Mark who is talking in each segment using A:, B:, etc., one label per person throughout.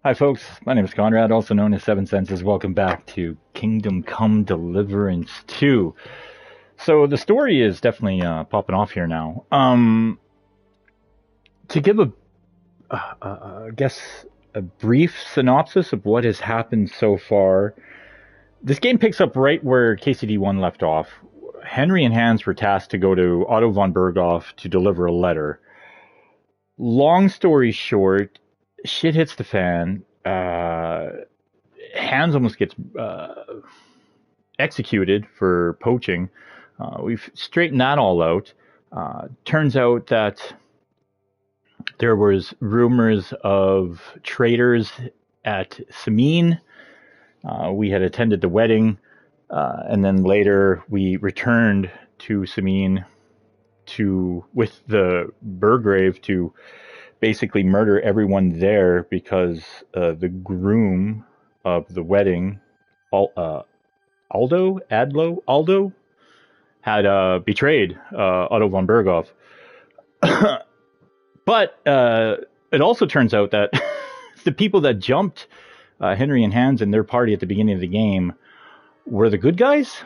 A: Hi, folks. My name is Conrad, also known as Seven Senses. Welcome back to Kingdom Come Deliverance 2. So the story is definitely popping off here now. To give I guess, a brief synopsis of what has happened so far, this game picks up right where KCD1 left off. Henry and Hans were tasked to go to Otto von Berghoff to deliver a letter. Long story short, shit hits the fan. Hans almost gets executed for poaching. We've straightened that all out. Turns out that there was rumors of traitors at Samin. We had attended the wedding, and then later we returned to Samin with the Burgrave to basically murder everyone there because the groom of the wedding, Aldo, had betrayed Otto von Berghoff. But it also turns out that the people that jumped Henry and Hans and their party at the beginning of the game were the good guys.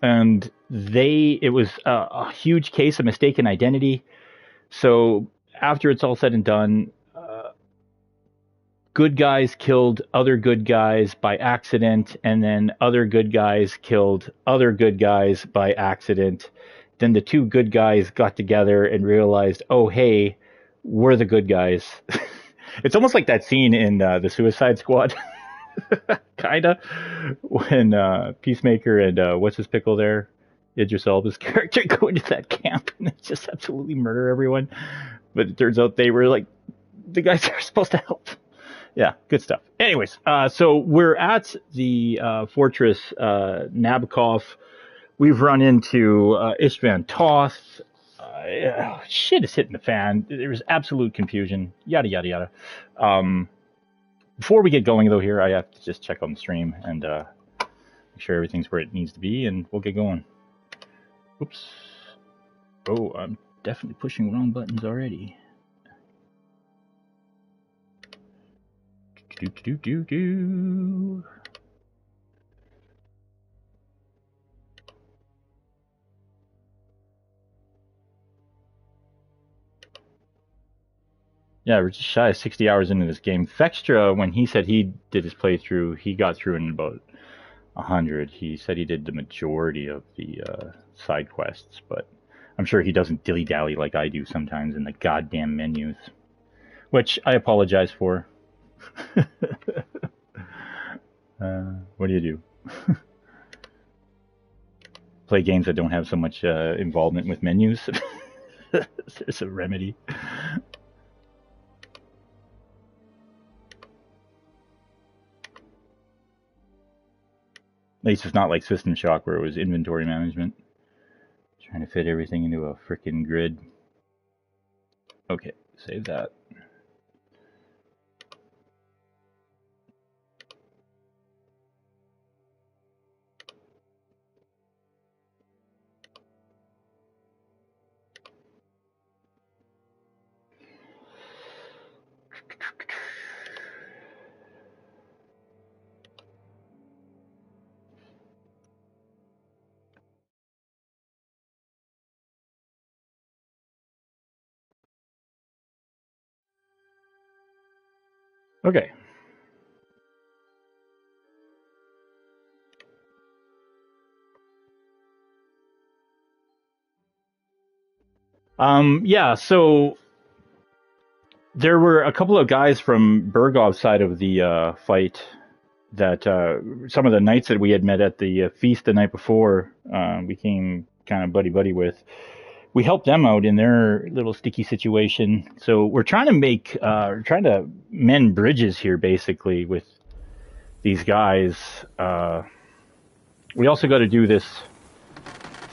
A: And it was a huge case of mistaken identity. So after it's all said and done, good guys killed other good guys by accident, and then other good guys killed other good guys by accident. Then the two good guys got together and realized, oh, hey, we're the good guys. It's almost like that scene in the Suicide Squad, kind of, when Peacemaker and what's his pickle there? Idris Elba's character go into that camp and they just absolutely murder everyone. But it turns out they were like the guys that are supposed to help. Yeah, good stuff. Anyways, so we're at the fortress Nabokov. We've run into Istvan Toth. Shit is hitting the fan. There's absolute confusion. Yada, yada, yada. Before we get going, though, here, I have to just check on the stream and make sure everything's where it needs to be, and we'll get going. Oops. Oh, I'm definitely pushing wrong buttons already. Do. Yeah, we're just shy of 60 hours into this game. Fextra, when he said he did his playthrough, he got through in about 100. He said he did the majority of the side quests, but I'm sure he doesn't dilly-dally like I do sometimes in the goddamn menus, which I apologize for. What do you do? Play games that don't have so much involvement with menus. There's a remedy. At least it's not like System Shock where it was inventory management. Trying to fit everything into a frickin' grid. Okay, save that. Okay. Yeah, so there were a couple of guys from Bergov's side of the fight that some of the knights that we had met at the feast the night before became kind of buddy-buddy with. We helped them out in their little sticky situation. So we're trying to mend bridges here, basically, with these guys. We also got to do this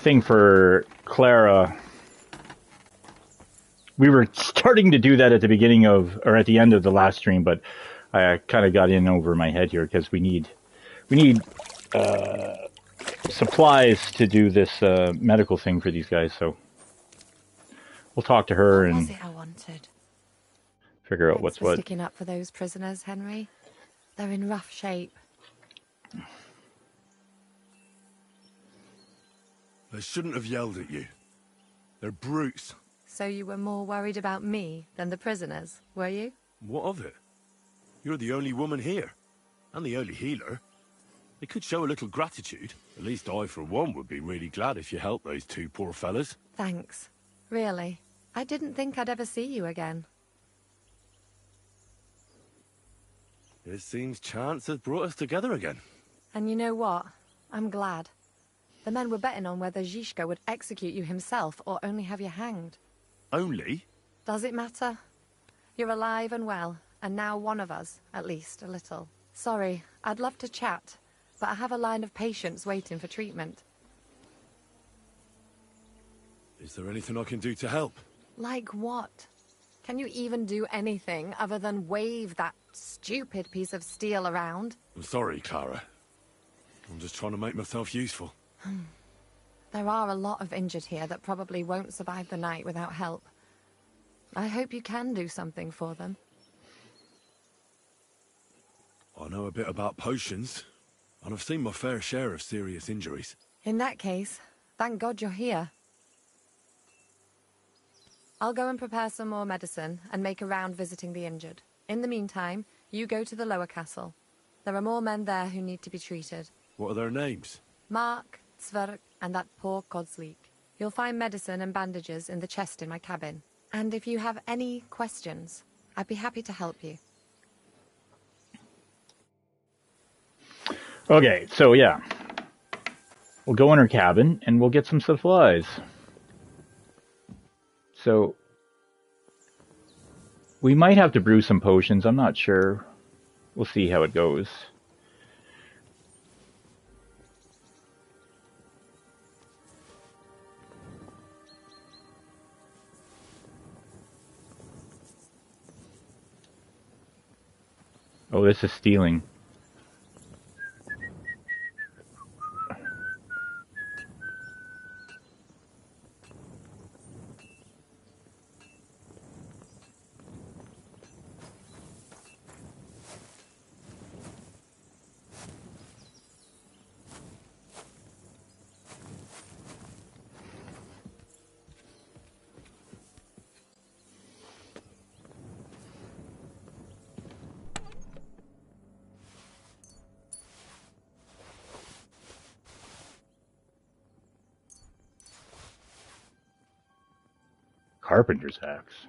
A: thing for Clara. We were starting to do that at the beginning of, or at the end of the last stream, but I kind of got in over my head here because we need supplies to do this medical thing for these guys. So we'll talk to her and figure out
B: Thanks
A: what's
B: for
A: what.
B: sticking up for those prisoners, Henry. They're in rough shape.
C: They shouldn't have yelled at you. They're brutes.
B: So you were more worried about me than the prisoners, were you?
C: What of it? You're the only woman here. And the only healer. They could show a little gratitude. At least I, for one, would be really glad if you helped those two poor fellas.
B: Thanks. Really. I didn't think I'd ever see you again.
C: It seems chance has brought us together again.
B: And you know what? I'm glad. The men were betting on whether Zizka would execute you himself or only have you hanged.
C: Only?
B: Does it matter? You're alive and well, and now one of us, at least, a little. Sorry, I'd love to chat, but I have a line of patients waiting for treatment.
C: Is there anything I can do to help?
B: Like what? Can you even do anything other than wave that stupid piece of steel around?
C: I'm sorry, Clara. I'm just trying to make myself useful.
B: There are a lot of injured here that probably won't survive the night without help. I hope you can do something for them.
C: I know a bit about potions, and I've seen my fair share of serious injuries.
B: In that case, thank God you're here. I'll go and prepare some more medicine and make a round visiting the injured. In the meantime, you go to the lower castle. There are more men there who need to be treated.
C: What are their names?
B: Mark, Zverk, and that poor Kodsleek. You'll find medicine and bandages in the chest in my cabin. And if you have any questions, I'd be happy to help you.
A: Okay, so yeah. We'll go in her cabin and we'll get some supplies. So we might have to brew some potions, I'm not sure. We'll see how it goes. Oh, this is stealing. Carpenter's axe.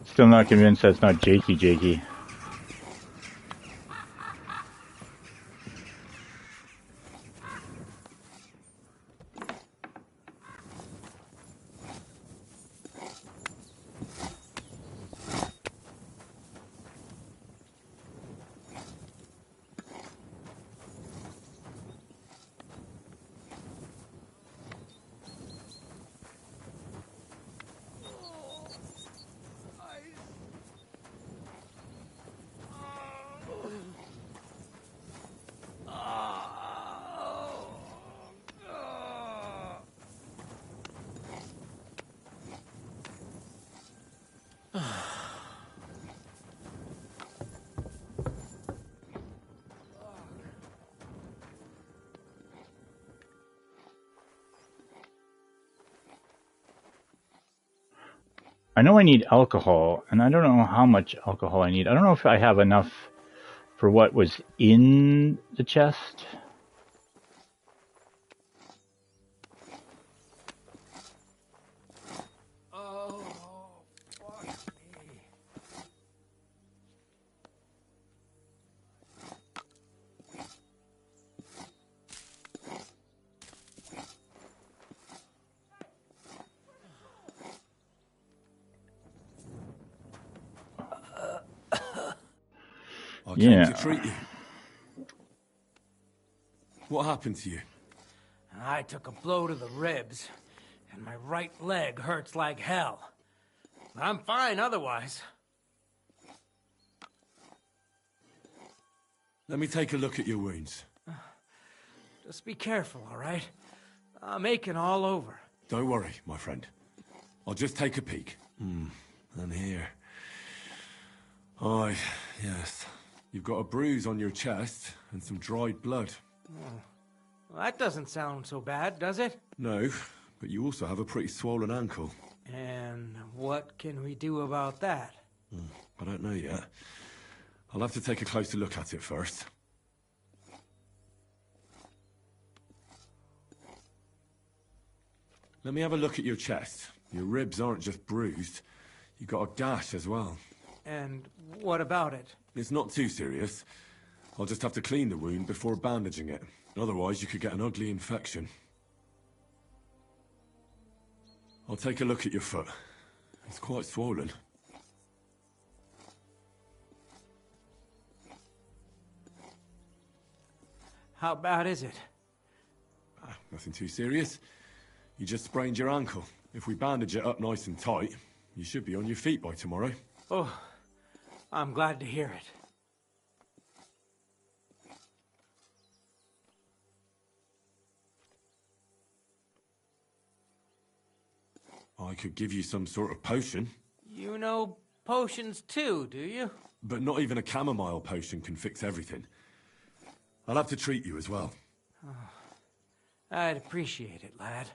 A: Still not convinced that's not Jakey. I know I need alcohol, and I don't know how much alcohol I need. I don't know if I have enough for what was in the chest.
C: I came to
A: Yeah.
C: treat you. What happened to you?
D: I took a blow to the ribs, and my right leg hurts like hell. I'm fine otherwise.
C: Let me take a look at your wounds.
D: Just be careful, all right? I'm aching all over.
C: Don't worry, my friend. I'll just take a peek. And here. Aye, yes. You've got a bruise on your chest and some dried blood.
D: Well, that doesn't sound so bad, does it?
C: No, but you also have a pretty swollen ankle.
D: And what can we do about that?
C: I don't know yet. I'll have to take a closer look at it first. Let me have a look at your chest. Your ribs aren't just bruised. You've got a gash as well.
D: And what about it?
C: It's not too serious. I'll just have to clean the wound before bandaging it. Otherwise, you could get an ugly infection. I'll take a look at your foot. It's quite swollen.
D: How bad is it?
C: Nothing too serious. You just sprained your ankle. If we bandage it up nice and tight, you should be on your feet by tomorrow.
D: Oh, I'm glad to hear it.
C: I could give you some sort of potion.
D: You know potions too, do you?
C: But not even a chamomile potion can fix everything. I'll have to treat you as well.
D: I'd appreciate it, lad.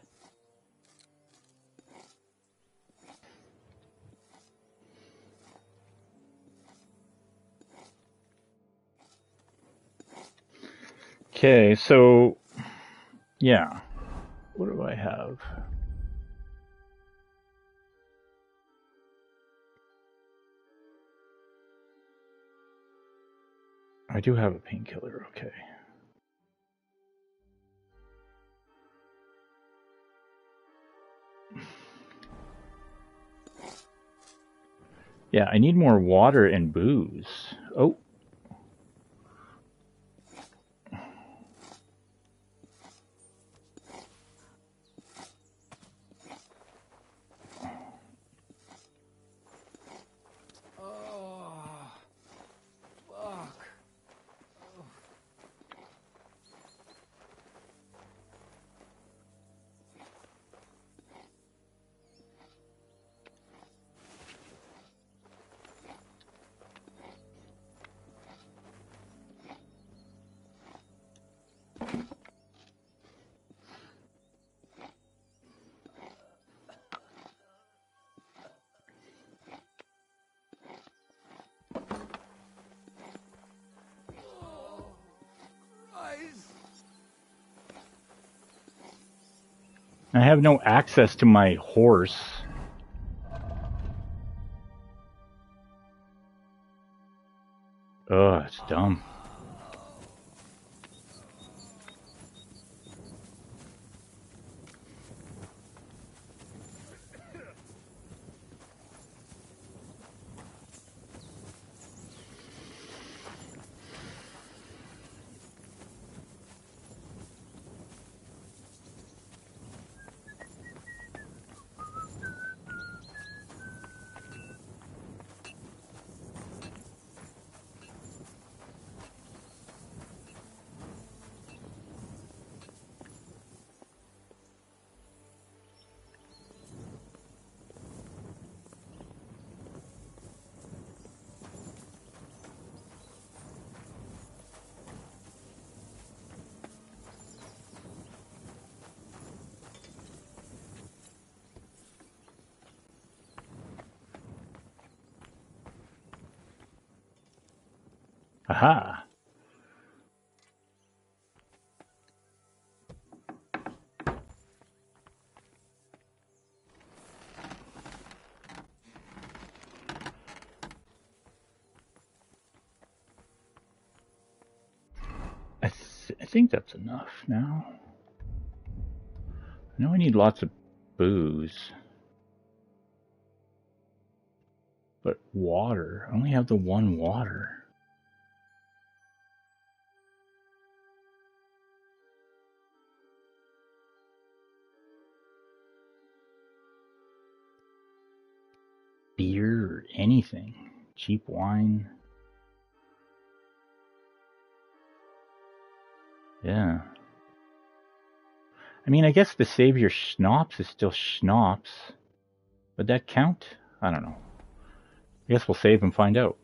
A: Okay, so yeah. What do I have? I do have a painkiller, okay. Yeah, I need more water and booze. Oh. I have no access to my horse. Ugh, it's dumb. Aha! I think that's enough now. I know I need lots of booze. But water, I only have the one water. Beer or anything. Cheap wine. Yeah. I mean, I guess the Savior schnapps is still schnapps. Would that count? I don't know. I guess we'll save and find out.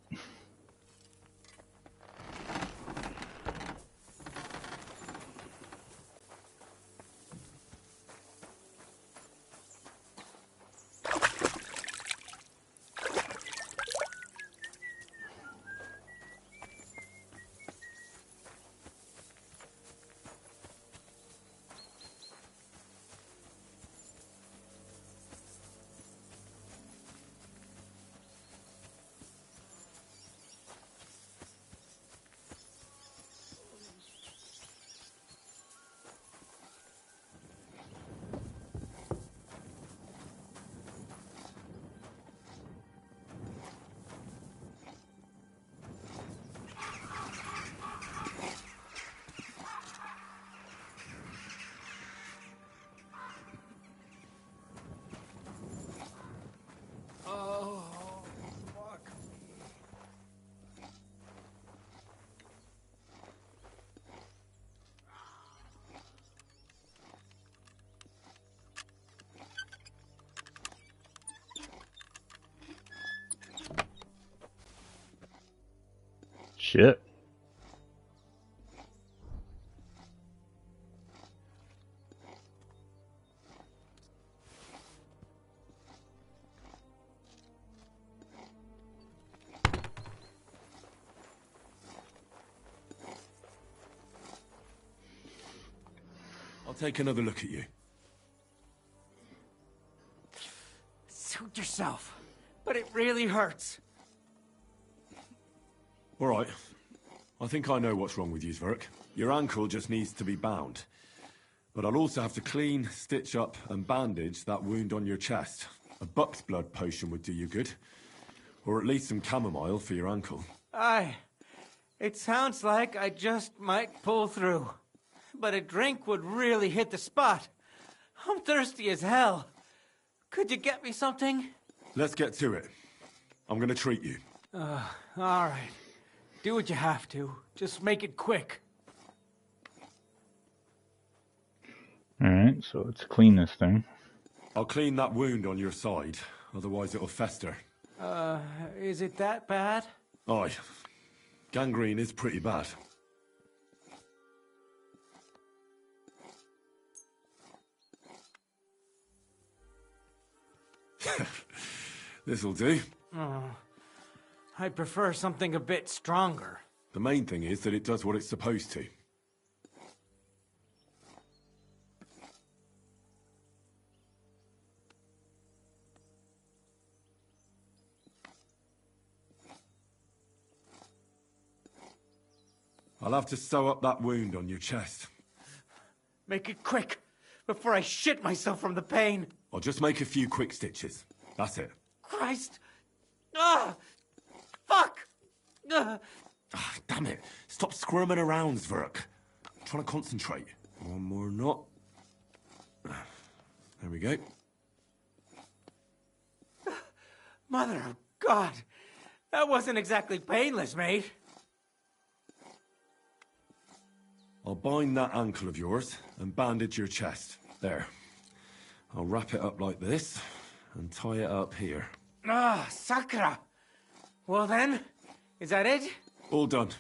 A: Shit.
C: I'll take another look at you.
D: Suit yourself. But it really hurts.
C: All right. I think I know what's wrong with you, Zverk. Your ankle just needs to be bound. But I'll also have to clean, stitch up, and bandage that wound on your chest. A buck's blood potion would do you good. Or at least some chamomile for your ankle.
D: Aye. It sounds like I just might pull through. But a drink would really hit the spot. I'm thirsty as hell. Could you get me something?
C: Let's get to it. I'm gonna treat you.
D: All right. Do what you have to. Just make it quick.
A: Alright, so let's clean this thing.
C: I'll clean that wound on your side, otherwise it'll fester.
D: Is it that bad?
C: Aye. Gangrene is pretty bad. This'll do.
D: I'd prefer something a bit stronger.
C: The main thing is that it does what it's supposed to. I'll have to sew up that wound on your chest.
D: Make it quick, before I shit myself from the pain.
C: I'll just make a few quick stitches. That's it.
D: Christ! Ah! Fuck!
C: Ah, damn it. Stop squirming around, Zverk. I'm trying to concentrate. One more knot. There we go.
D: Mother of God! That wasn't exactly painless, mate.
C: I'll bind that ankle of yours and bandage your chest. There. I'll wrap it up like this and tie it up here.
D: Ah, Sakra! Well then, is that it?
C: All done.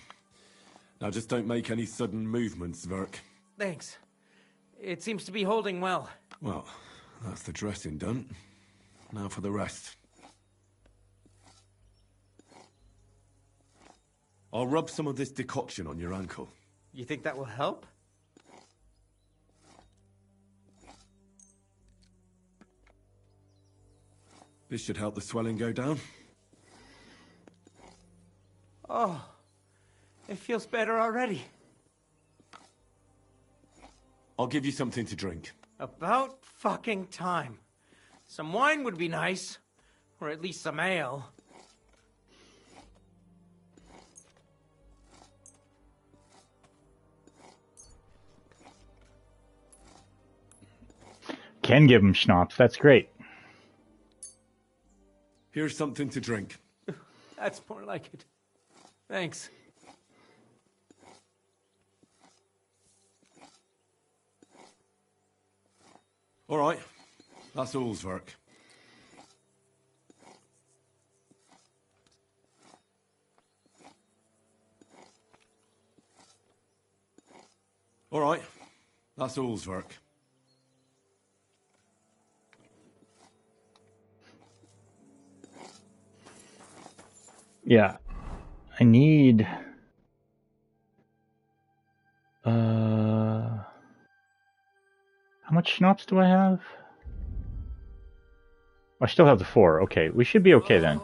C: Now just don't make any sudden movements, Zverk.
D: Thanks. It seems to be holding well.
C: Well, that's the dressing done. Now for the rest. I'll rub some of this decoction on your ankle.
D: You think that will help?
C: This should help the swelling go down.
D: Oh, it feels better already.
C: I'll give you something to drink.
D: About fucking time. Some wine would be nice. Or at least some ale.
A: Can give him schnapps. That's great.
C: Here's something to drink.
D: That's more like it. Thanks.
C: All right. That's all's work. All right. That's all's work.
A: Yeah. I need... How much schnapps do I have? I still have the 4. Okay, we should be okay then.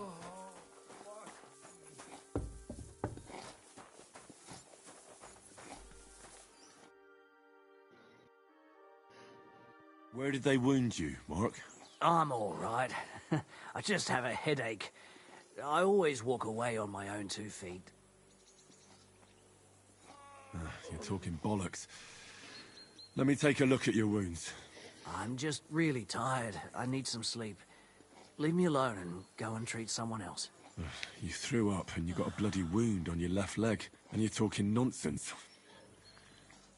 C: Where did they wound you, Mark?
E: I'm all right. I just have a headache. I always walk away on my own 2 feet.
C: You're talking bollocks. Let me take a look at your wounds.
E: I'm just really tired. I need some sleep. Leave me alone and go and treat someone else.
C: You threw up and you got a bloody wound on your left leg, and you're talking nonsense.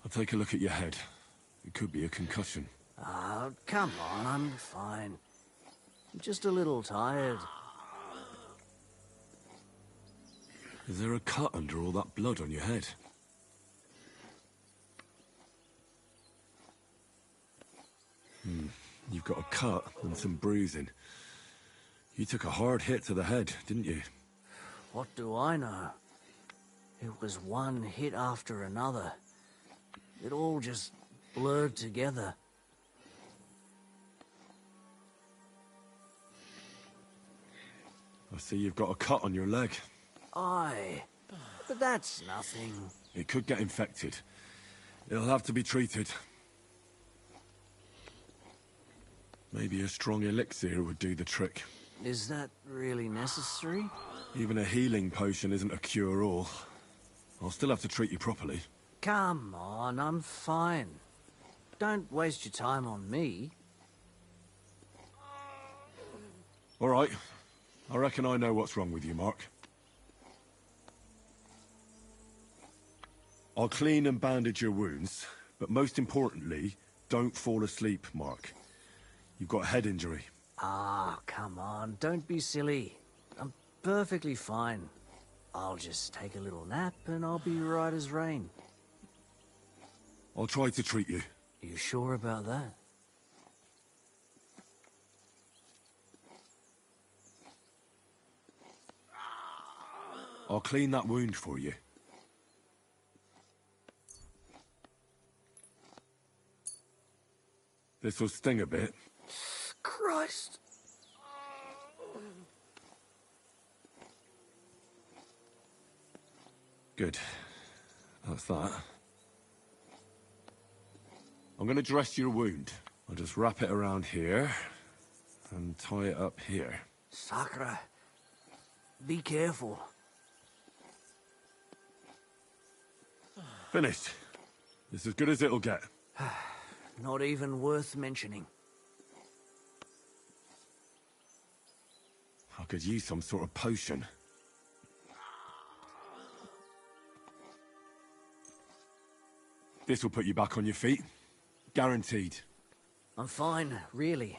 C: I'll take a look at your head. It could be a concussion.
E: Come on, I'm fine. I'm just a little tired.
C: Is there a cut under all that blood on your head? You've got a cut and some bruising. You took a hard hit to the head, didn't you?
E: What do I know? It was one hit after another. It all just blurred together.
C: I see you've got a cut on your leg.
E: Aye, but that's nothing.
C: It could get infected. It'll have to be treated. Maybe a strong elixir would do the trick.
E: Is that really necessary?
C: Even a healing potion isn't a cure-all. I'll still have to treat you properly.
E: Come on, I'm fine. Don't waste your time on me.
C: All right. I reckon I know what's wrong with you, Mark. I'll clean and bandage your wounds, but most importantly, don't fall asleep, Mark. You've got a head injury.
E: Ah, come on, don't be silly. I'm perfectly fine. I'll just take a little nap and I'll be right as rain.
C: I'll try to treat you.
E: You sure about that?
C: I'll clean that wound for you. This will sting a bit.
E: Christ.
C: Good. That's that. I'm going to dress your wound. I'll just wrap it around here and tie it up here.
E: Sakra. Be careful.
C: Finished. It's as good as it'll get.
E: Not even worth mentioning.
C: I could use some sort of potion. This will put you back on your feet. Guaranteed.
E: I'm fine, really.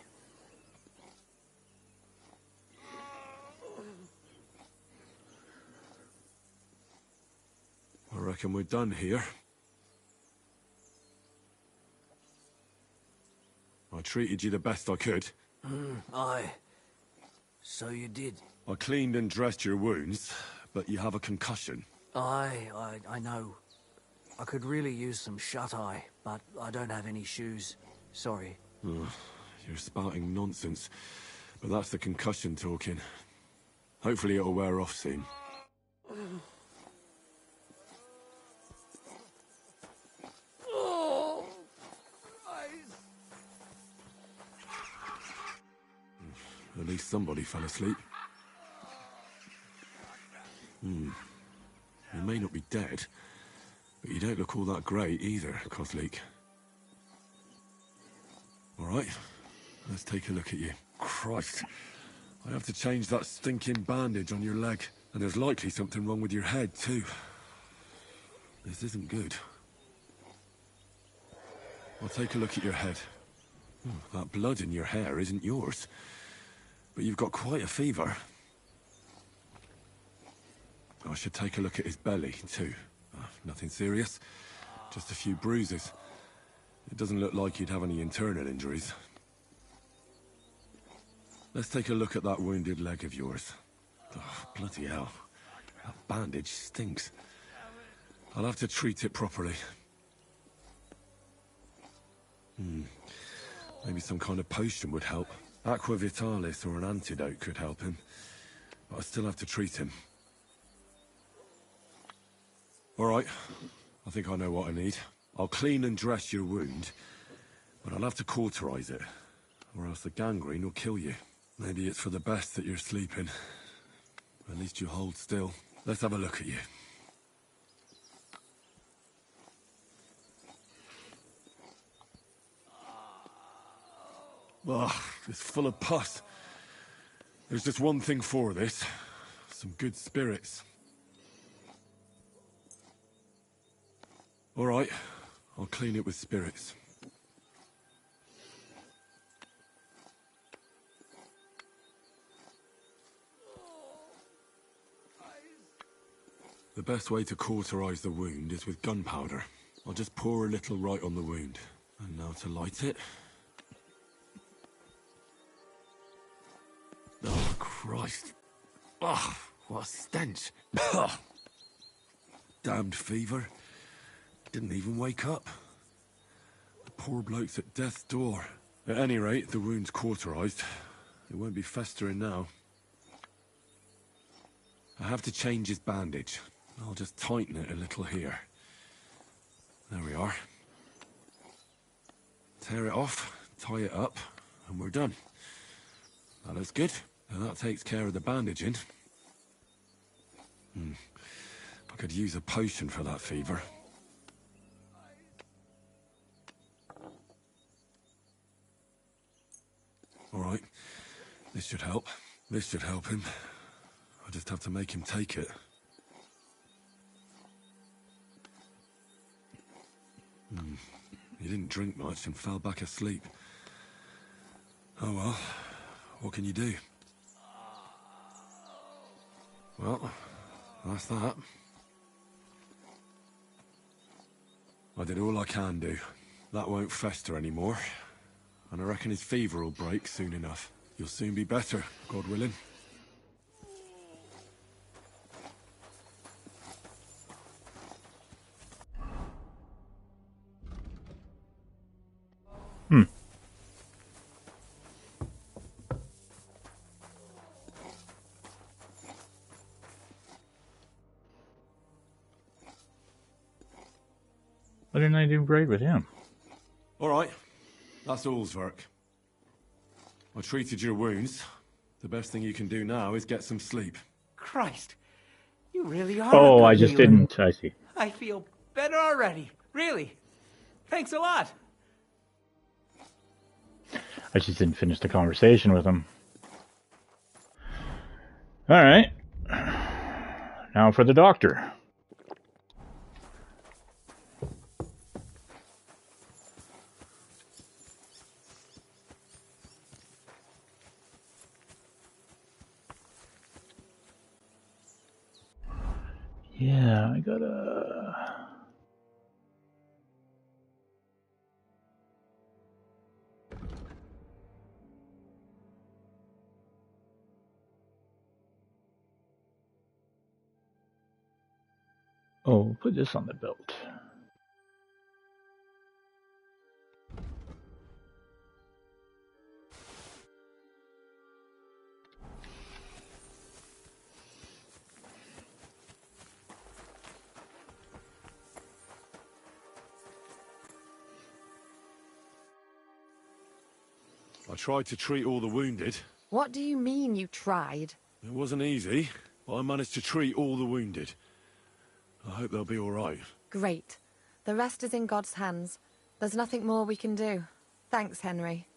C: I reckon we're done here. I treated you the best I could.
E: Aye. So you did.
C: I cleaned and dressed your wounds, but you have a concussion.
E: I know. I could really use some shut-eye, but I don't have any shoes. Sorry.
C: Ugh, you're spouting nonsense, but that's the concussion talking. Hopefully it'll wear off soon. At least somebody fell asleep. You may not be dead, but you don't look all that great either, Kozlik. All right, let's take a look at you. Christ, I have to change that stinking bandage on your leg, and there's likely something wrong with your head too. This isn't good. I'll take a look at your head. That blood in your hair isn't yours, but you've got quite a fever. I should take a look at his belly too. Nothing serious, just a few bruises. It doesn't look like you'd have any internal injuries. Let's take a look at that wounded leg of yours. Oh, bloody hell. That bandage stinks. I'll have to treat it properly. Maybe some kind of potion would help. Aqua Vitalis or an antidote could help him. But I still have to treat him. All right. I think I know what I need. I'll clean and dress your wound, but I'll have to cauterize it, or else the gangrene will kill you. Maybe it's for the best that you're sleeping. At least you hold still. Let's have a look at you. Ugh, it's full of pus. There's just one thing for this. Some good spirits. All right, I'll clean it with spirits. The best way to cauterize the wound is with gunpowder. I'll just pour a little right on the wound. And now to light it. Oh, Christ. Ugh, what a stench. Damned fever. Didn't even wake up. The poor bloke's at death's door. At any rate, the wound's cauterized. It won't be festering now. I have to change his bandage. I'll just tighten it a little here. There we are. Tear it off, tie it up, and we're done. That looks good. And that takes care of the bandaging. I could use a potion for that fever. All right. This should help. This should help him. I just have to make him take it. He didn't drink much and fell back asleep. Oh well, what can you do? Well, that's that. I did all I can do. That won't fester anymore. And I reckon his fever will break soon enough. You'll soon be better, God willing.
A: Why didn't I do great with him?
C: All right. That's all, Zwerk. I treated your wounds. The best thing you can do now is get some sleep.
D: Christ, you really are.
A: Oh,
D: a good
A: I just
D: healer.
A: didn't. I see.
D: I feel better already. Really. Thanks a lot.
A: I just didn't finish the conversation with him. All right. Now for the doctor. Yeah, I gotta... Oh, put this on the belt.
C: I tried to treat all the wounded.
B: What do you mean you tried?
C: It wasn't easy, but I managed to treat all the wounded. I hope they'll be all right.
B: Great. The rest is in God's hands. There's nothing more we can do. Thanks, Henry.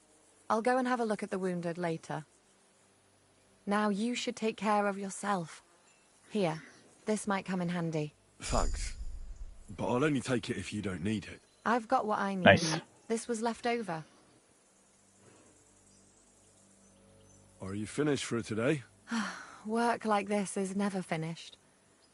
B: I'll go and have a look at the wounded later. Now you should take care of yourself. Here, this might come in handy.
C: Thanks. But I'll only take it if you don't need it.
B: I've got what I need.
A: Nice.
B: This was left over.
C: Are you finished for today?
B: Work like this is never finished.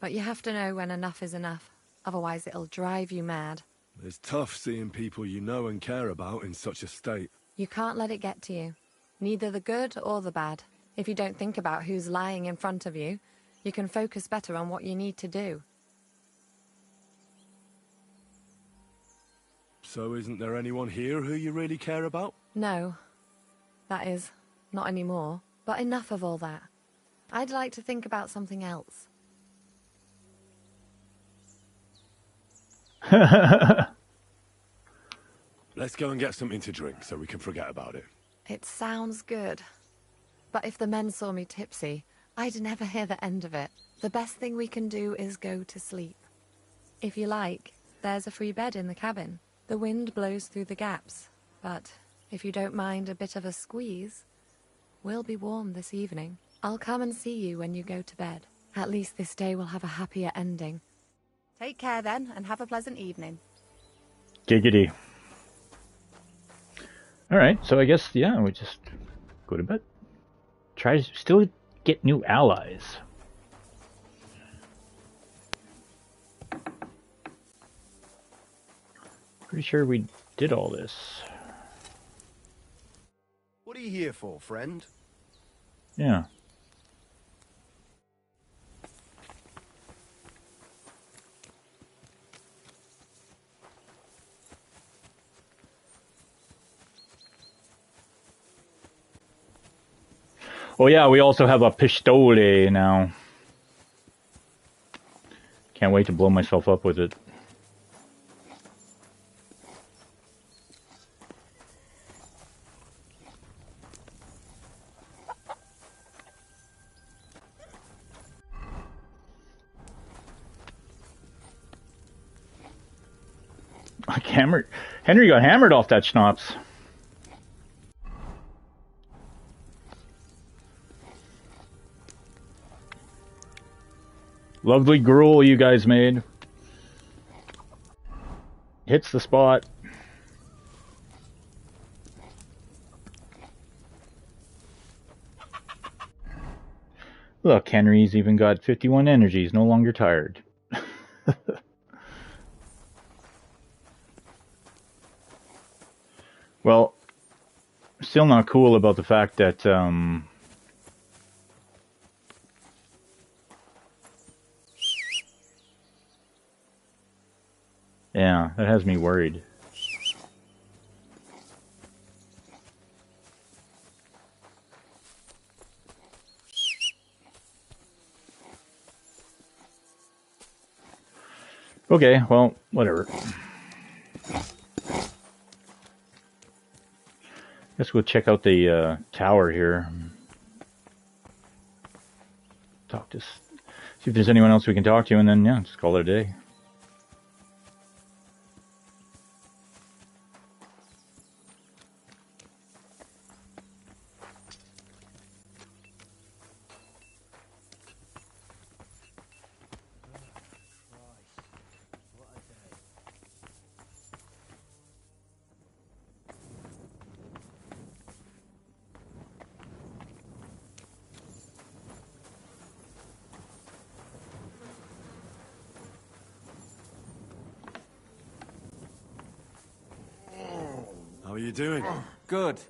B: But you have to know when enough is enough. Otherwise it'll drive you mad.
C: It's tough seeing people you know and care about in such a state.
B: You can't let it get to you. Neither the good or the bad. If you don't think about who's lying in front of you, you can focus better on what you need to do.
C: So isn't there anyone here who you really care about?
B: No. That is, not anymore. But enough of all that. I'd like to think about something else.
C: Let's go and get something to drink so we can forget about it.
B: It sounds good. But if the men saw me tipsy, I'd never hear the end of it. The best thing we can do is go to sleep. If you like, there's a free bed in the cabin. The wind blows through the gaps, but if you don't mind a bit of a squeeze, we'll be warm this evening. I'll come and see you when you go to bed. At least this day will have a happier ending. Take care then, and have a pleasant evening.
A: Giggity. Alright, so I guess, yeah, we just go to bed. Try to still get new allies. Pretty sure we did all this.
F: What are you here for, friend?
A: Yeah. Oh yeah, we also have a pistole now. Can't wait to blow myself up with it. Like hammered. Henry got hammered off that schnapps. Lovely gruel you guys made. Hits the spot. Look, Henry's even got 51 energy. He's no longer tired. Well, still not cool about the fact that, yeah, that has me worried. Okay, well, whatever. Guess we'll check out the tower here. See if there's anyone else we can talk to, and then, yeah, just call it a day.
C: How are you doing?
G: Good.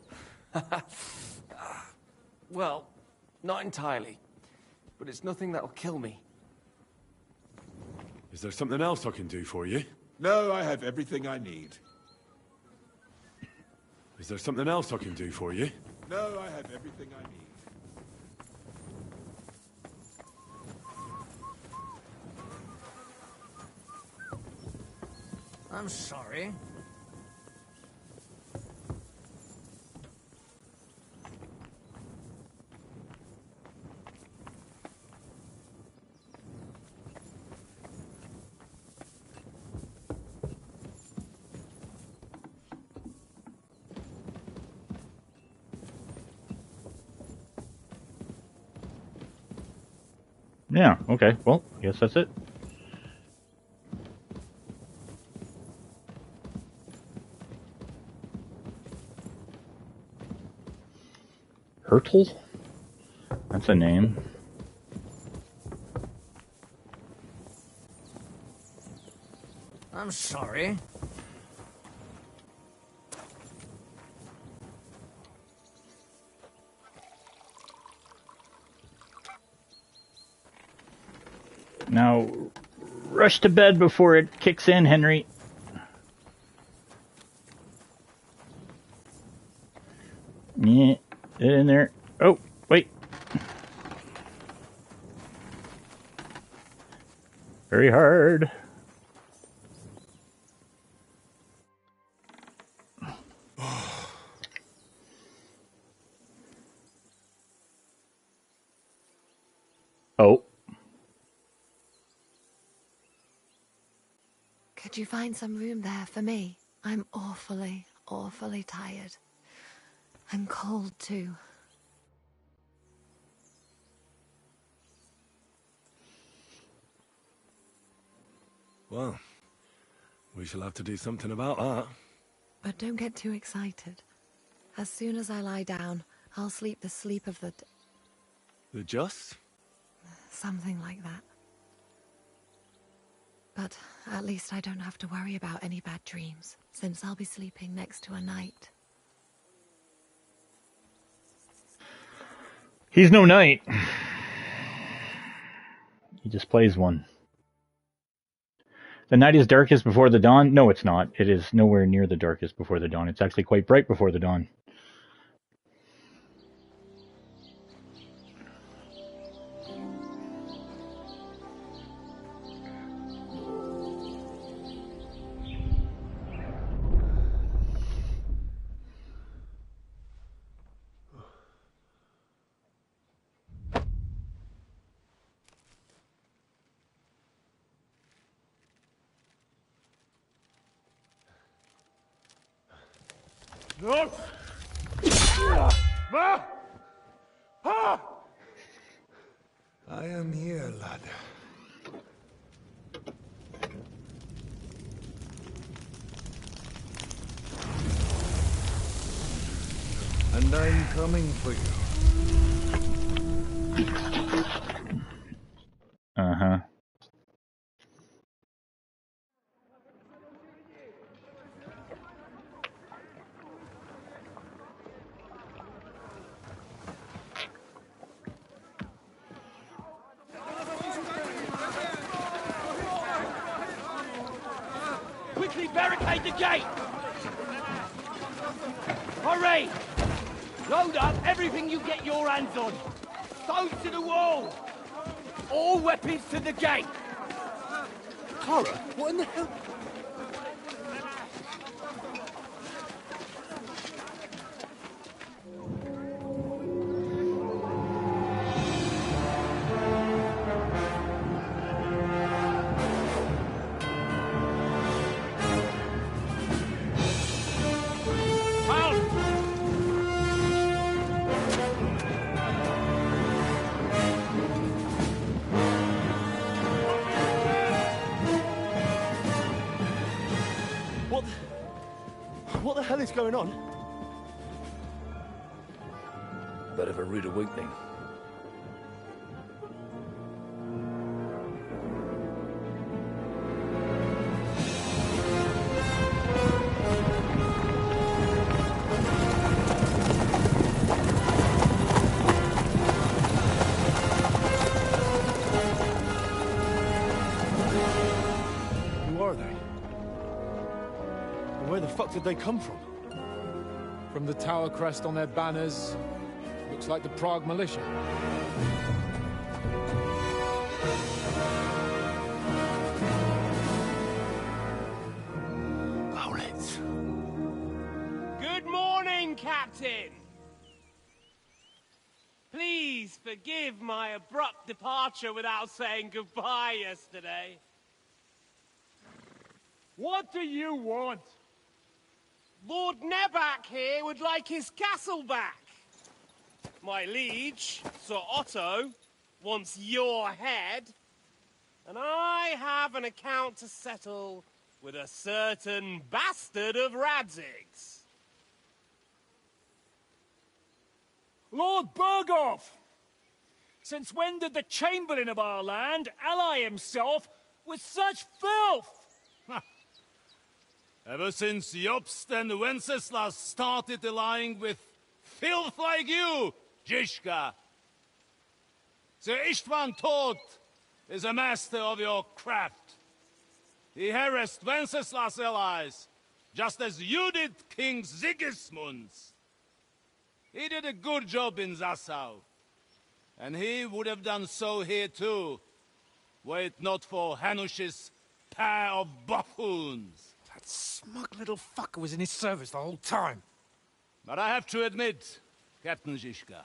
G: Well, not entirely. But it's nothing that'll kill me.
C: Is there something else I can do for you?
G: No, I have everything I need.
C: Is there something else I can do for you?
G: No, I have everything I need.
E: I'm sorry.
A: Yeah, okay. Well, I guess that's it. Hurtle? That's a name.
E: I'm sorry.
A: Now, rush to bed before it kicks in, Henry. Yeah, get in there. Oh, wait. Very hard. Oh.
B: Could you find some room there for me? I'm awfully, awfully tired. I'm cold too.
C: Well, we shall have to do something about that.
B: But don't get too excited. As soon as I lie down, I'll sleep the sleep of the...
C: The just?
B: something like that. But at least I don't have to worry about any bad dreams, since I'll be sleeping next to a knight.
A: He's no knight. He just plays one. The night is darkest before the dawn? No, it's not. It is nowhere near the darkest before the dawn. It's actually quite bright before the dawn.
G: No! Ma! Ha! I am here, lad. And I'm coming for you.
A: Uh-huh.
H: Quickly barricade the gate! Hurry! Load up everything you get your hands on. Stones to the wall! All weapons to the gate!
G: Clara, what in the hell?
H: What the hell is going on?
I: Bit of a rude awakening.
G: fuck did they come from?
J: From the tower crest on their banners, looks like the Prague militia.
G: Owlets.
H: Good morning, Captain! Please forgive my abrupt departure without saying goodbye yesterday.
J: What do you want?
H: Lord Nebak here would like his castle back. My liege, Sir Otto, wants your head. And I have an account to settle with a certain bastard of Radzig's.
K: Lord Berghoff! Since when did the Chamberlain of our land ally himself with such filth?
L: Ever since Jobst and Wenceslas started allying with filth like you, Zizka. Sir Istvan Tod is a master of your craft. He harassed Wenceslas' allies, just as you did King Sigismund's. He did a good job in Zassau, and he would have done so here too, were it not for Hanush's pair of buffoons.
G: That smug little fucker was in his service the whole time.
L: But I have to admit, Captain Zizka,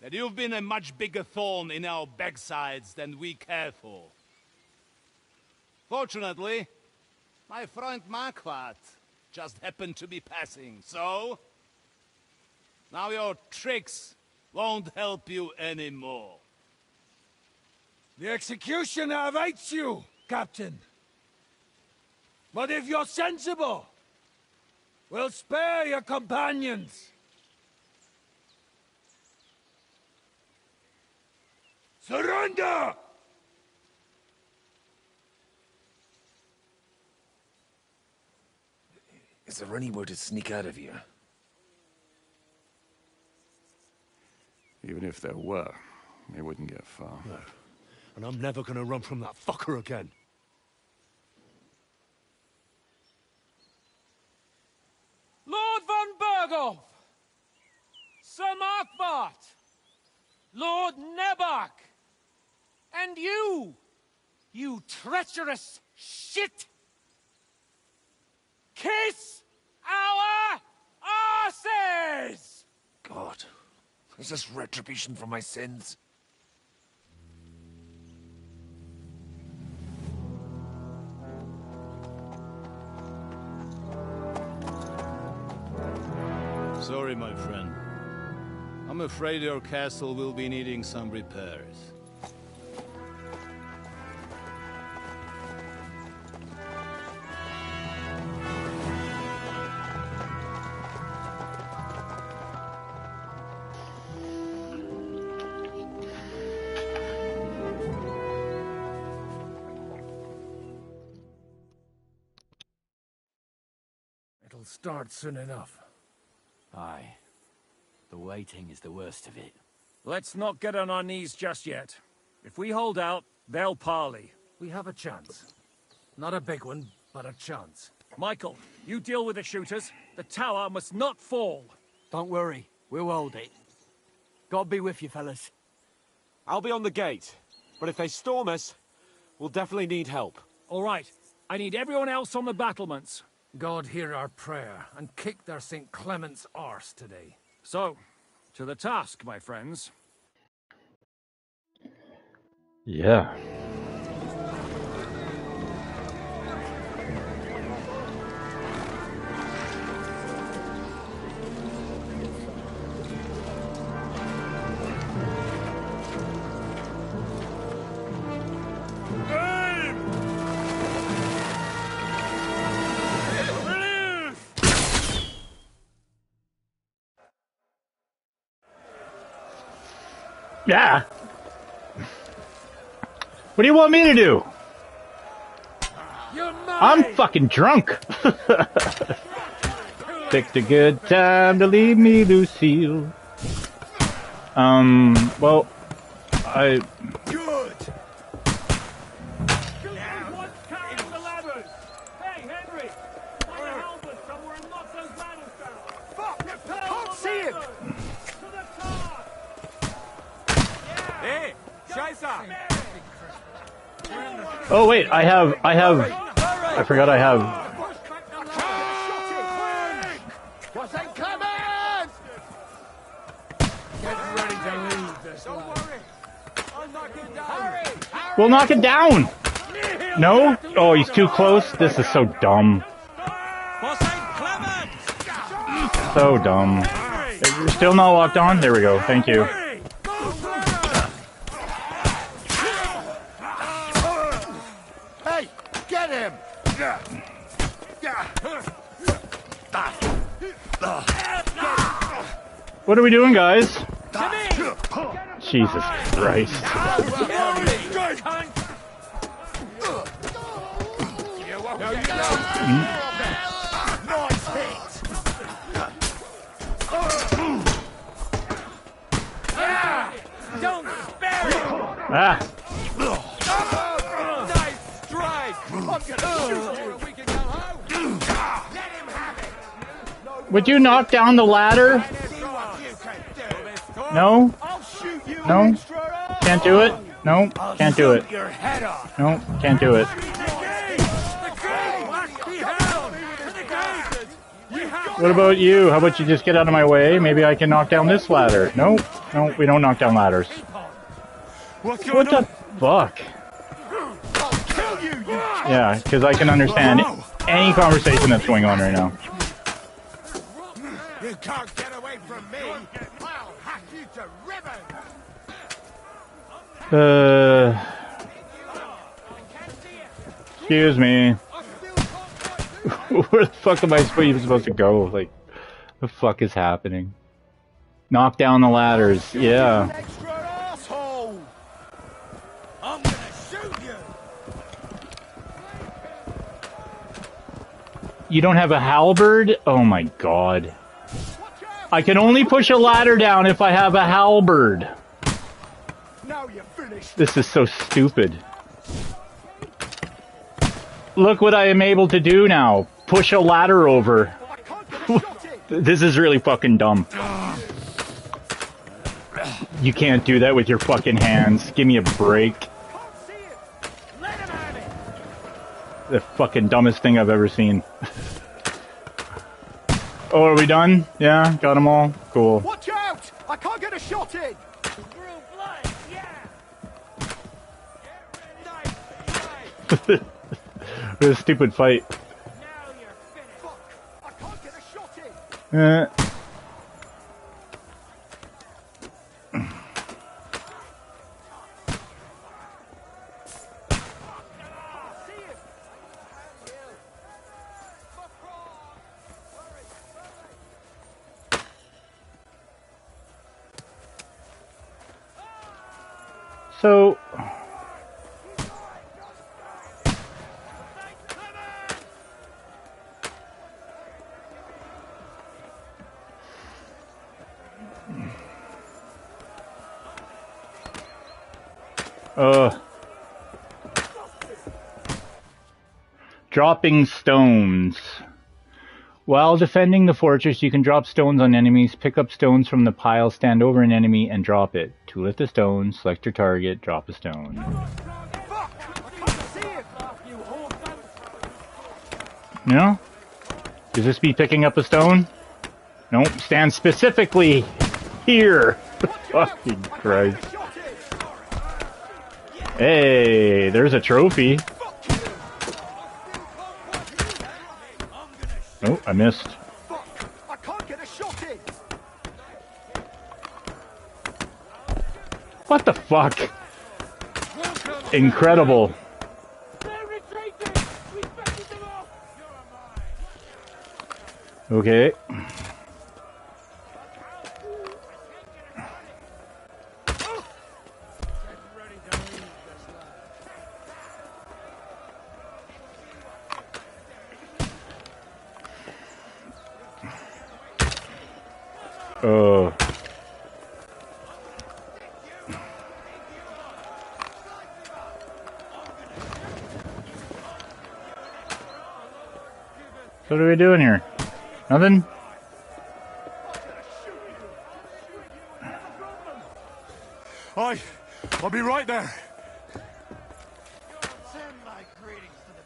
L: that you've been a much bigger thorn in our backsides than we care for. Fortunately, my friend Marquardt just happened to be passing, so... now your tricks won't help you anymore.
G: The executioner awaits you, Captain. But if you're sensible, we'll spare your companions. Surrender!
I: Is there anywhere to sneak out of here?
M: Even if there were, it wouldn't get far.
G: No. And I'm never gonna run from that fucker again.
K: Lord von Berghoff! Sir Markwart! Lord Nebak! And you! You treacherous shit! Kiss our arses!
I: God, is this retribution for my sins?
L: Sorry, my friend. I'm afraid your castle will be needing some repairs.
G: It'll start soon enough.
N: Aye. The waiting is the worst of it.
K: Let's not get on our knees just yet. If we hold out, they'll parley.
G: We have a chance. Not a big one, but a chance.
K: Michael, you deal with the shooters. The tower must not fall.
N: Don't worry. We'll hold it. God be with you, fellas.
O: I'll be on the gate. But if they storm us, we'll definitely need help.
K: All right. I need everyone else on the battlements.
G: God hear our prayer, and kick their St. Clement's arse today.
K: So, to the task, my friends.
A: Yeah. Yeah. What do you want me to do? I'm fucking drunk. Picked a good time to leave me, Lucille. Well, I...
G: Good!
K: Hey, Henry! Find a halberd!
O: Hey, HUZZAH!
A: Oh wait, I forgot I have.
K: What's that coming? Get ready to leave this. Don't worry. I'll knock it down. Hurry!
A: We'll knock it down! No? Oh, he's too close? This is so dumb. So dumb. You're still not locked on? There we go, thank you.
K: Hey, get him!
A: What are we doing, guys? Jesus Christ.
K: Nice hit! Don't spare him!
A: Ah!
K: Nice strike! I'm gonna shoot you and we can go home! Let him have it!
A: Would you knock down the ladder? No? No? Can't do it? No? Can't do it. No? Can't do it. What about you? How about you just get out of my way? Maybe I can knock down this ladder. No? No, we don't knock down ladders. What the fuck? Yeah, because I can understand any conversation that's going on right now.
K: You can't get away from me! I'll hack you to ribbons!
A: Excuse me. Where the fuck am I supposed to go? Like, the fuck is happening? Knock down the ladders. Yeah.
K: I'm gonna shoot you!
A: You don't have a halberd? Oh my god. I can only push a ladder down if I have a halberd.
K: Now you're finished.
A: This is so stupid. Look what I am able to do now. Push a ladder over. This is really fucking dumb. You can't do that with your fucking hands. Give me a break. The fucking dumbest thing I've ever seen. Oh, are we done? Yeah, got them all? Cool.
K: Watch out! I can't get a shot in!
A: What a stupid fight.
K: I can't get a shot in!
A: So... Dropping stones. While defending the fortress, you can drop stones on enemies. Pick up stones from the pile, stand over an enemy, and drop it. To lift a stone, select your target, drop a stone. No? Is this me picking up a stone? Nope, stand specifically here. Fucking Christ. Hey, there's a trophy. Oh, I missed.
K: I can't get a shot in!
A: What the fuck? Incredible. Okay. Oh. So what are we doing here? Nothing?
C: I'll be right there.
D: Send my greetings to the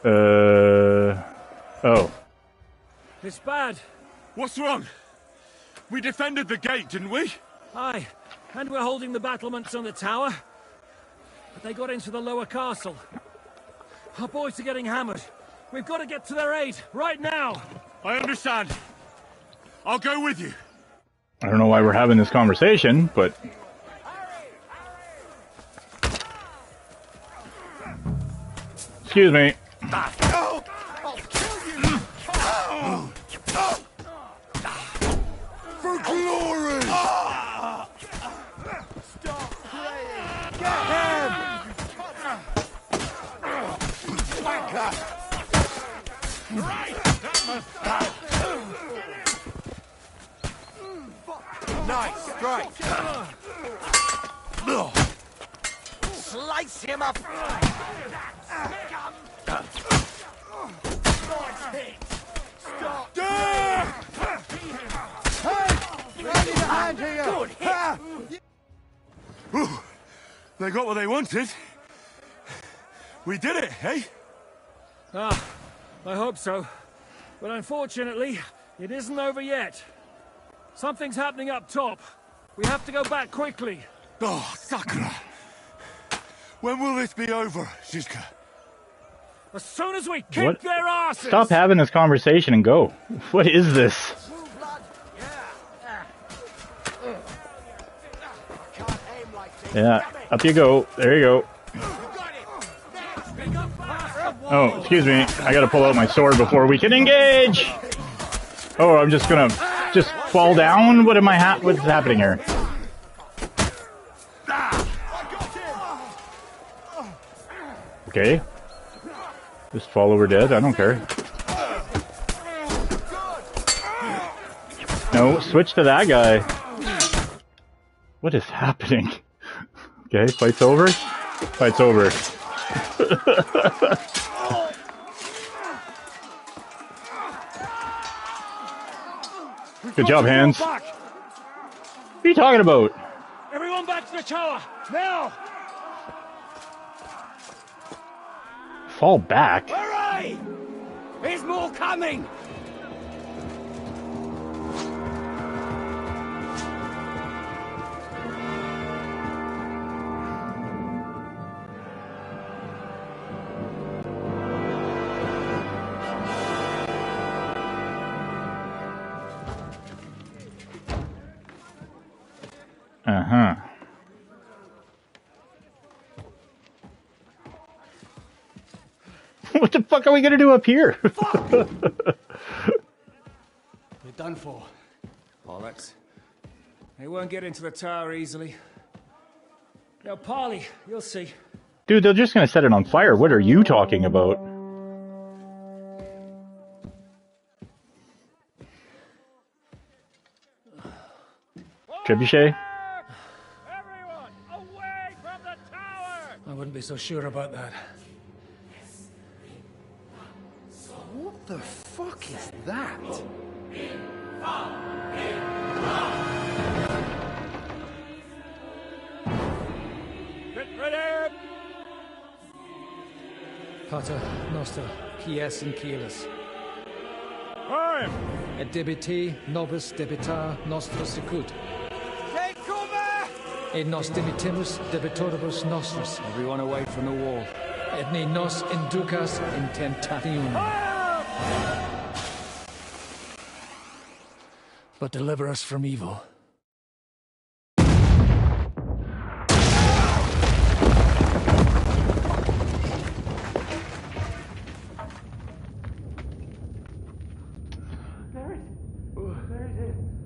D: devil.
A: Oh.
K: It's bad.
C: What's wrong? We defended the gate, didn't we?
K: Aye, and we're holding the battlements on the tower. But they got into the lower castle. Our boys are getting hammered. We've got to get to their aid, right now!
C: I understand. I'll go with you.
A: I don't know why we're having this conversation, but... Excuse me.
C: For glory!
F: Stop praying! Get him!
D: Nice strike. Slice him up.
F: Stop! Hey! I need a hand here!
D: Good hit.
C: Ooh, they got what they wanted. We did it, eh?
K: Ah, I hope so. But unfortunately, it isn't over yet. Something's happening up top. We have to go back quickly.
C: Oh, Sakura. When will this be over, Shishka?
K: As soon as we kick
A: What?
K: their asses!
A: Stop having this conversation and go. What is this? Yeah, up you go. There you go. Oh, excuse me. I gotta pull out my sword before we can engage! Oh, I'm just gonna... Just fall down? What am I what's happening here? Okay. Just fall over dead. I don't care. No, switch to that guy. What is happening? Okay, fight's over. Fight's over. Good job, Hands. What are you talking about?
K: Everyone back to the tower, now!
A: Fall back?
D: Hooray! There's more coming!
A: Uh-huh. What the fuck are we gonna do up here?
N: We're done for.
K: Bollocks. They won't get into the tower easily. Now, Polly, you'll see.
A: Dude, they're just gonna set it on fire. What are you talking about? Trebuchet?
K: I wouldn't be so sure about that.
F: What the fuck is that?
K: Get ready!
J: Pater Noster, Quies in Kielis.
K: Aye!
J: Et debite nobis debitar nostra sicut.
D: Take cover!
J: Et nos dimitimus debitoribus nostris.
N: Everyone away from the wall.
J: Et ne nos inducas in tentationem. But deliver us from evil.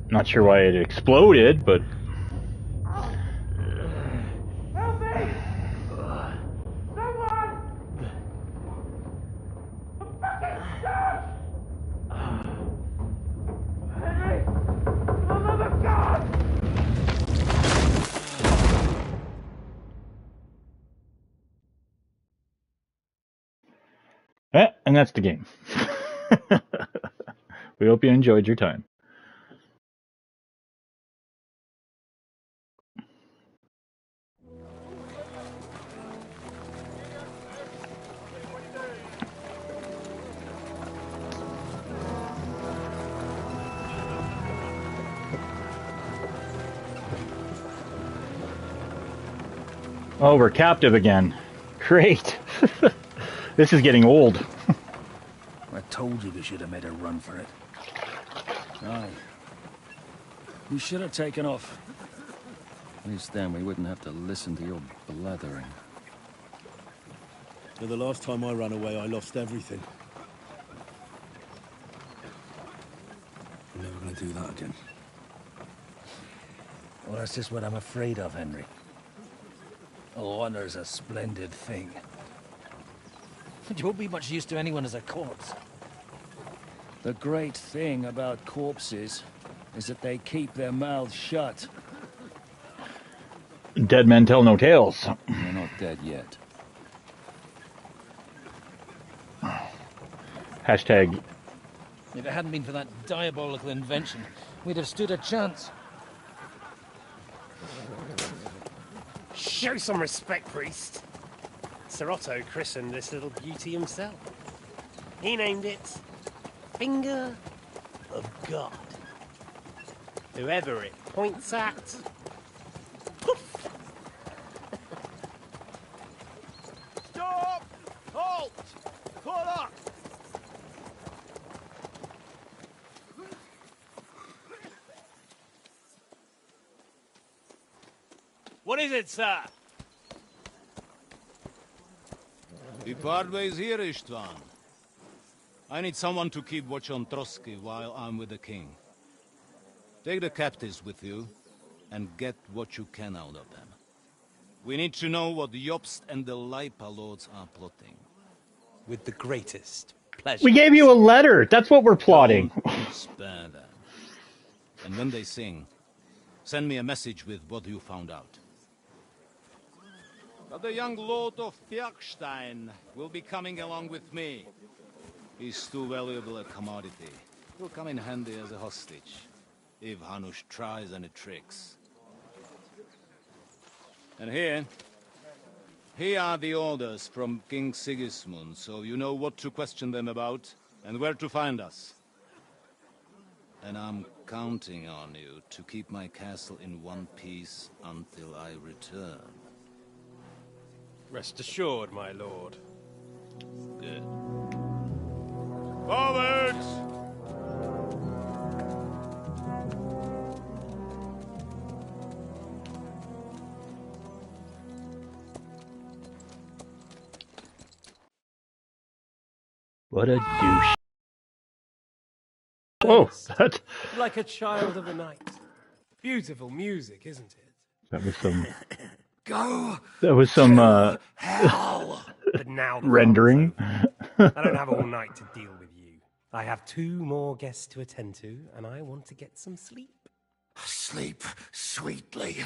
A: Not sure why it exploded, but...
D: Help me! Someone! I'm fucking stuck! Henry! For the love of God!
A: And that's the game. We hope you enjoyed your time. Oh, we're captive again. Great. This is getting old.
P: I told you we should have made a run for it. Aye. We should have taken off. At least then we wouldn't have to listen to your blathering.
Q: The last time I ran away, I lost everything. I'm never gonna do that again.
P: Well, that's just what I'm afraid of, Henry. Honor's a splendid thing.
N: You won't be much use to anyone as a corpse.
P: The great thing about corpses is that they keep their mouths shut.
A: Dead men tell no tales.
P: They're not dead yet.
A: Hashtag.
N: If it hadn't been for that diabolical invention, we'd have stood a chance.
H: Show some respect, priest. Sir Otto christened this little beauty himself. He named it Finger of God. Whoever it points at, poof!
L: Stop! Halt! Call up!
H: What is it, sir?
L: The Parway's here, Istvan. I need someone to keep watch on Trotsky while I'm with the king. Take the captives with you, and get what you can out of them. We need to know what the Jobst and the Leipa lords are plotting.
H: With the greatest pleasure.
A: We gave you a letter. That's what we're plotting.
L: Don't spare them. And when they sing, send me a message with what you found out. But the young Lord of Bjergstein will be coming along with me. He's too valuable a commodity. He'll come in handy as a hostage, if Hanush tries any tricks. And here are the orders from King Sigismund, so you know what to question them about, and where to find us. And I'm counting on you to keep my castle in one piece until I return.
H: Rest assured, my lord.
L: Good. Forwards!
A: What a douche. Oh, that...
H: Like a child of the night. Beautiful music, isn't it?
A: That was some...
I: Go!
A: That was some,
I: hell!
H: But now the
A: rendering.
H: I don't have all night to deal with you. I have 2 more guests to attend to, and I want to get some sleep.
I: Sleep sweetly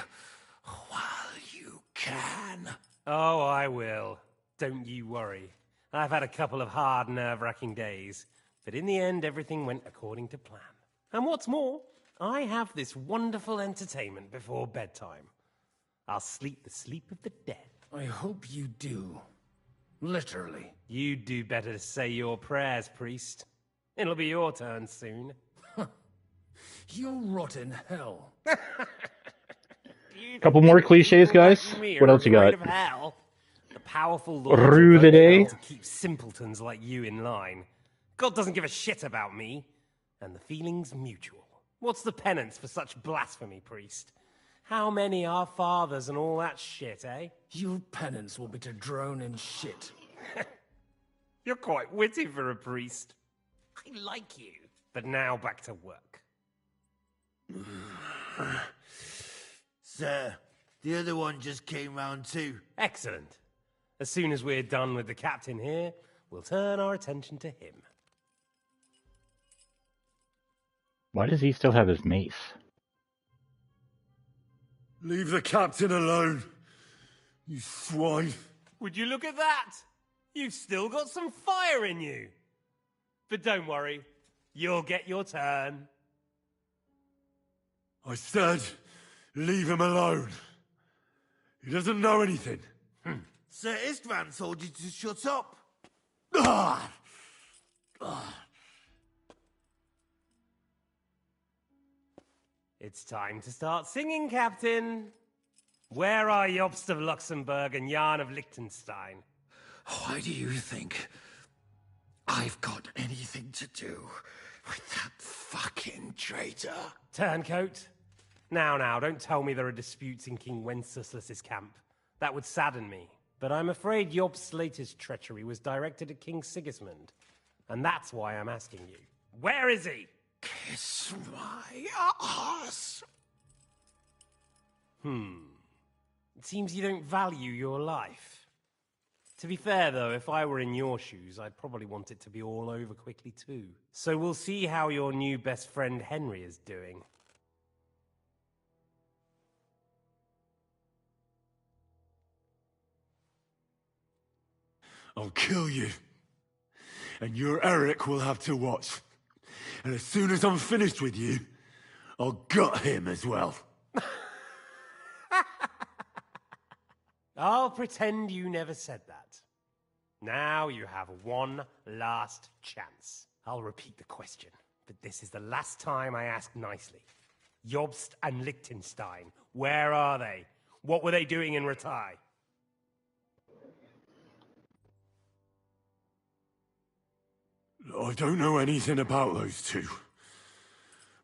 I: while you can.
H: Oh, I will. Don't you worry. I've had a couple of hard, nerve-wracking days, but in the end, everything went according to plan. And what's more, I have this wonderful entertainment before bedtime. I'll sleep the sleep of the dead.
P: I hope you do. Literally.
H: You'd do better to say your prayers, priest. It'll be your turn soon.
P: You'll rot in hell.
A: Couple more cliches, guys. What else you got?
H: Of hell. The powerful Lord
A: Rue the day.
H: to keep simpletons like you in line. God doesn't give a shit about me, and the feeling's mutual. What's the penance for such blasphemy, priest? How many are fathers and all that shit, eh?
P: Your penance will be to drown in shit.
H: You're quite witty for a priest. I like you. But now back to work.
F: Sir, the other one just came round too.
H: Excellent. As soon as we're done with the captain here, we'll turn our attention to him.
A: Why does he still have his mace?
Q: Leave the captain alone, you swine.
H: Would you look at that? You've still got some fire in you. But don't worry, you'll get your turn.
Q: I said, leave him alone. He doesn't know anything.
F: Sir Istvan told you to shut up.
H: It's time to start singing, Captain. Where are Jobst of Luxembourg and Jan of Liechtenstein?
R: Why do you think I've got anything to do with that fucking traitor?
H: Turncoat? Now, don't tell me there are disputes in King Wenceslas's camp. That would sadden me. But I'm afraid Jobst's latest treachery was directed at King Sigismund. And that's why I'm asking you. Where is he?
R: Kiss my ass.
H: It seems you don't value your life. To be fair, though, if I were in your shoes, I'd probably want it to be all over quickly, too. So we'll see how your new best friend Henry is doing.
Q: I'll kill you. And your Eric will have to watch. And as soon as I'm finished with you, I'll gut him as well.
H: I'll pretend you never said that. Now you have one last chance. I'll repeat the question, but this is the last time I ask nicely. Jobst and Liechtenstein, where are they? What were they doing in Ratai?
Q: I don't know anything about those two.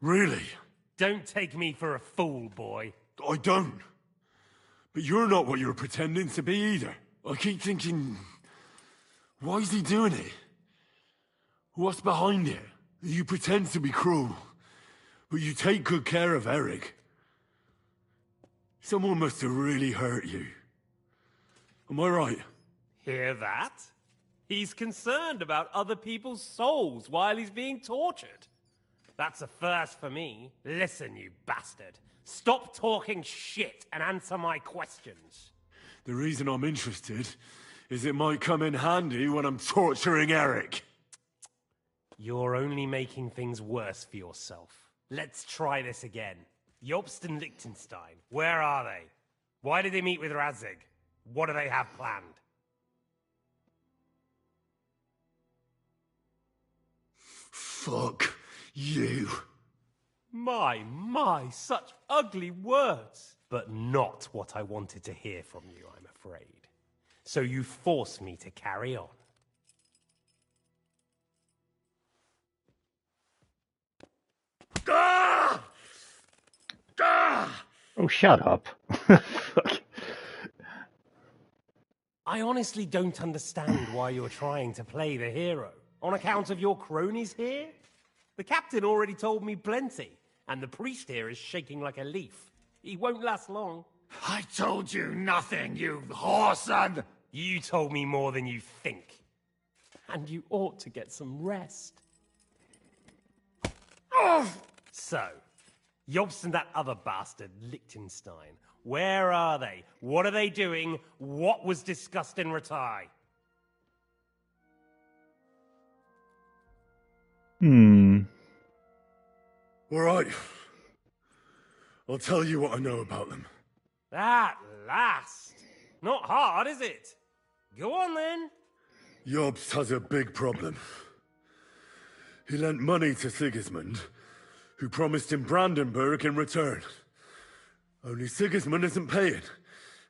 Q: Really?
H: Don't take me for a fool, boy.
Q: I don't. But you're not what you're pretending to be either. I keep thinking, why is he doing it? What's behind it? You pretend to be cruel, but you take good care of Eric. Someone must have really hurt you. Am I right?
H: Hear that? He's concerned about other people's souls while he's being tortured. That's a first for me. Listen, you bastard. Stop talking shit and answer my questions.
Q: The reason I'm interested is it might come in handy when I'm torturing Eric.
H: You're only making things worse for yourself. Let's try this again. Jobst and Liechtenstein, where are they? Why did they meet with Radzig? What do they have planned?
Q: Fuck you.
H: My, such ugly words. But not what I wanted to hear from you, I'm afraid. So you force me to carry on.
Q: Ah! Ah!
A: Oh, shut up.
H: I honestly don't understand why you're trying to play the hero. On account of your cronies here? The captain already told me plenty, and the priest here is shaking like a leaf. He won't last long.
R: I told you nothing, you whoreson!
H: You told me more than you think. And you ought to get some rest.
R: Oh!
H: So, Jobst and that other bastard, Liechtenstein, where are they? What are they doing? What was discussed in Ratai?
Q: All right. I'll tell you what I know about them.
H: At last! Not hard, is it? Go on, then.
Q: Jobst has a big problem. He lent money to Sigismund, who promised him Brandenburg in return. Only Sigismund isn't paying,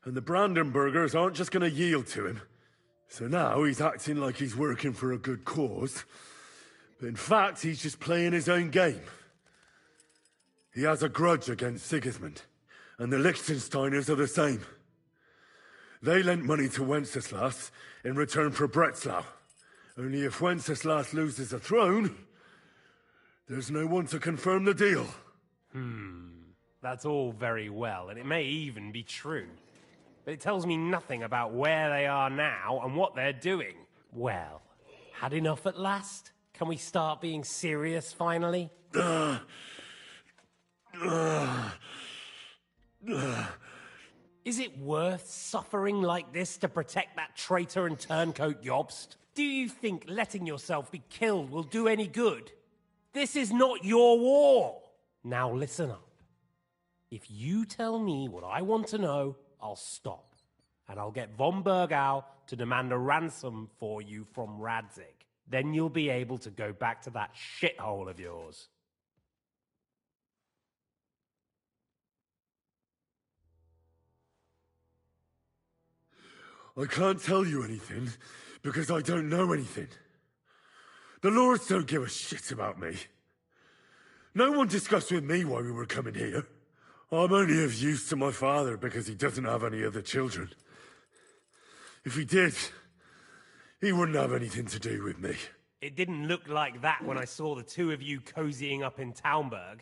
Q: and the Brandenburgers aren't just going to yield to him. So now he's acting like he's working for a good cause, but in fact he's just playing his own game. He has a grudge against Sigismund, and the Liechtensteiners are the same. They lent money to Wenceslas in return for Breslau. Only if Wenceslas loses the throne, there's no one to confirm the deal.
H: That's all very well, and it may even be true. But it tells me nothing about where they are now and what they're doing. Well, had enough at last? Can we start being serious finally? Is it worth suffering like this to protect that traitor and turncoat Jobst? Do you think letting yourself be killed will do any good? This is not your war! Now listen up. If you tell me what I want to know, I'll stop. And I'll get von Bergau to demand a ransom for you from Radzig. Then you'll be able to go back to that shithole of yours.
Q: I can't tell you anything because I don't know anything. The lords don't give a shit about me. No one discussed with me why we were coming here. I'm only of use to my father because he doesn't have any other children. If he did, he wouldn't have anything to do with me.
H: It didn't look like that when I saw the two of you cozying up in Townburg.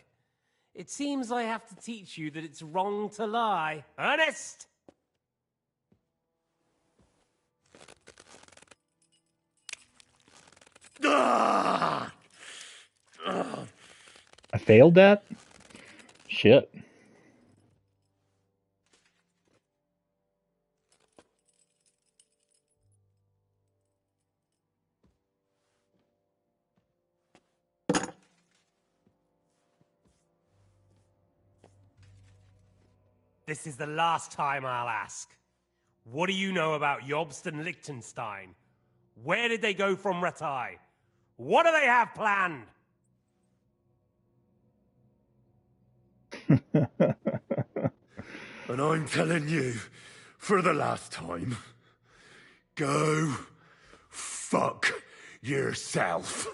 H: It seems I have to teach you that it's wrong to lie. Ernest!
Q: Ah!
A: I failed that? Shit.
H: This is the last time I'll ask. What do you know about Jobst and Liechtenstein? Where did they go from Ratai? What do they have planned?
Q: And I'm telling you, for the last time, go fuck yourself.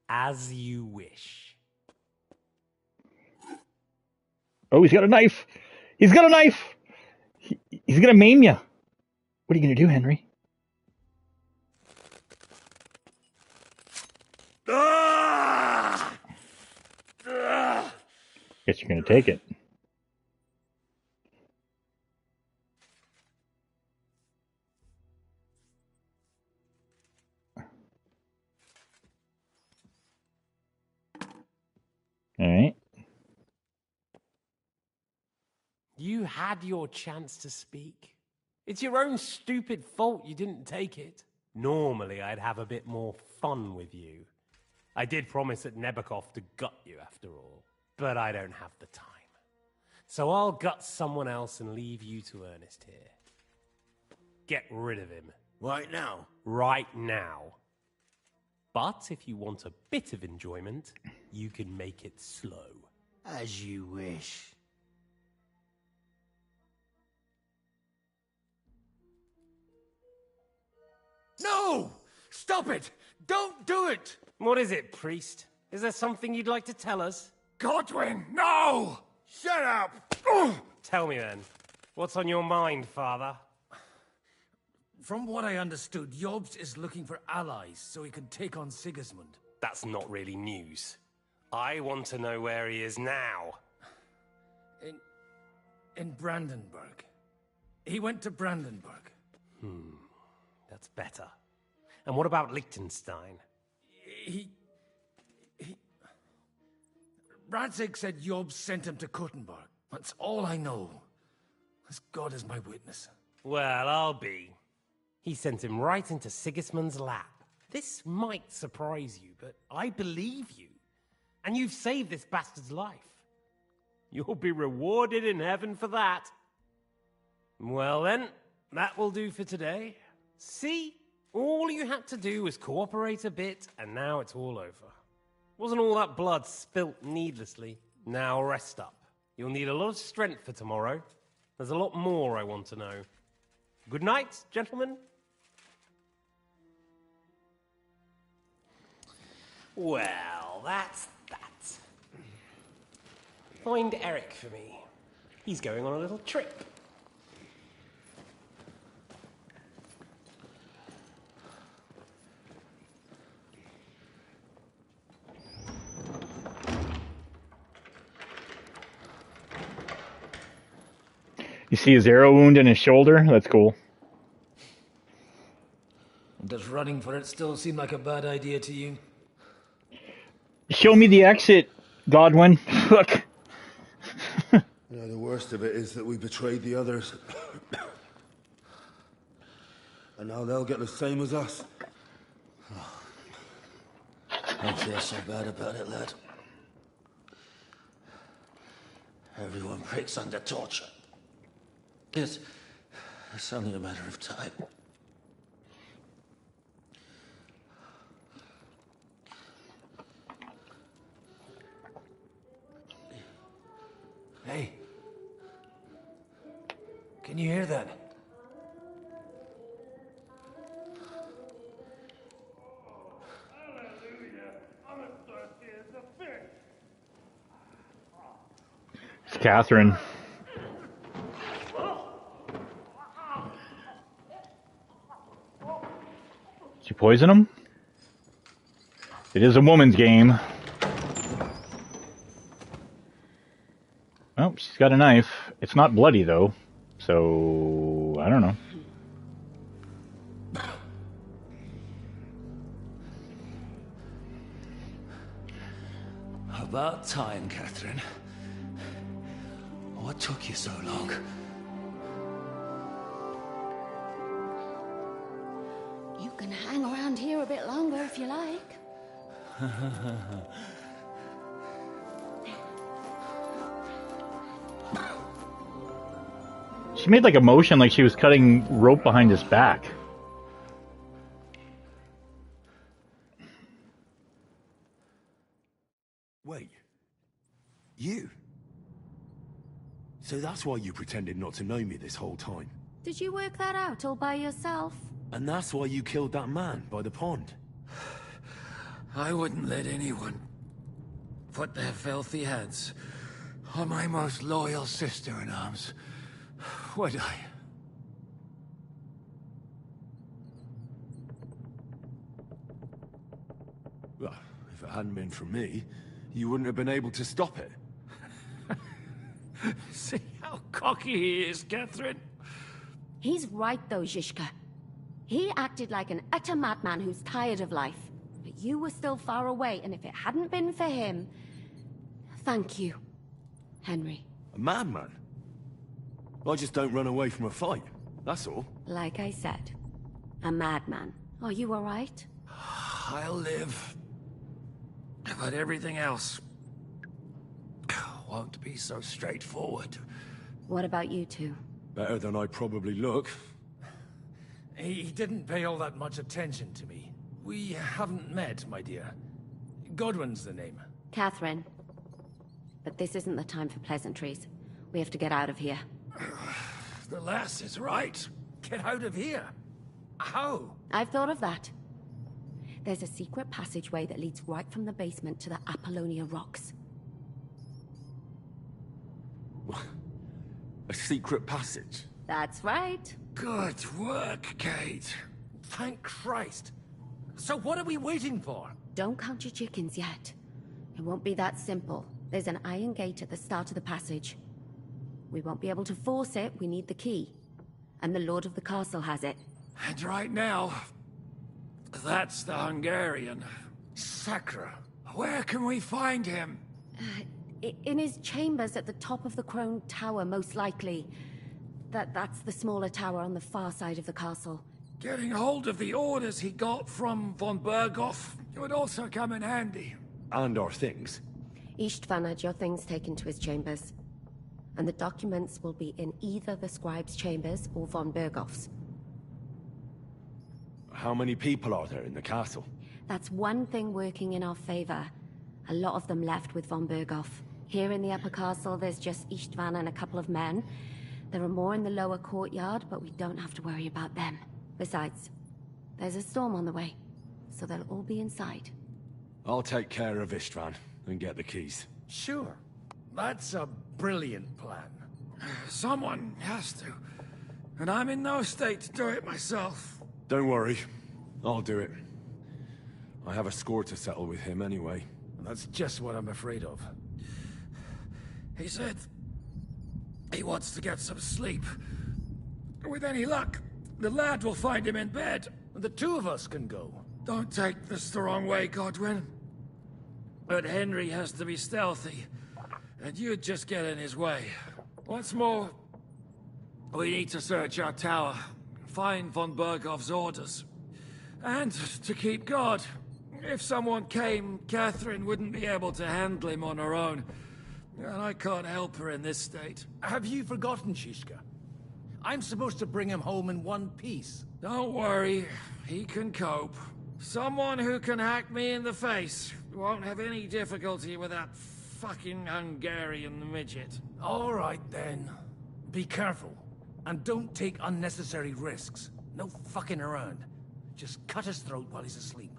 H: As you wish.
A: Oh, he's got a knife. He's got a knife. He's going to maim you. What are you going to do, Henry?
Q: Ah! Ah!
A: Guess you're going to take it. All right.
H: You had your chance to speak. It's your own stupid fault you didn't take it. Normally, I'd have a bit more fun with you. I did promise at Nebakov to gut you after all, but I don't have the time. So I'll gut someone else and leave you to Ernest here. Get rid of him.
R: Right now?
H: Right now. But if you want a bit of enjoyment, you can make it slow.
R: As you wish. No! Stop it! Don't do it!
H: What is it, priest? Is there something you'd like to tell us?
R: Godwin, no! Shut up!
H: Tell me then. What's on your mind, father?
G: From what I understood, Jobst is looking for allies so he can take on Sigismund.
H: That's not really news. I want to know where he is now.
G: In Brandenburg. He went to Brandenburg.
H: That's better. And what about Liechtenstein?
G: Radzig said Jobst sent him to Kuttenberg. That's all I know. As God is my witness.
H: Well, I'll be. He sent him right into Sigismund's lap. This might surprise you, but I believe you. And you've saved this bastard's life. You'll be rewarded in heaven for that. Well then, that will do for today. See? All you had to do was cooperate a bit, and now it's all over. Wasn't all that blood spilt needlessly. Now rest up. You'll need a lot of strength for tomorrow. There's a lot more I want to know. Good night, gentlemen. Well, that's that. Find Eric for me. He's going on a little trip.
A: You see his arrow wound in his shoulder? That's cool.
G: Does running for it still seem like a bad idea to you?
A: Show me the exit, Godwin. Look.
F: Yeah, the worst of it is that we betrayed the others. And now they'll get the same as us.
R: Don't feel so bad about it, lad. Everyone breaks under torture. It's only a matter of time.
G: Hey. Can you hear that?
A: Catherine. Did you poison him? It is a woman's game. Oh, she's got a knife. It's not bloody, though. So, I don't know.
R: About time, Catherine. What took you so long?
S: You can hang around here a bit longer if you like.
A: She made like a motion like she was cutting rope behind his back.
C: Wait. You? So that's why you pretended not to know me this whole time?
S: Did you work that out all by yourself?
C: And that's why you killed that man by the pond?
R: I wouldn't let anyone put their filthy hands on my most loyal sister-in-arms, would I?
C: Well, if it hadn't been for me, you wouldn't have been able to stop it.
R: See how cocky he is, Catherine?
S: He's right though, Zhishka. He acted like an utter madman who's tired of life. But you were still far away, and if it hadn't been for him... Thank you, Henry.
C: A madman? I just don't run away from a fight, that's all.
S: Like I said, a madman. Are you alright?
R: I'll live. But everything else won't be so straightforward.
S: What about you two?
C: Better than I probably look.
G: He didn't pay all that much attention to me. We haven't met, my dear. Godwin's the name.
S: Catherine. But this isn't the time for pleasantries. We have to get out of here.
R: The lass is right.
G: Get out of here? How?
S: I've thought of that. There's a secret passageway that leads right from the basement to the Apollonia Rocks.
C: A secret passage?
S: That's right.
R: Good work, Kate.
G: Thank Christ. So what are we waiting for?
S: Don't count your chickens yet. It won't be that simple. There's an iron gate at the start of the passage. We won't be able to force it, we need the key. And the Lord of the Castle has it.
R: And right now, that's the Hungarian.
G: Sacra.
R: Where can we find him?
S: In his chambers at the top of the Crone Tower, most likely. That's the smaller tower on the far side of the castle.
R: Getting hold of the orders he got from von Berghoff would also come in handy.
C: And our things.
S: Istvan had your things taken to his chambers. And the documents will be in either the scribe's chambers or von Berghoff's.
C: How many people are there in the castle?
S: That's one thing working in our favor. A lot of them left with von Berghoff. Here in the upper castle, there's just Istvan and a couple of men. There are more in the lower courtyard, but we don't have to worry about them. Besides, there's a storm on the way, so they'll all be inside.
C: I'll take care of Istvan and get the keys.
G: Sure. That's a brilliant plan.
R: Someone has to. And I'm in no state to do it myself.
C: Don't worry. I'll do it. I have a score to settle with him anyway.
G: That's just what I'm afraid of.
R: He said he wants to get some sleep. With any luck, the lad will find him in bed.
G: The two of us can go.
R: Don't take this the wrong way, Godwin. But Henry has to be stealthy, and you'd just get in his way. What's more, we need to search our tower, find von Berghoff's orders, and to keep guard. If someone came, Catherine wouldn't be able to handle him on her own. And I can't help her in this state.
G: Have you forgotten, Shishka? I'm supposed to bring him home in one piece.
R: Don't worry, he can cope. Someone who can hack me in the face won't have any difficulty with that fucking Hungarian midget.
G: All right, then. Be careful. And don't take unnecessary risks. No fucking around. Just cut his throat while he's asleep.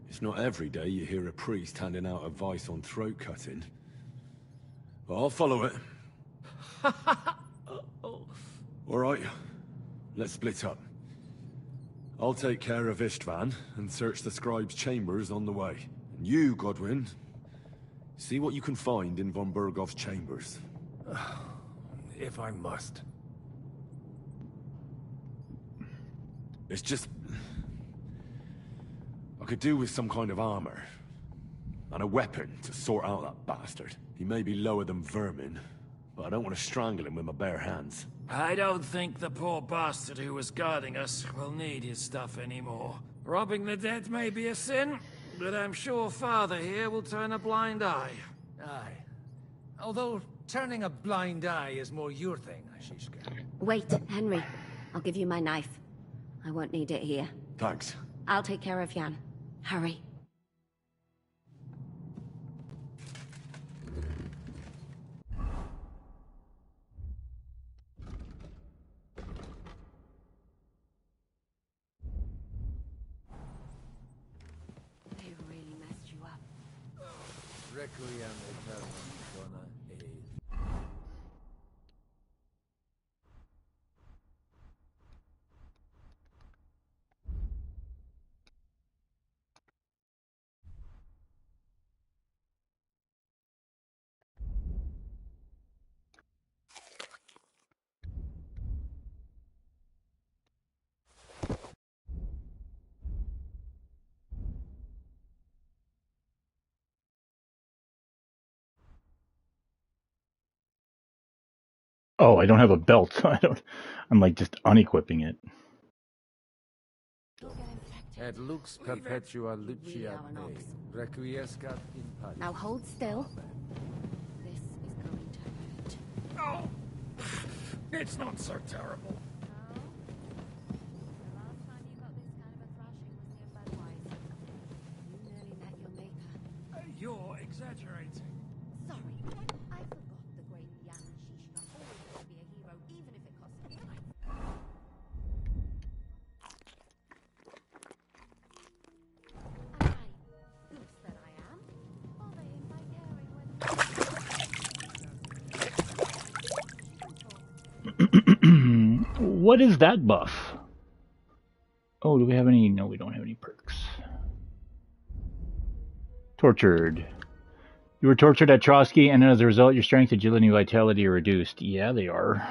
C: It's not every day you hear a priest handing out advice on throat cutting. I'll follow it. All right, let's split up. I'll take care of Istvan and search the scribe's chambers on the way. And you, Godwin, see what you can find in von Bergov's chambers.
G: If I must.
C: It's just... I could do with some kind of armor. And a weapon to sort out that bastard. He may be lower than vermin, but I don't want to strangle him with my bare hands.
R: I don't think the poor bastard who was guarding us will need his stuff anymore. Robbing the dead may be a sin, but I'm sure Father here will turn a blind eye.
G: Aye. Although turning a blind eye is more your thing, Shishka.
S: Wait, Henry. I'll give you my knife. I won't need it here.
C: Thanks.
S: I'll take care of Jan. Hurry. They really messed you up.
G: Requiem aeternam dona eid.
A: Oh, I don't have a belt. I'm like just unequipping it.
J: Et lux perpetua lucia me, requiescat in pace.
S: Now hold still. This is going to hurt.
R: Oh! It's not so terrible. You're exaggerating.
S: Sorry, I forgot the great Jan Shishka always had to be a hero, even if it cost him his life. Am I goose that I am? Or they in my
A: What is that buff? Oh, do we have any? No, we don't have any perks. Tortured. You were tortured at Trotsky, and as a result, your strength, agility, and vitality are reduced. Yeah, they are.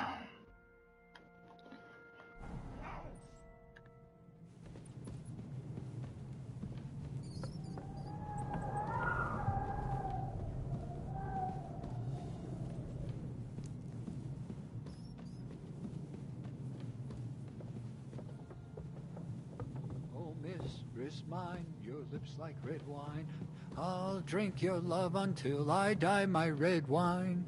T: Oh, mistress mine, your lips like red wine. I'll drink your love until I die, my red wine.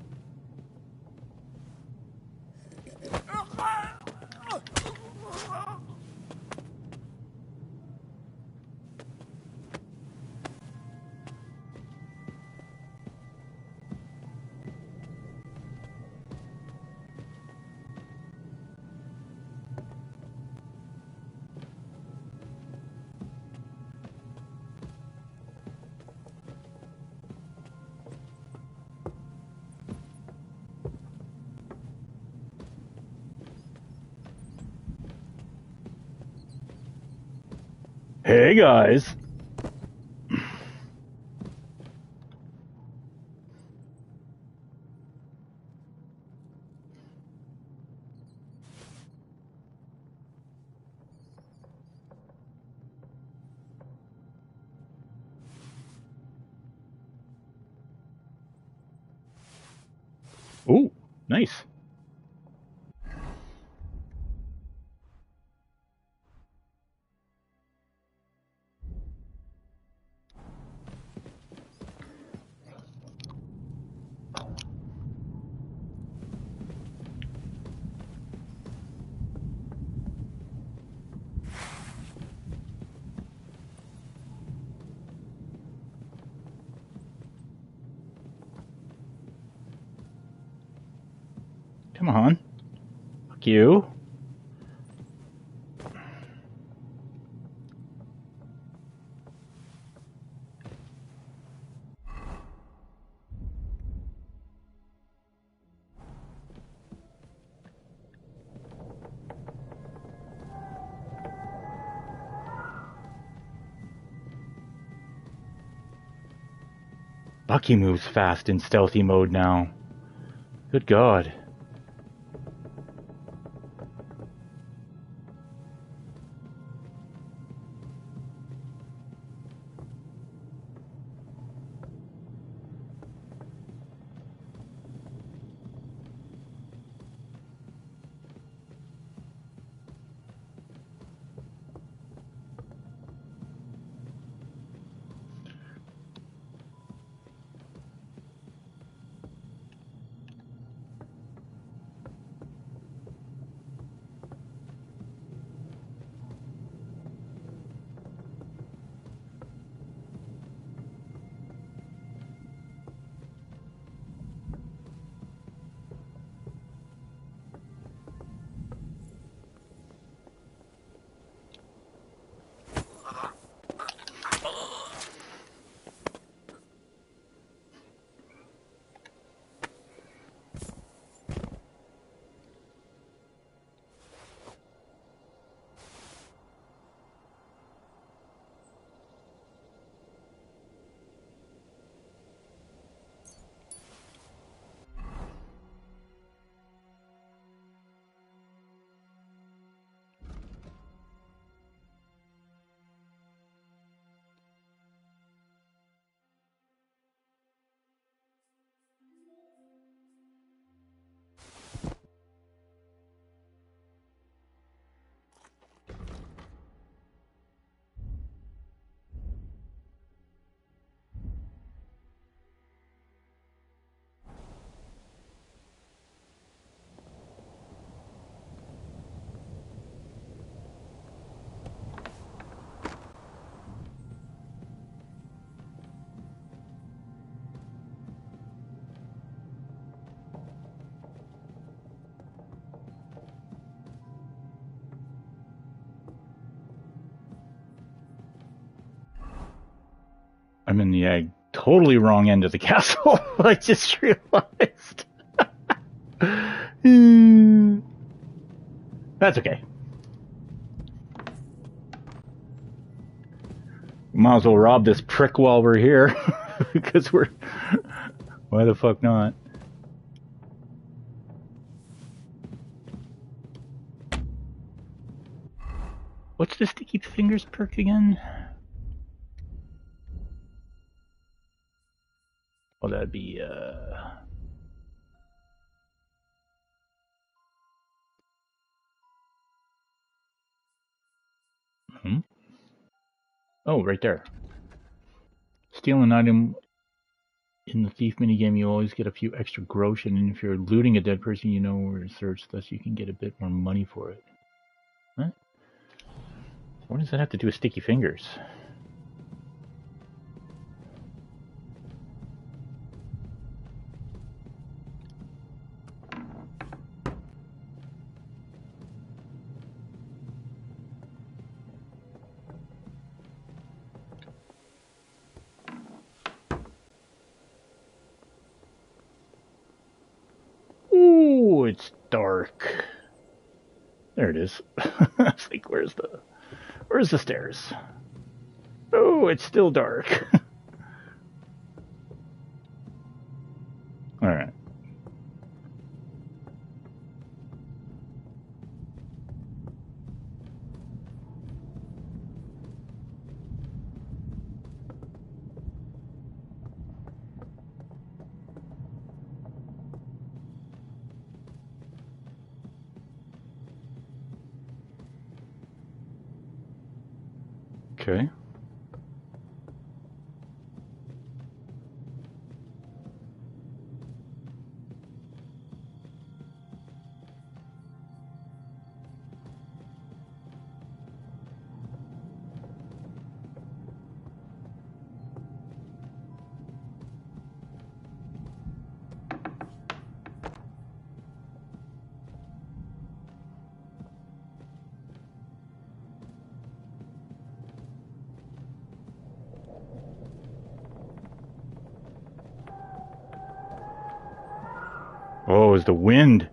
A: Hey guys. Ooh, nice. Come on. Fuck you. Fuck, he moves fast in stealthy mode now. Good God. I'm in the totally wrong end of the castle. I just realized. That's okay. Might as well rob this prick while we're here. Because we're... Why the fuck not? What's the sticky fingers perk again? Well, that'd be, Oh, right there. Steal an item in the thief minigame, you always get a few extra groschen, and if you're looting a dead person, you know where to search, thus you can get a bit more money for it. What? What does that have to do with sticky fingers? Ooh, it's dark. There it is. I was like, where's the stairs? Oh, it's still dark. All right. Okay. Oh, it was the wind.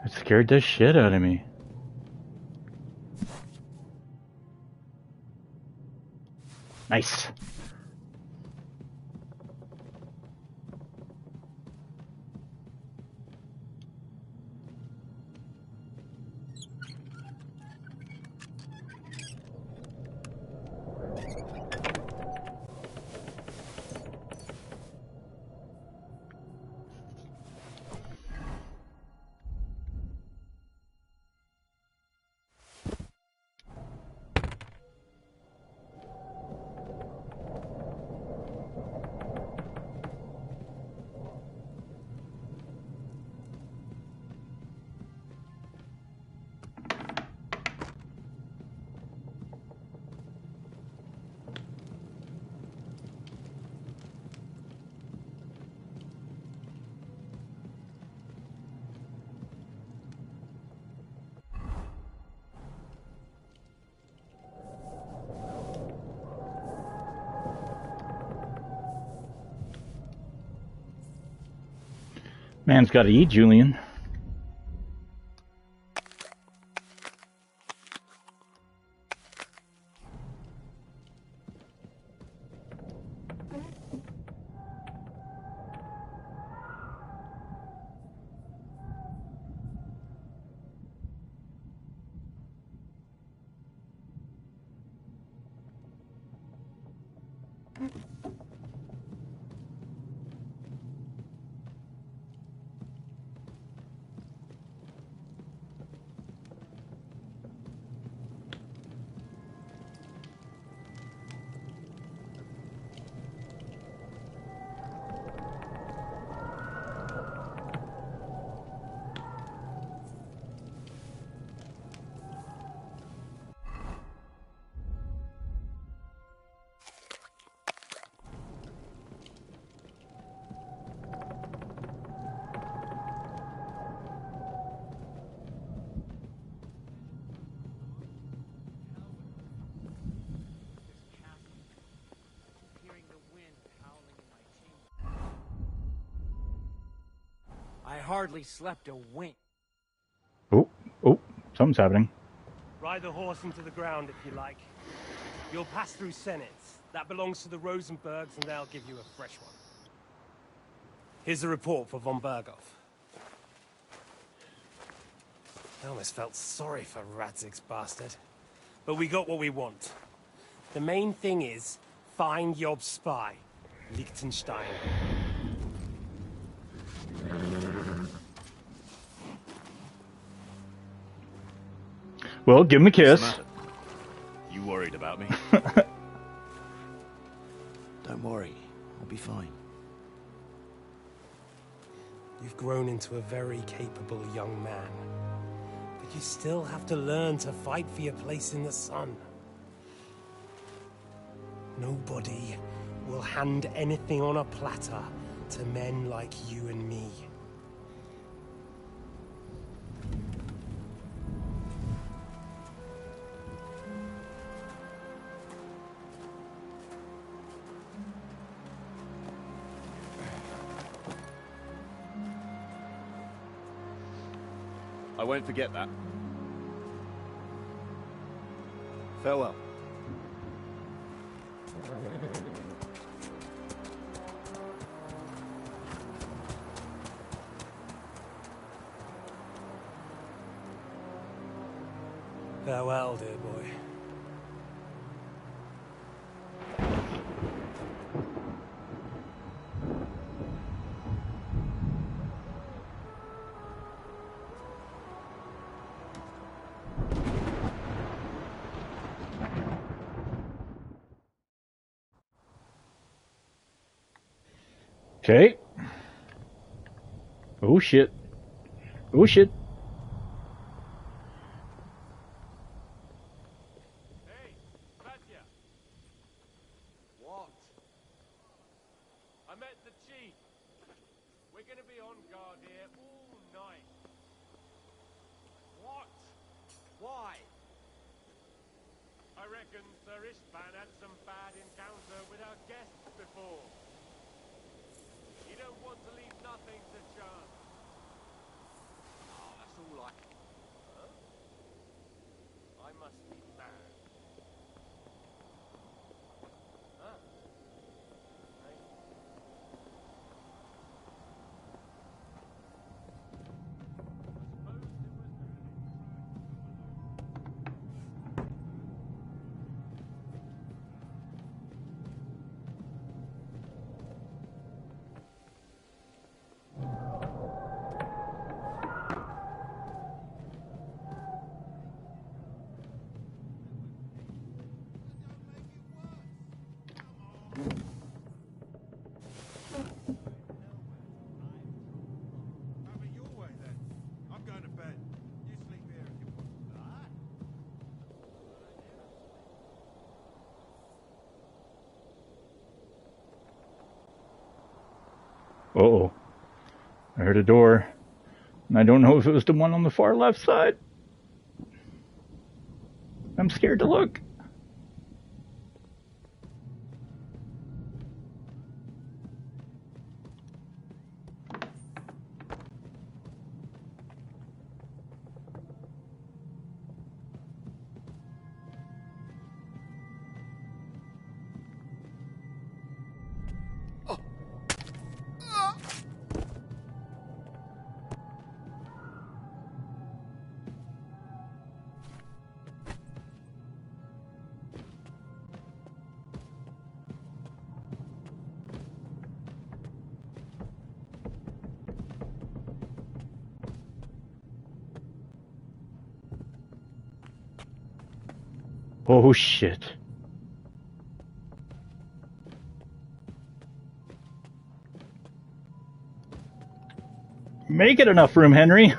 A: It scared the shit out of me. Nice. Man's got to eat, Julian.
D: I hardly slept a wink.
A: Oh, something's happening.
H: Ride the horse into the ground if you like. You'll pass through Senate. That belongs to the Rosenbergs, and they'll give you a fresh one. Here's a report for von Berghoff. I almost felt sorry for Radzig's bastard. But we got what we want. The main thing is, find Job's spy, Liechtenstein.
A: Well, give him a kiss.
M: What's the matter? You worried about me?
U: Don't worry, I'll be fine.
H: You've grown into a very capable young man. But you still have to learn to fight for your place in the sun. Nobody will hand anything on a platter to men like you and me.
M: I won't forget that.
U: Farewell.
H: Farewell, dear boy.
A: Okay. Oh shit. Oh shit.
H: What? I met the chief. We're gonna be on guard here all night. What? Why? I reckon Sir Istvan had some bad encounter with our guests before. You don't want to leave nothing to chance. Oh, that's all I... Huh? I must be mad. Huh?
A: Uh-oh. I heard a door. And I don't know if it was the one on the far left side. I'm scared to look. Oh, shit. Make it enough room, Henry.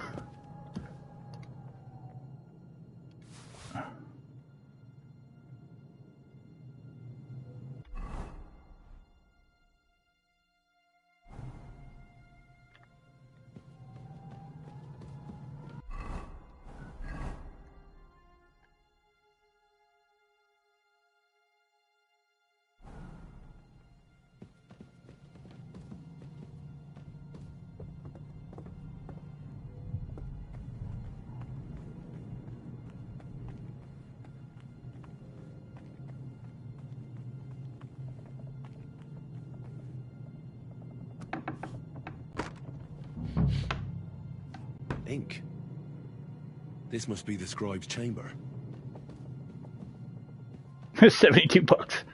C: Ink. This must be the scribe's chamber.
A: 72 bucks.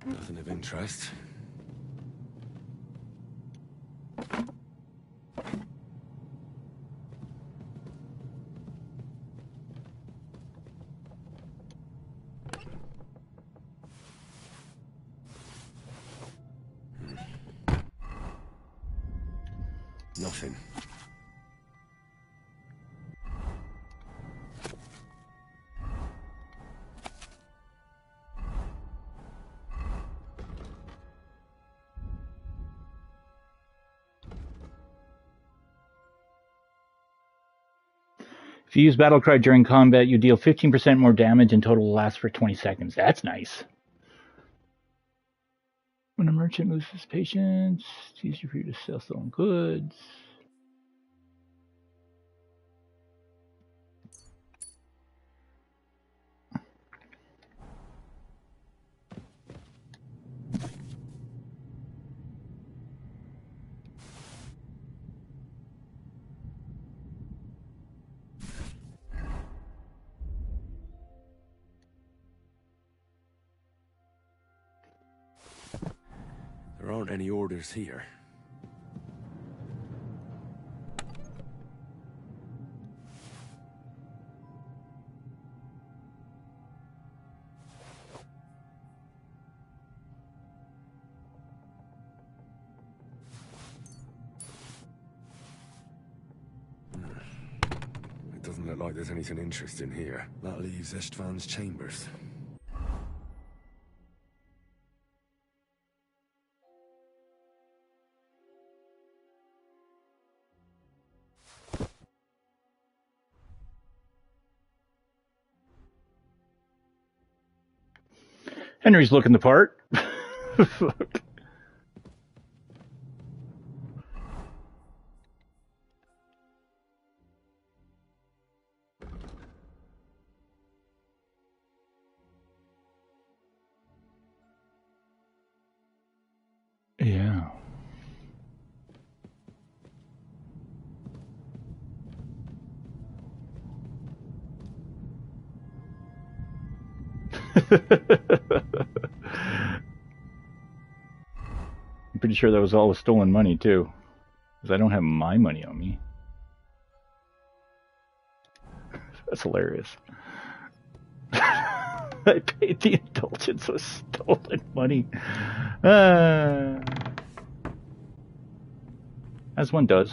C: Nothing of interest. Nothing.
A: If you use Battle Cry during combat, you deal 15% more damage and total lasts for 20 seconds. That's nice. When a merchant loses patience, it's easier for you to sell stolen goods.
C: There aren't any orders here. It doesn't look like there's anything interesting here. That leaves Istvan's chambers.
A: Henry's looking the part. Fuck. Yeah. I'm pretty sure that was all stolen money, too. Because I don't have my money on me. That's hilarious. I paid the indulgence with stolen money. As one does.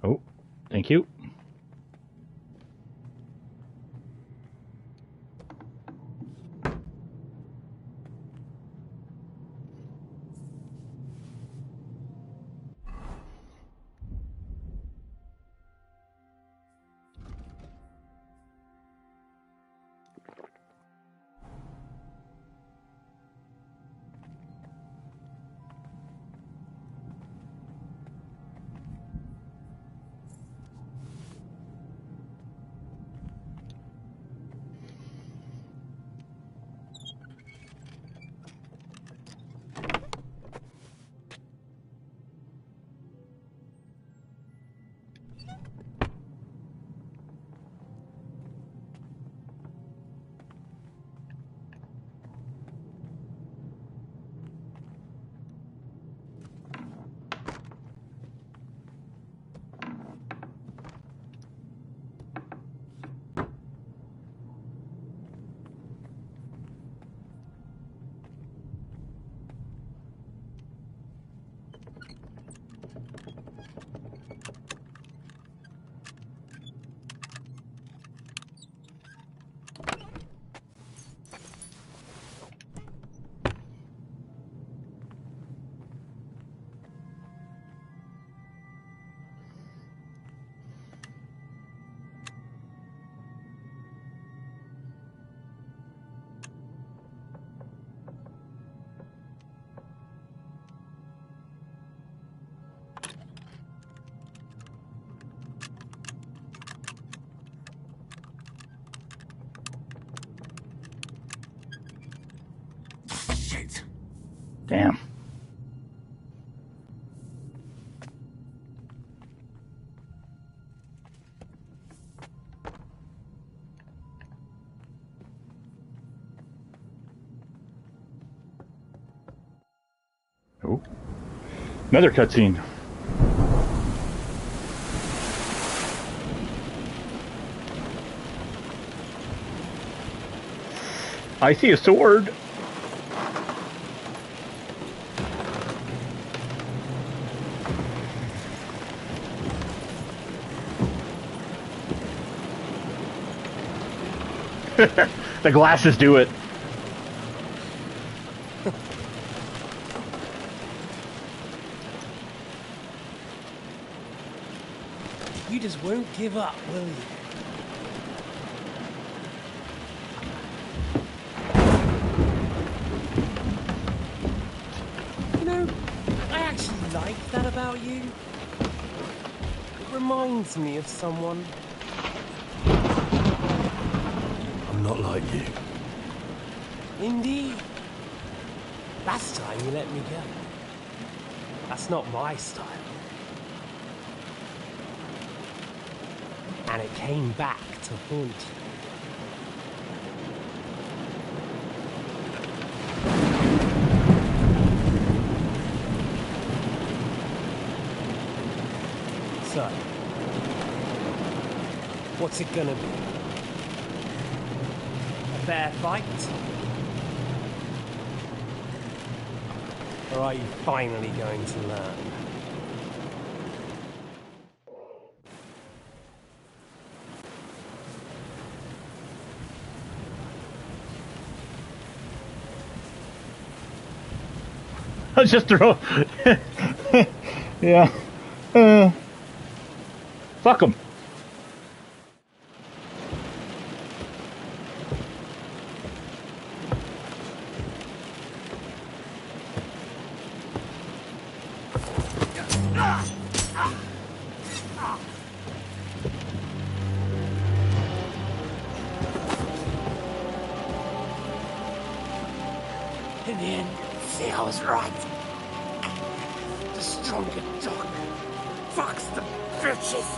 A: Oh, thank you. Damn. Oh. Another cutscene. I see a sword. The glasses do it.
H: You just won't give up, will you? You know, I actually like that about you. It reminds me of someone.
C: I'm not like you.
H: Indeed. Last time you let me go. That's not my style. And it came back to haunt you. So, what's it gonna be? A fair fight? Or are you finally going to learn?
A: I was just throw. Yeah. Fuck him.
H: In the end, see, I was right. The stronger dog fucks the bitches.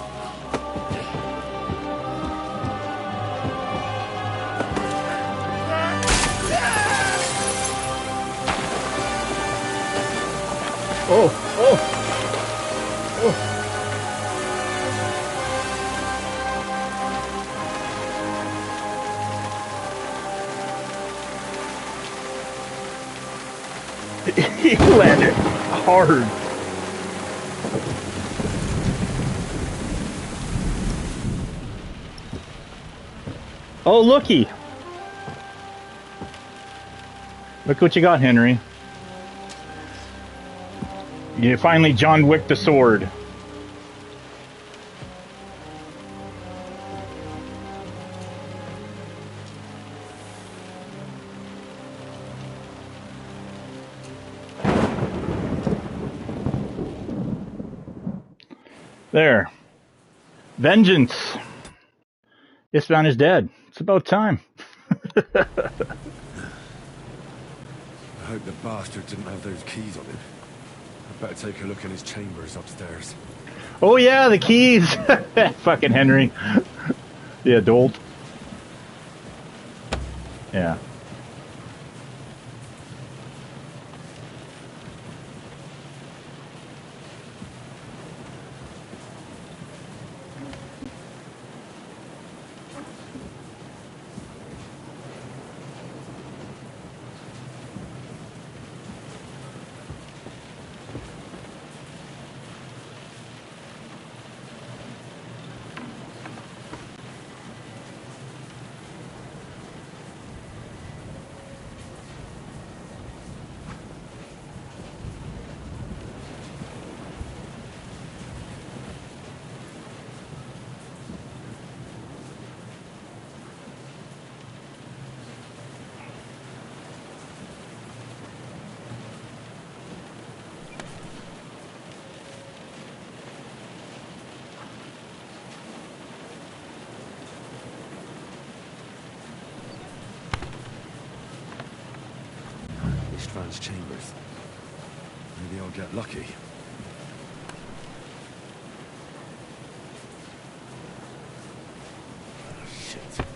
A: Oh, oh, oh. He landed hard. Oh, looky. Look what you got, Henry. You finally John Wick the sword. There. Vengeance. This man is dead. It's about time.
C: I hope the bastard didn't have those keys on him. I'd better take a look in his chambers upstairs.
A: Oh yeah, the keys. Fucking Henry. The adult. Yeah.
C: Ishtvan's chambers. Maybe I'll get lucky. Oh, shit.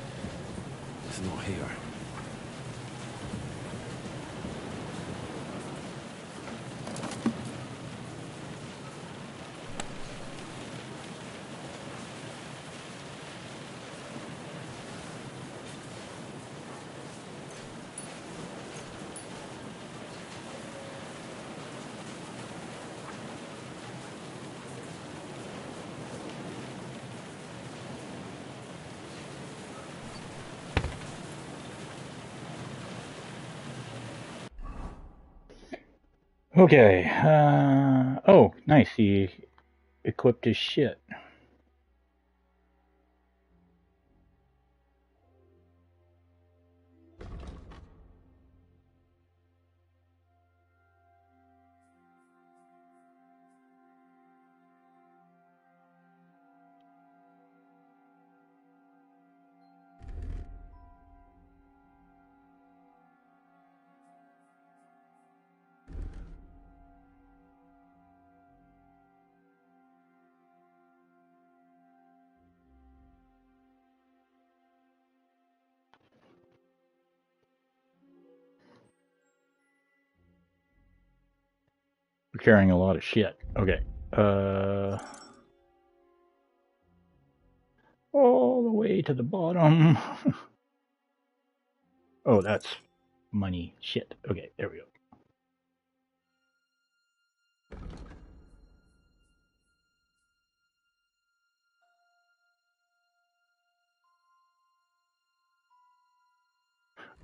C: It's not here.
A: Okay. Oh, nice. He equipped his shit. We're carrying a lot of shit. Okay. All the way to the bottom. Oh, that's money. Shit. Okay, there we go.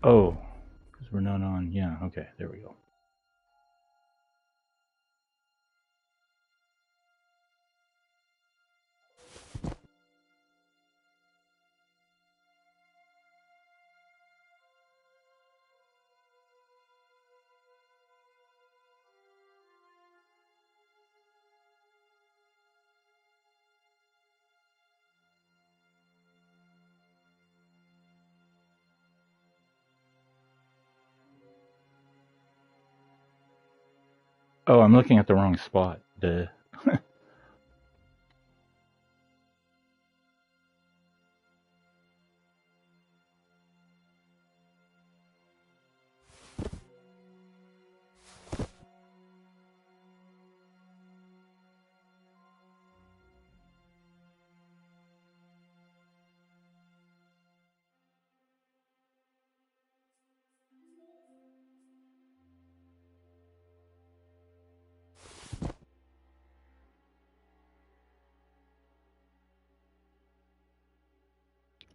A: Oh, because we're not on. Yeah, okay, there we go. Oh, I'm looking at the wrong spot. The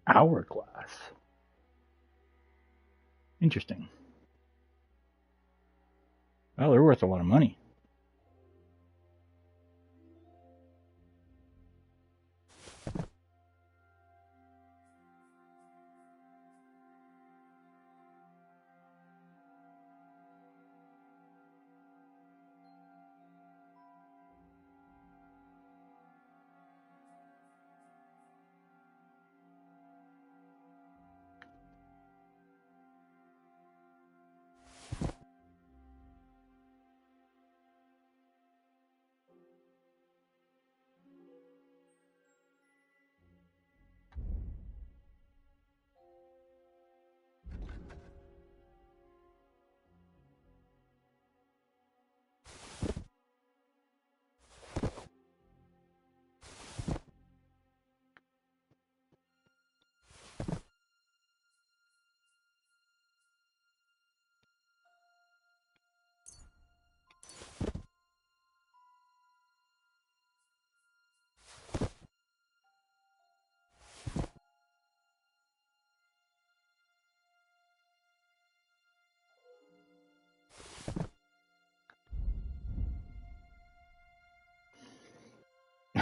A: hourglass. Interesting. Well, they're worth a lot of money.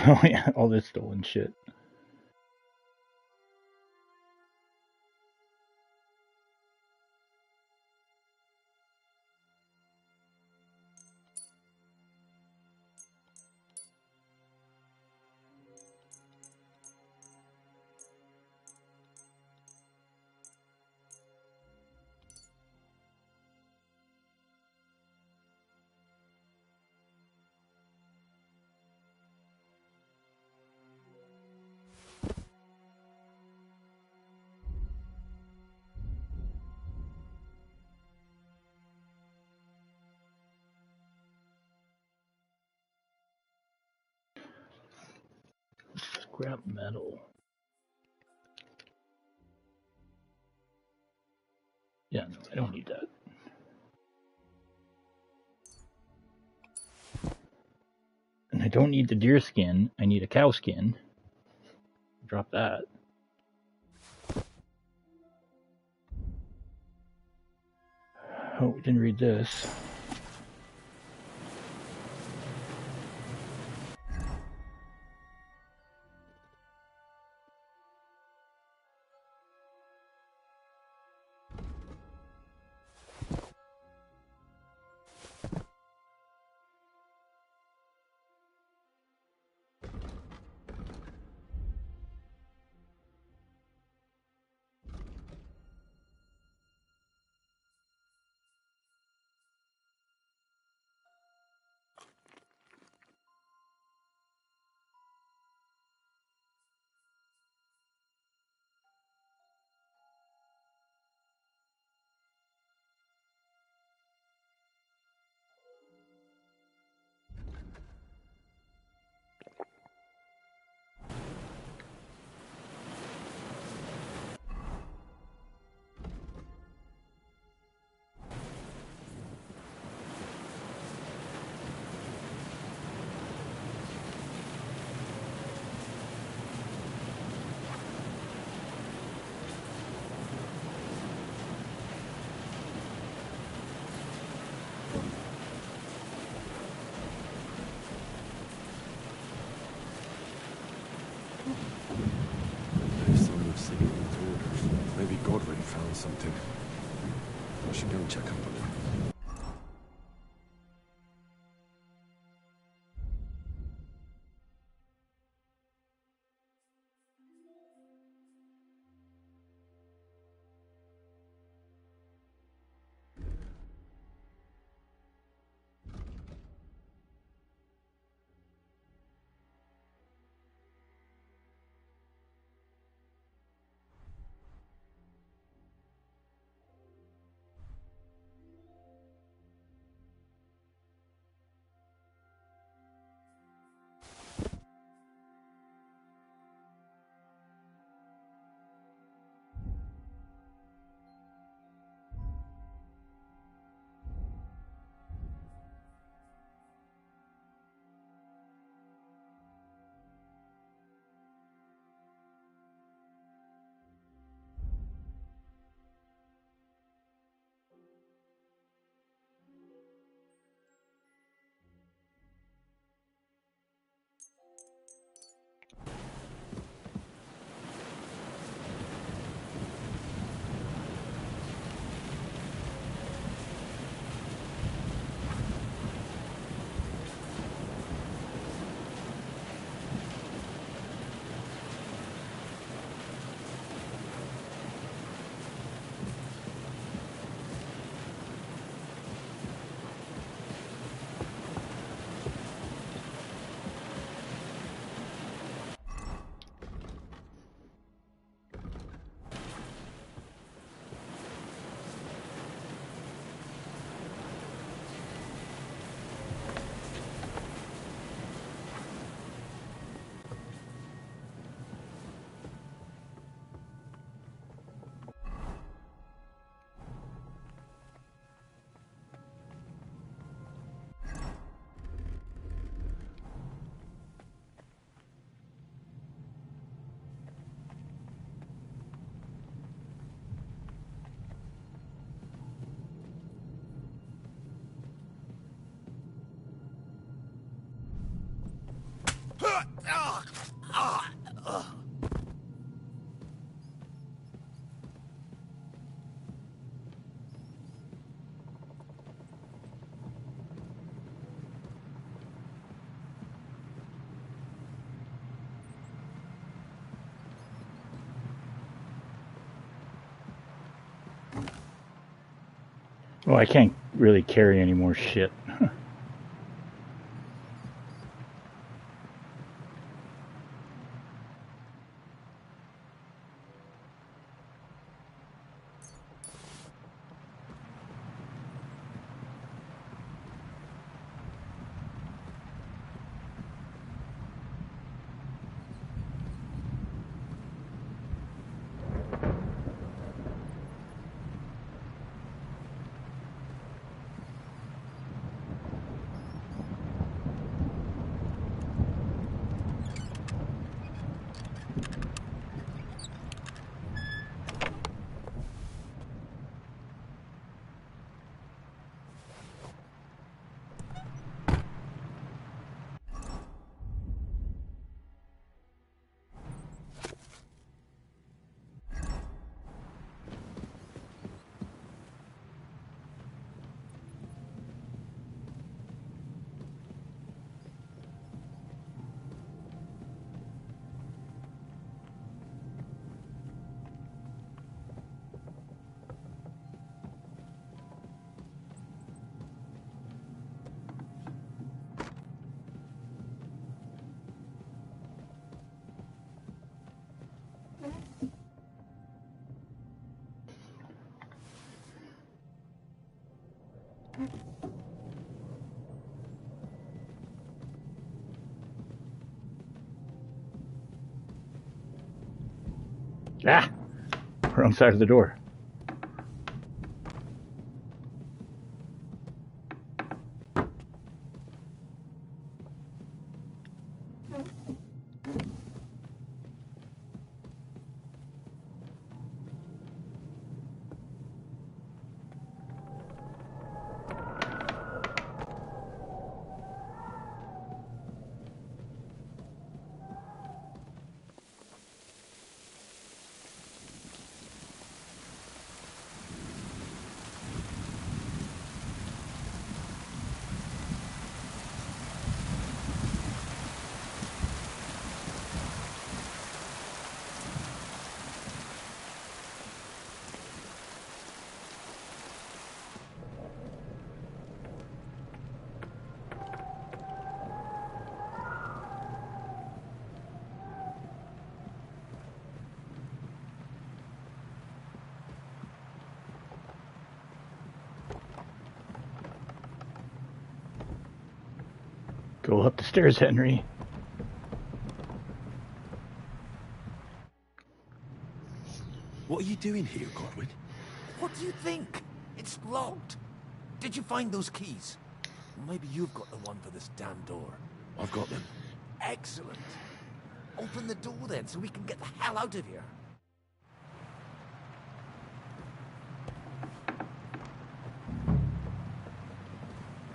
A: Oh yeah, all this stolen shit. Scrap metal. Yeah, no, I don't need that. And I don't need the deer skin. I need a cow skin. Drop that. Oh, we didn't read this.
C: Maybe Godwin found something. I should go and check up on him.
A: Well, I can't really carry any more shit. Ah! Wrong side of the door. Go up the stairs, Henry.
I: What are you doing here, Godwin? What do you think? It's locked. Did you find those keys? Maybe you've got the one for this damn door.
C: I've got them.
I: Excellent. Open the door then, so we can get the hell out of here.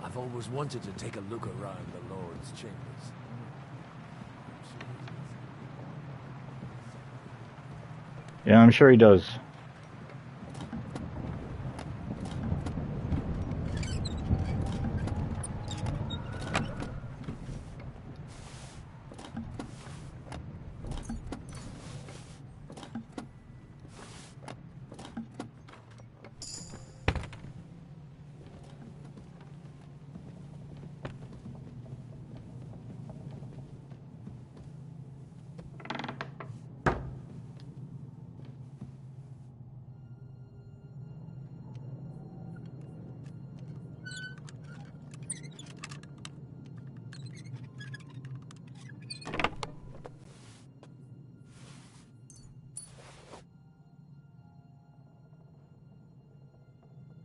I: I've always wanted to take a look around the Lord's chambers.
A: Yeah, I'm sure he does.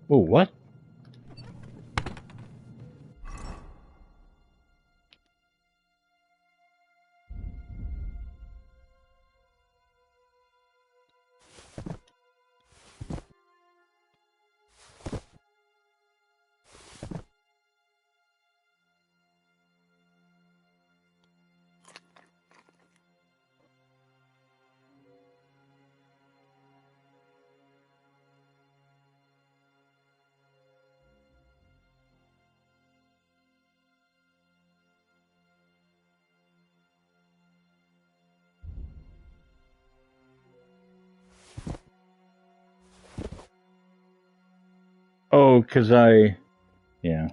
A: Oh, what? Oh, 'cause yeah.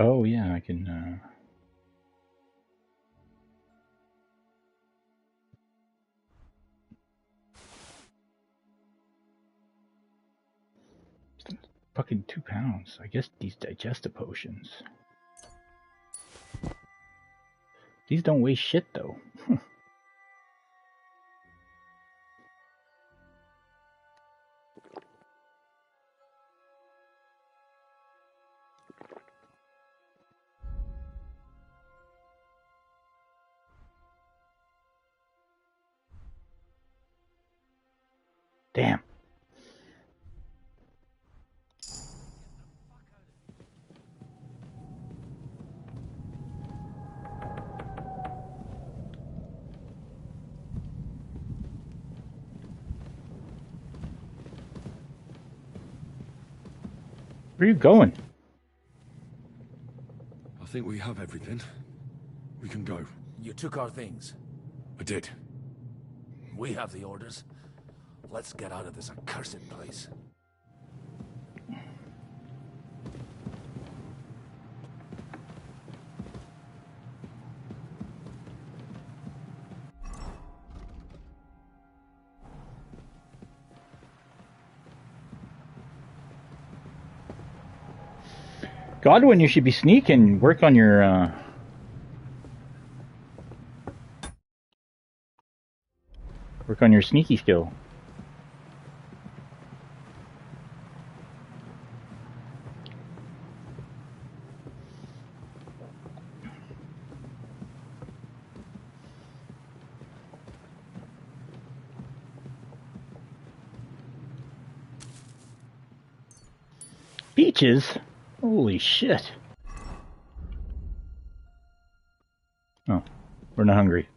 A: Oh, yeah, I can... Fucking 2 pounds. I guess these digestive potions. These don't weigh shit, though. Damn. Where are you going?
C: I think we have everything. We can go.
G: You took our things.
C: I did.
G: We have the orders. Let's get out of this accursed place.
A: Godwin, you should be sneaking. Work on your, Work on your sneaky skill. Peaches? Holy shit. Oh, we're not hungry.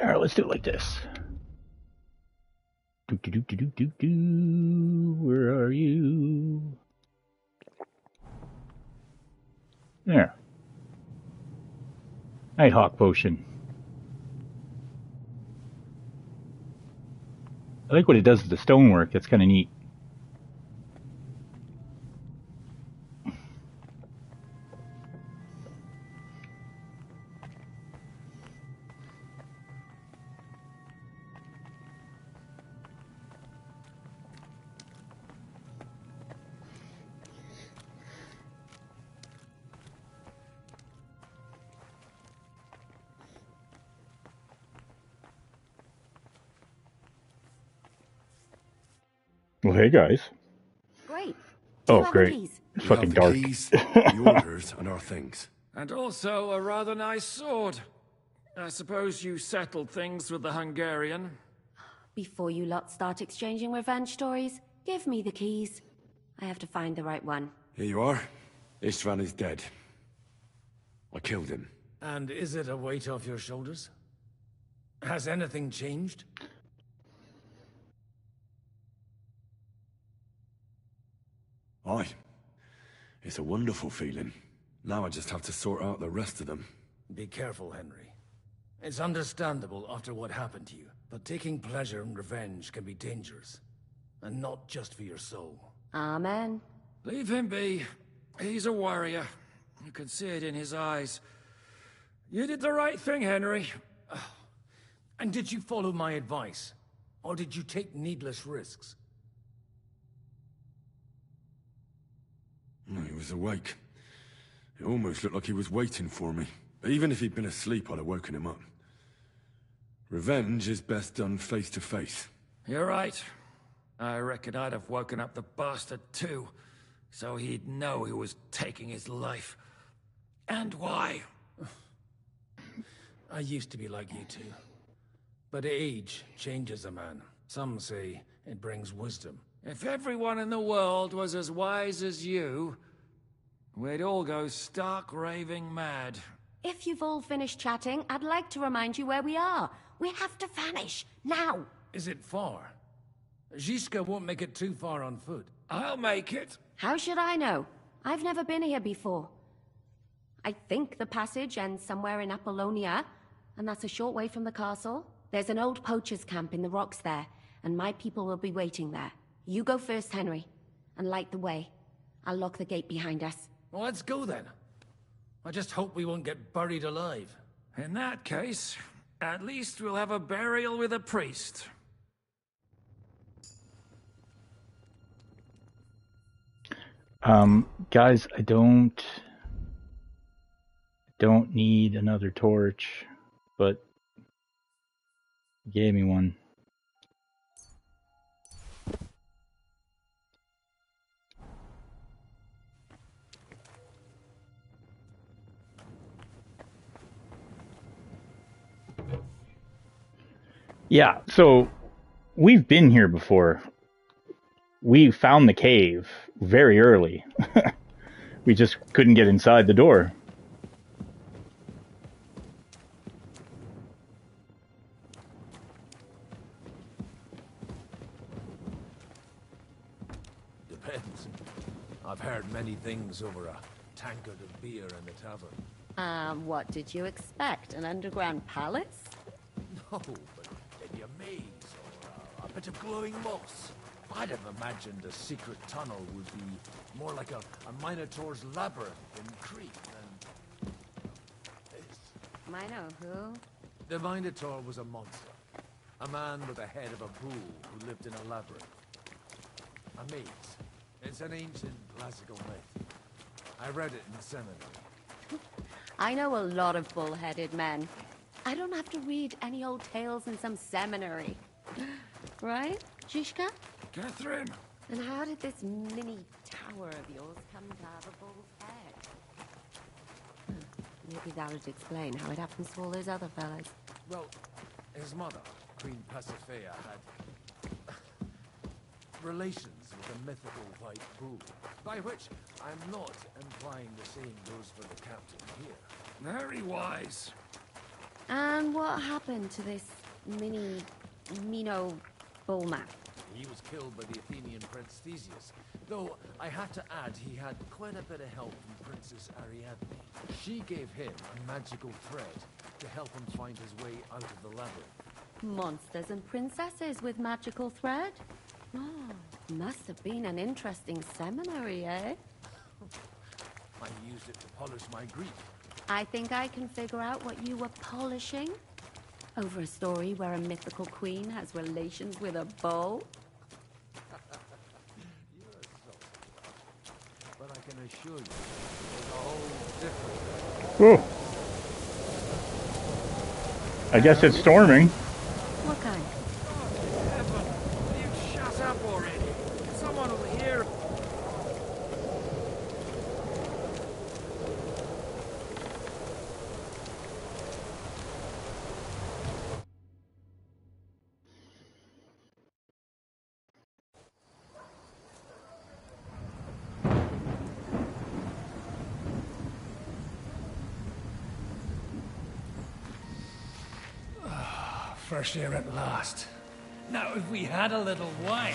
A: Alright, let's do it like this. Where are you? There. Nighthawk potion. I like what it does with the stonework. That's kind of neat. Well, hey guys.
S: Great.
A: Oh, great.
S: Keys?
A: It's
C: We
A: fucking
C: have the
A: dark.
C: keys, the orders, and our things.
R: And also a rather nice sword. I suppose you settled things with the Hungarian.
S: Before you lot start exchanging revenge stories, give me the keys. I have to find the right one.
C: Here you are. Istvan is dead. I killed him.
G: And is it a weight off your shoulders? Has anything changed?
C: Aye. It's a wonderful feeling. Now I just have to sort out the rest of them.
G: Be careful, Henry. It's understandable after what happened to you, but taking pleasure in revenge can be dangerous. And not just for your soul.
S: Amen.
R: Leave him be. He's a warrior. You can see it in his eyes. You did the right thing, Henry.
G: And did you follow my advice? Or did you take needless risks?
C: He was awake. It almost looked like he was waiting for me. Even if he'd been asleep, I'd have woken him up. Revenge is best done face to face.
R: You're right. I reckon I'd have woken up the bastard too, so he'd know who was taking his life. And why. I used to be like you two. But age changes a man. Some say it brings wisdom. If everyone in the world was as wise as you, we'd all go stark raving mad.
S: If you've all finished chatting, I'd like to remind you where we are. We have to vanish, now!
R: Is it far? Zizka won't make it too far on foot. I'll make it.
S: How should I know? I've never been here before. I think the passage ends somewhere in Apollonia, and that's a short way from the castle. There's an old poacher's camp in the rocks there, and my people will be waiting there. You go first, Henry, and light the way. I'll lock the gate behind us.
R: Well, let's go then. I just hope we won't get buried alive. In that case, at least we'll have a burial with a priest.
A: Guys, I don't need another torch, but he gave me one. Yeah, so we've been here before. We found the cave very early. We just couldn't get inside the door.
G: Depends. I've heard many things over a tankard of beer in the tavern.
S: What did you expect? An underground palace?
G: No, but maybe a maze or a bit of glowing moss. I'd have imagined a secret tunnel would be more like a Minotaur's labyrinth in Crete than this.
S: Mino who?
G: The Minotaur was a monster. A man with the head of a bull who lived in a labyrinth. A maze. It's an ancient classical myth. I read it in seminary.
S: I know a lot of bull-headed men. I don't have to read any old tales in some seminary. Right, Zizka?
R: Catherine!
S: And how did this mini tower of yours come to have a bull's head? Maybe that would explain how it happens to all those other fellas.
G: Well, his mother, Queen Pasiphae, had relations with a mythical white bull. By which I'm not implying the same goes for the captain here.
R: Very wise.
S: And what happened to this Mino bullman?
G: He was killed by the Athenian Prince Theseus, though I had to add he had quite a bit of help from Princess Ariadne. She gave him a magical thread to help him find his way out of the labyrinth.
S: Monsters and princesses with magical thread? Oh, must have been an interesting seminary, eh?
G: I used it to polish my Greek.
S: I think I can figure out what you were polishing. Over a story where a mythical queen has relations with a bull?
G: But I can assure you, there's a whole different...
A: Whoa. I guess it's storming.
S: What kind?
R: Will you shut up already? Someone will hear.
K: Fresh air at last. Now, if we had a little wine...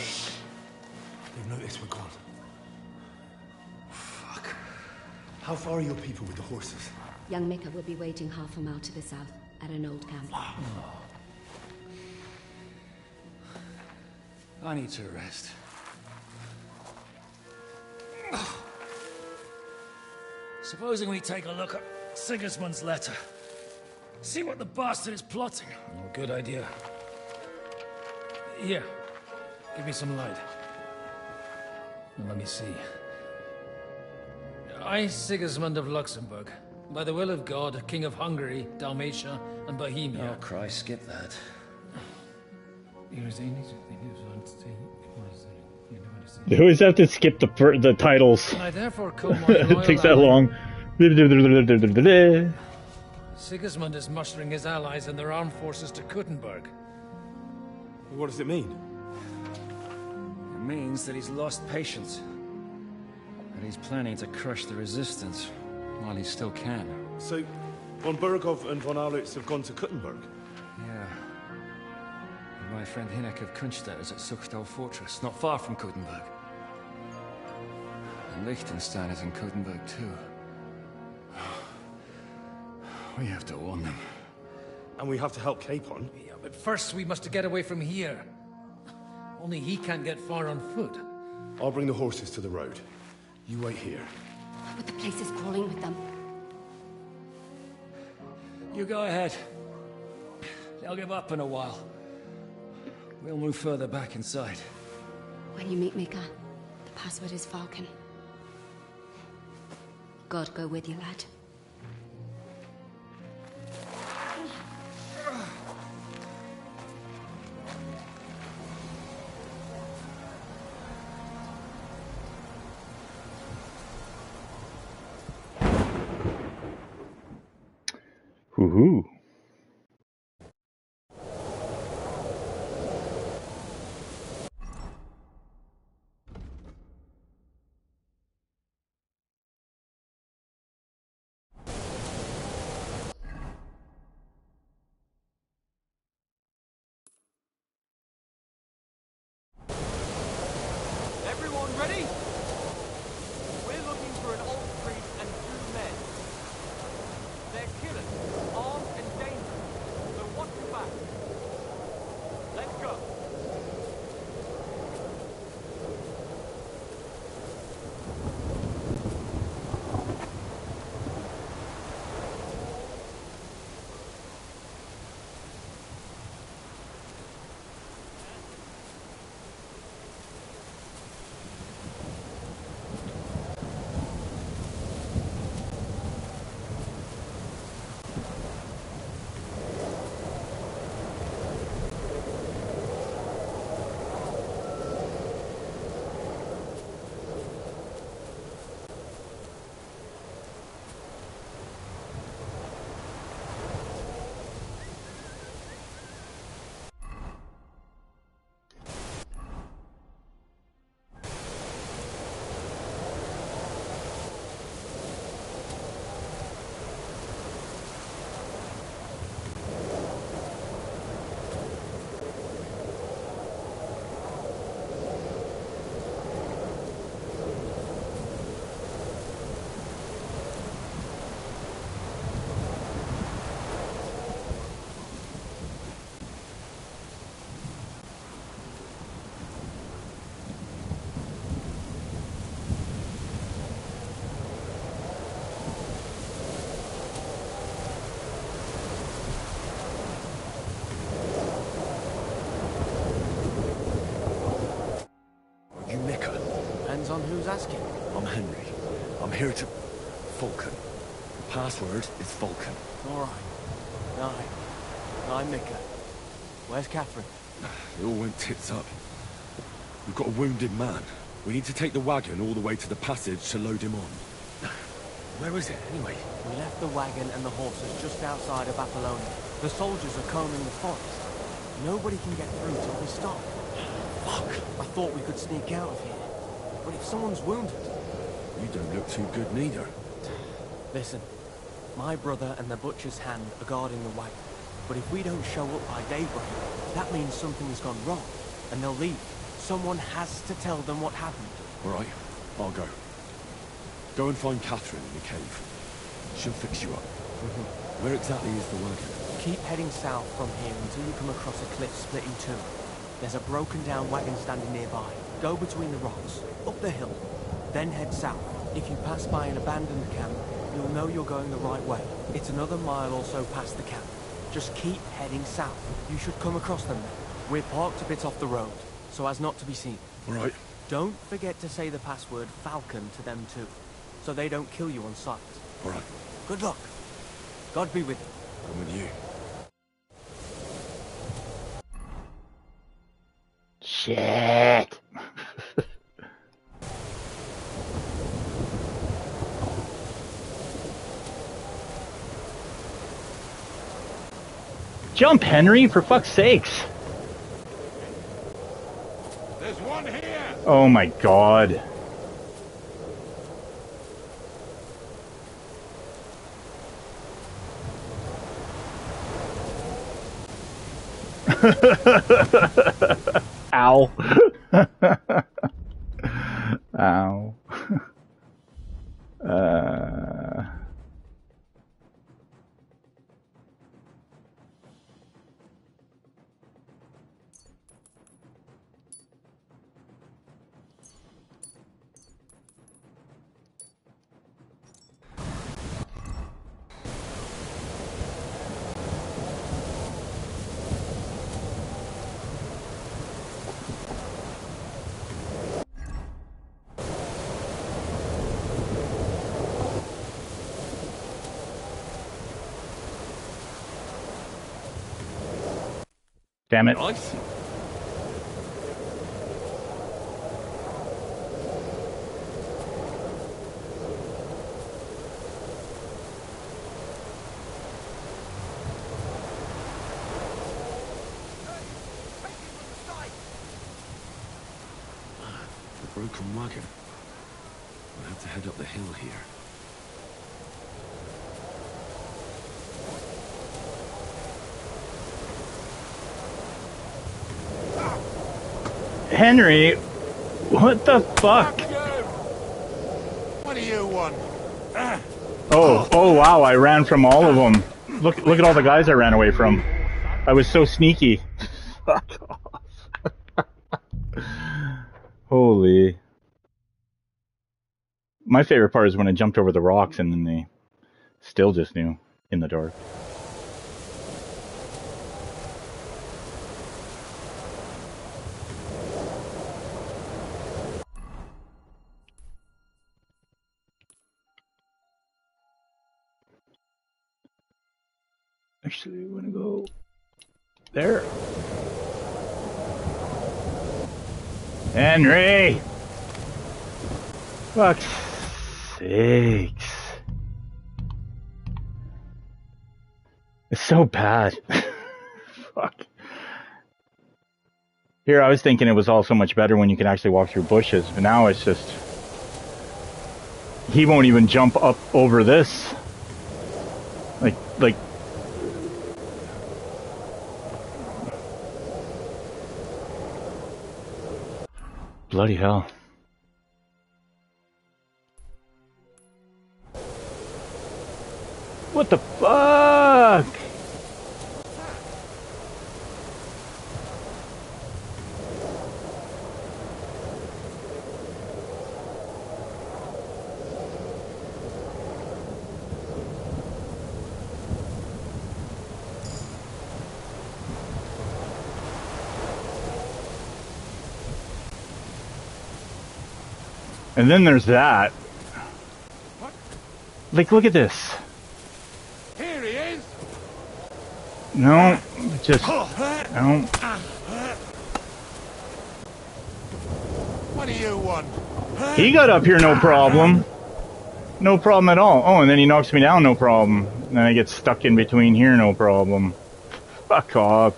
I: They've noticed we're gone. Fuck. How far are your people with the horses?
S: Young Mika will be waiting half a mile to the south, at an old camp.
K: I need to rest. Supposing we take a look at Sigismund's letter. See what the bastard is plotting. Oh, good idea. Here, give me some light. Now, let me see.
N: I, Sigismund of Luxembourg, by the will of God, King of Hungary, Dalmatia, and Bohemia.
P: Oh, Christ, skip that.
A: They always have to skip the titles.
N: And I therefore call my
A: It takes that
N: ally.
A: long.
N: Sigismund is mustering his allies and their armed forces to Kuttenberg.
O: What does it mean?
P: It means that he's lost patience. And he's planning to crush the resistance while he still can.
Q: So, von Burgov and von Aulitz have gone to Kuttenberg?
P: Yeah. And my friend Hinek of Kunstadt is at Suchdal Fortress, not far from Kuttenberg. And Liechtenstein is in Kuttenberg too. We have to warn them.
Q: And we have to help Capon?
N: Yeah, but first we must get away from here. Only he can't get far on foot.
Q: I'll bring the horses to the road. You wait here.
S: But the place is crawling with them.
N: You go ahead. They'll give up in a while.
P: We'll move further back inside.
S: When you meet Mika, the password is Falcon. God go with you, lad.
A: Hoo-hoo.
O: Everyone ready? We're looking for an old priest and 2 men. They're killers, armed and dangerous, so watch your back. Let's go.
U: Depends on who's asking. I'm Henry. I'm here to... Falcon. The password is Falcon.
D: All right. I'm Mika. Where's Catherine?
Q: It all went tits up. We've got a wounded man. We need to take the wagon all the way to the passage to load him on. Where is it, anyway?
D: We left the wagon and the horses just outside of Apollonia. The soldiers are combing the forest. Nobody can get through till we stop. Fuck! I thought we could sneak out of here. But if someone's wounded...
Q: You don't look too good neither.
D: Listen, my brother and the butcher's hand are guarding the wagon. But if we don't show up by daybreak, that means something's gone wrong. And they'll leave. Someone has to tell them what happened.
Q: All right, I'll go. Go and find Catherine in the cave. She'll fix you up. Where exactly is the wagon?
D: Keep heading south from here until you come across a cliff split in two. There's a broken down wagon standing nearby. Go between the rocks, up the hill, then head south. If you pass by an abandoned camp, you'll know you're going the right way. It's another mile or so past the camp. Just keep heading south. You should come across them then. We're parked a bit off the road, so as not to be seen.
Q: All right.
D: Don't forget to say the password Falcon to them too.
O: so they don't kill you on sight.
U: All right.
O: Good luck. God be with you.
U: I'm with you.
A: Shit. Jump, Henry, for fuck's sakes.
L: There's one here.
A: Oh my god. Ow. Ow. Damn it.
U: Nice. The broken wagon. We'll have to head up the hill here.
A: Henry, what the fuck?
L: What do you want?
A: Oh wow, I ran from all of them. Look at all the guys I ran away from. I was so sneaky. Fuck off. Holy. My favorite part is when I jumped over the rocks and then they still just knew in the dark. Actually, we want to go there. Henry! Fuck's sakes. It's so bad. Fuck. Here, I was thinking it was all so much better when you can actually walk through bushes, but now it's just... He won't even jump up over this. Like... Bloody hell. What the fuck? And then there's that. Like, look at this.
L: Here he is.
A: No, just no.
L: What do you want?
A: He got up here, no problem. No problem at all. Oh, and then he knocks me down, no problem. And then I get stuck in between here, no problem. Fuck off.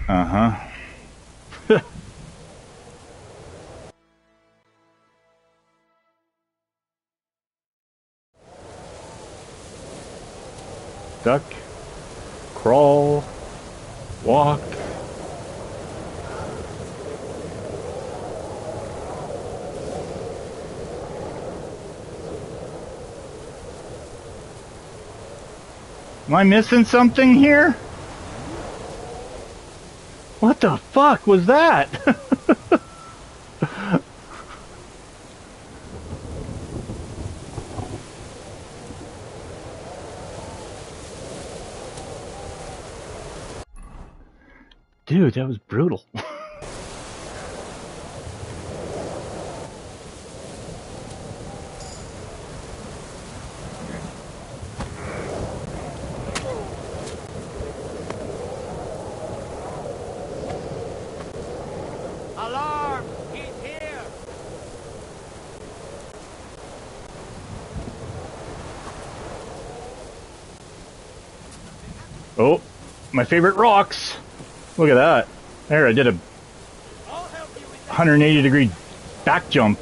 A: Uh-huh. Duck, crawl, walk. Am I missing something here? What the fuck was that? Dude, that was brutal.
H: Alarm! He's here!
A: Oh, my favorite rocks. Look at that. There, I did a 180-degree back jump.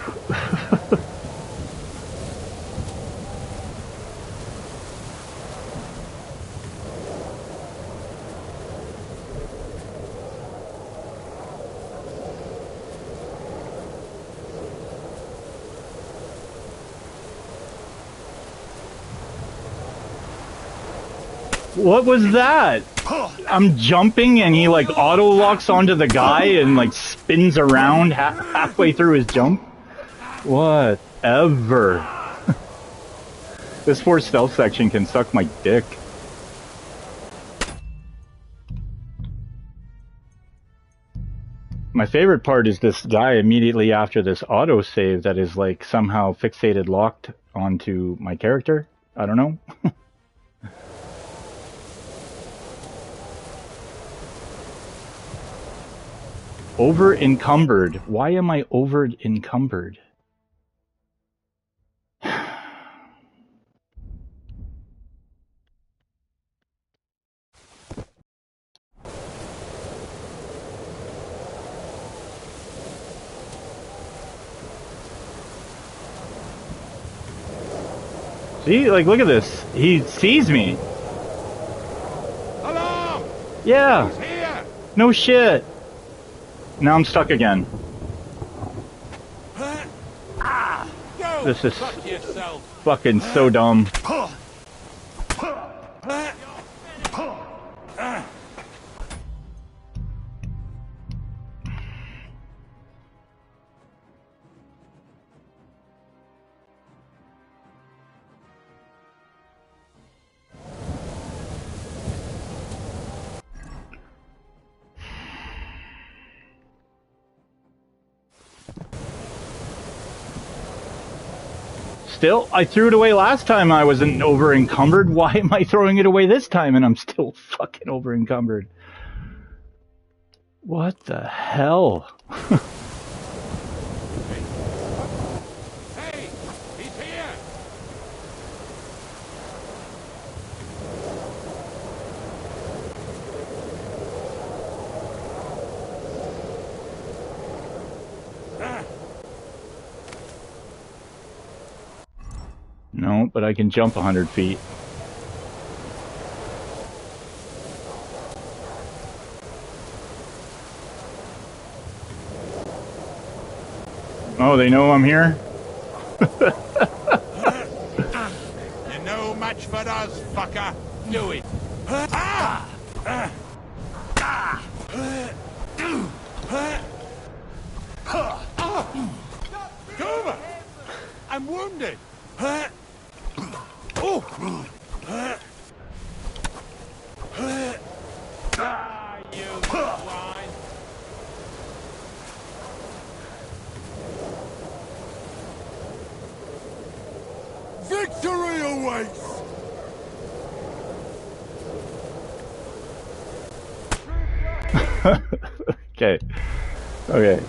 A: What was that? I'm jumping and he like auto locks onto the guy and like spins around halfway through his jump. Whatever. This force stealth section can suck my dick. My favorite part is this guy immediately after this autosave that is like somehow fixated locked onto my character. I don't know. Over encumbered. Why am I over encumbered? See, like, look at this. He sees me.
L: Alarm!
A: Yeah.
L: He's here!
A: No shit. Now I'm stuck again. This is fucking so dumb. Still, I threw it away last time I wasn't over encumbered. Why am I throwing it away this time and I'm still fucking over encumbered? What the hell?
L: Hey! He's here!
A: No, but I can jump 100 feet. Oh, they know I'm here?
L: You're no match for us, fucker. Do it. Go! I'm wounded. You swine. Victory awaits!
A: Okay. Okay.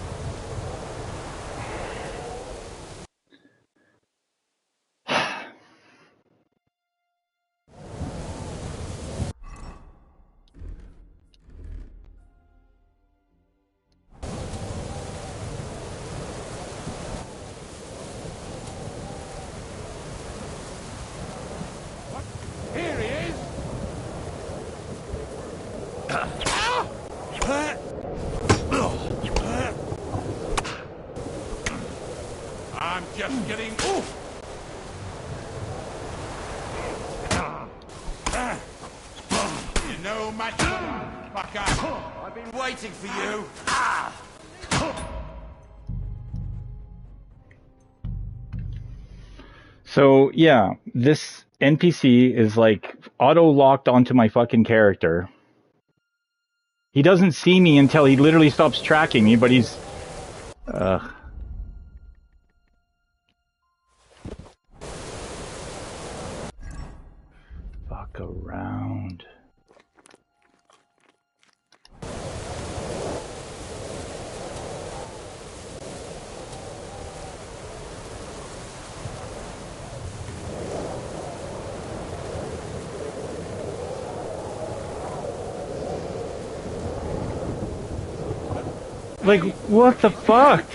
L: Here he is! I'm just getting... Oof! You're no match for us, fucker! I've been waiting for you!
A: So, yeah, this NPC is like auto-locked onto my fucking character. He doesn't see me until he literally stops tracking me, but he's... Fuck around. Like, what the fuck?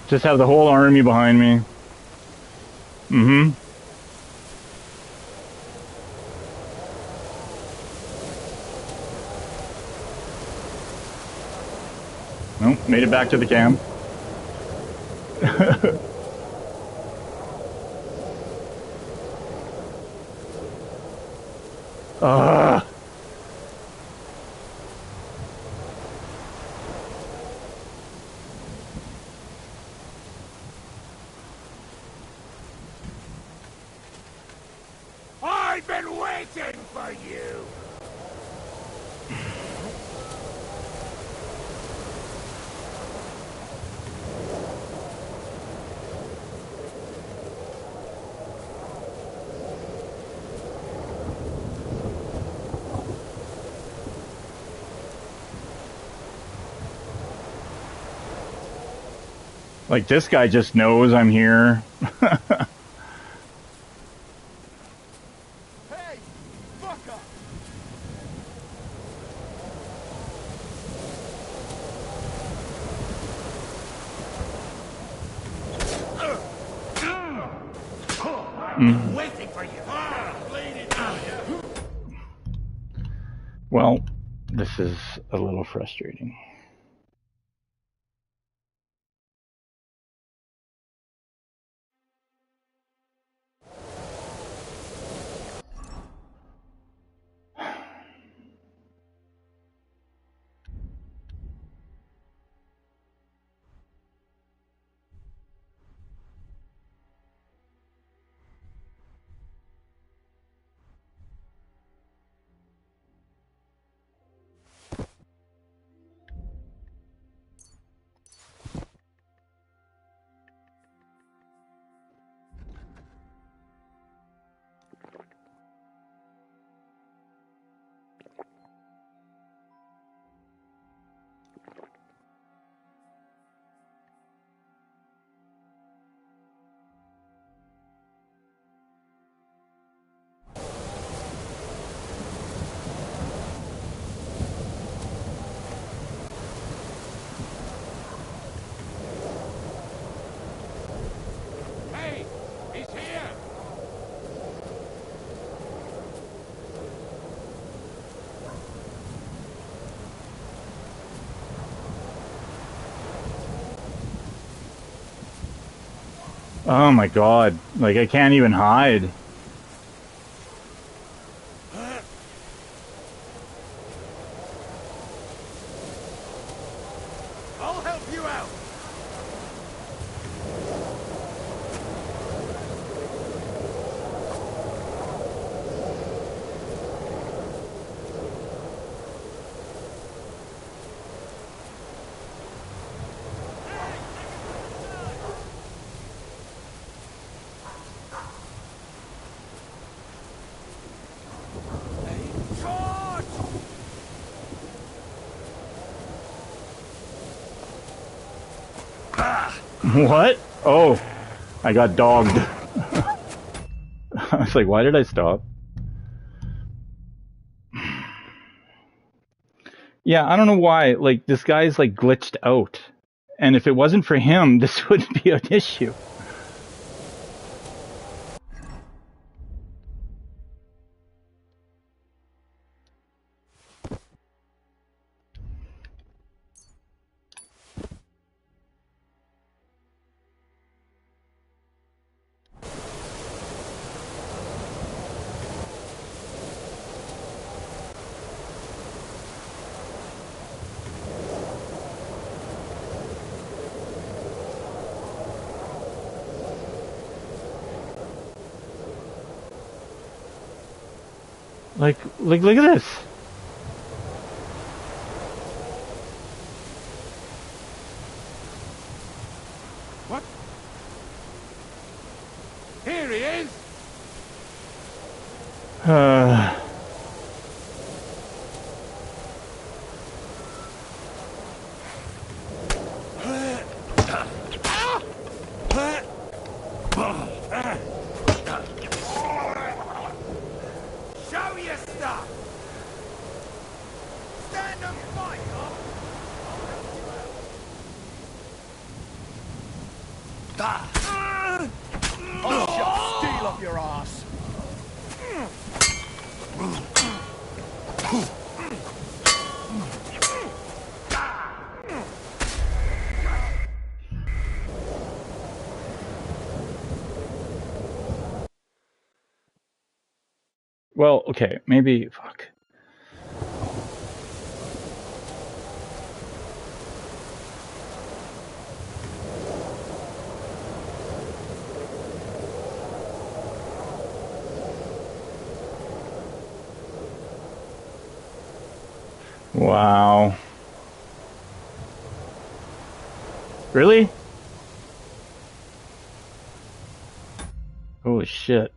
A: Just have the whole army behind me. Mm-hmm. Nope, made it back to the camp.
L: I've been waiting for you!
A: Like, this guy just knows I'm here.
L: Hey, fucker!
H: Waiting for you.
A: Well, this is a little frustrating.
L: Hey, he's here!
A: Oh my god. Like, I can't even hide.
L: I'll help you out!
A: What? Oh, I got dogged. I was like, why did I stop? Yeah, I don't know why. Like, this guy's like glitched out. And if it wasn't for him, this wouldn't be an issue. Like, look at this.
H: What? Here he is! Show your stuff! Stand and fight, huh?
L: I'll shove steel up your ass.
A: Well, okay, maybe, fuck. Wow. Really? Holy shit.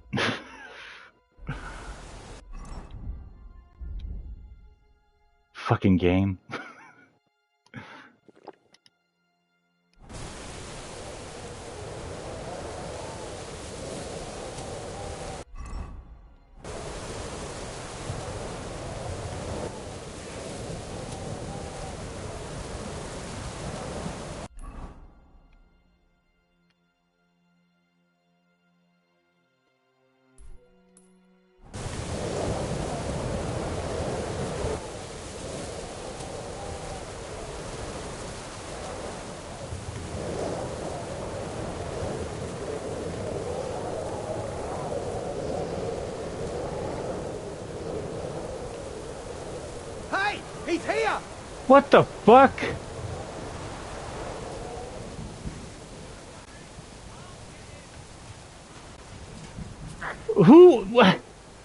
A: Fucking game.
H: Hey! He's here!
A: What the fuck? Who? What?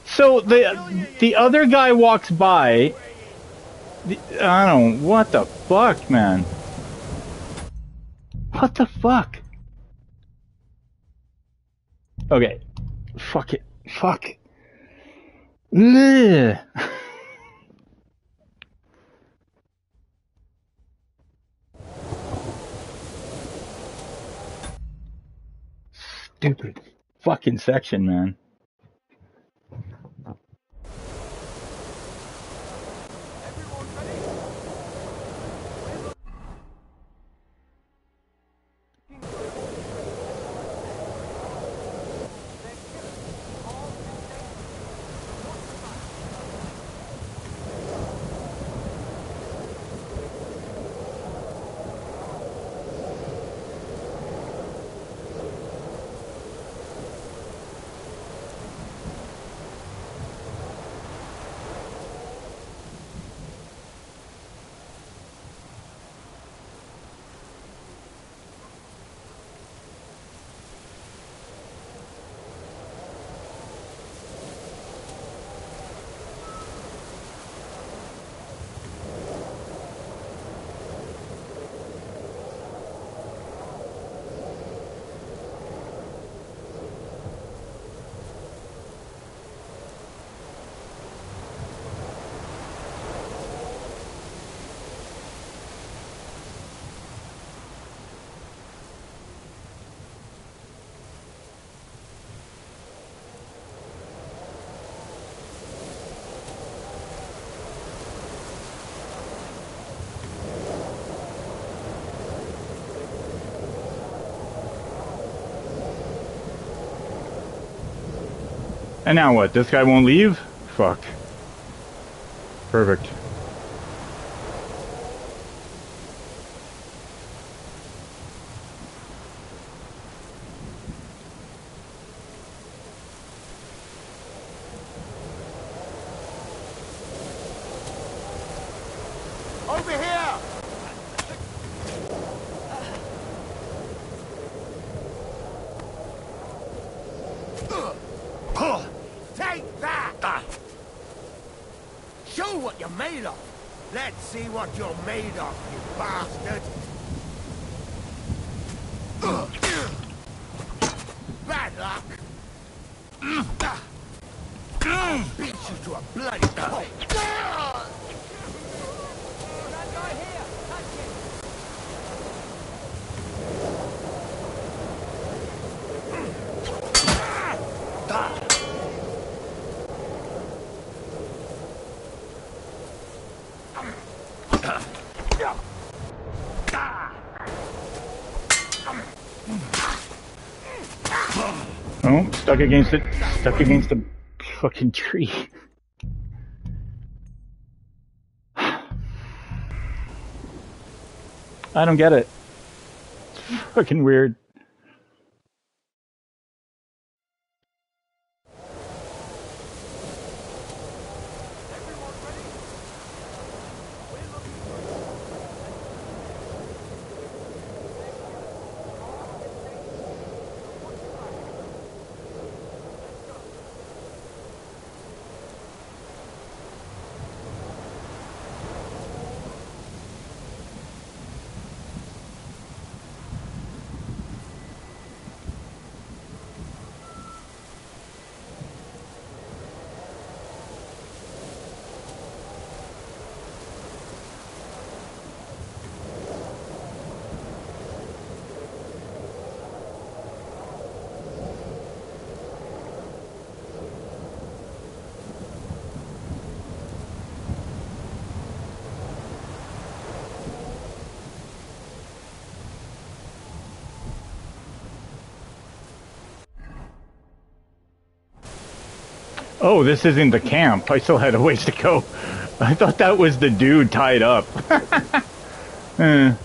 A: So the other guy walks by. I don't. What the fuck, man? What the fuck? Okay. Fuck it. Fuck. Ugh. Stupid fucking section, man. And now what? This guy won't leave? Fuck. Perfect.
H: Over here! Take that!
I: Show what you're made of. Let's see what you're made of, you bastard. Bad luck. I'll beat you to a bloody pulp.
O: That guy here! Touch him!
A: Oh, stuck against it. Stuck against the fucking tree. I don't get it. It's fucking weird. Oh, this isn't the camp. I still had a ways to go. I thought that was the dude tied up. Yeah,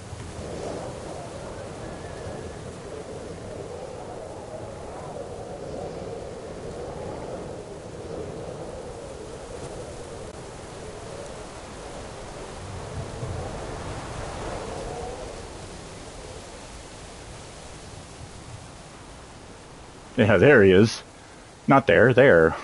A: there he is. Not there, there.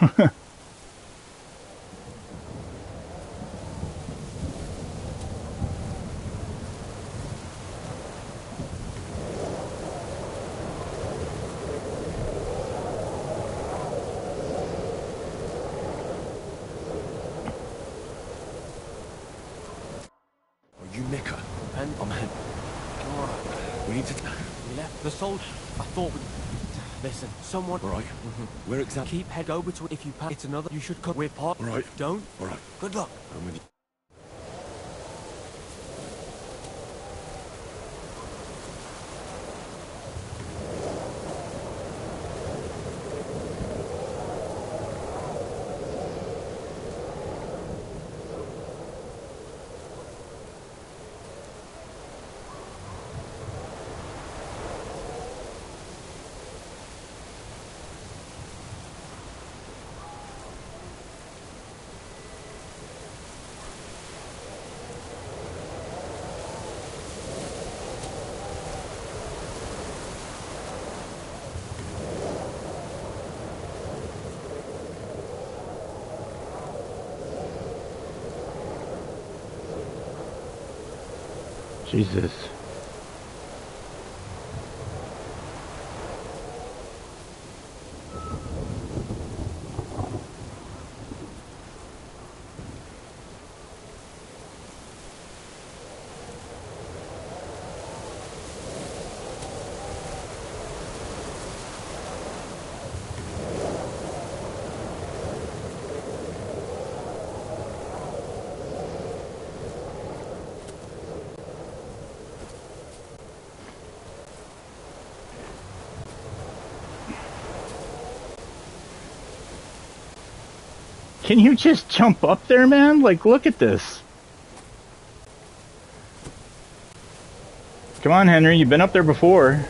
I: You Nicker. And I'm Hen. Alright. We need to...
D: We left the soldier. I thought we... Listen, someone...
I: Alright. Where exactly?
D: Keep head over to it. If you pass, it's another... You should come. We're part...
I: Alright.
D: Don't.
I: Alright.
D: Good luck.
I: I'm with you.
A: Jesus. Can you just jump up there, man? Like, look at this. Come on, Henry, you've been up there before.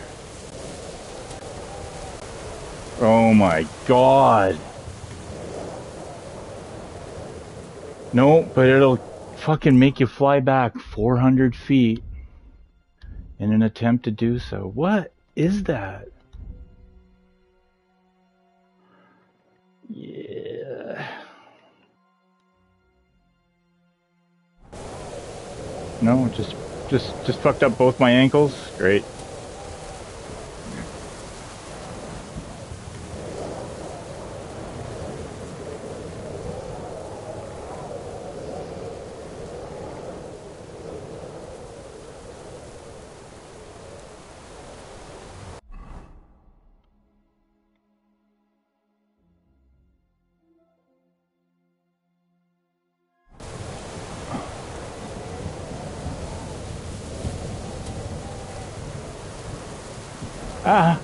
A: Oh my god. No, but it'll fucking make you fly back 400 feet in an attempt to do so. What is that? Yeah. No, just fucked up both my ankles. Great. Ah.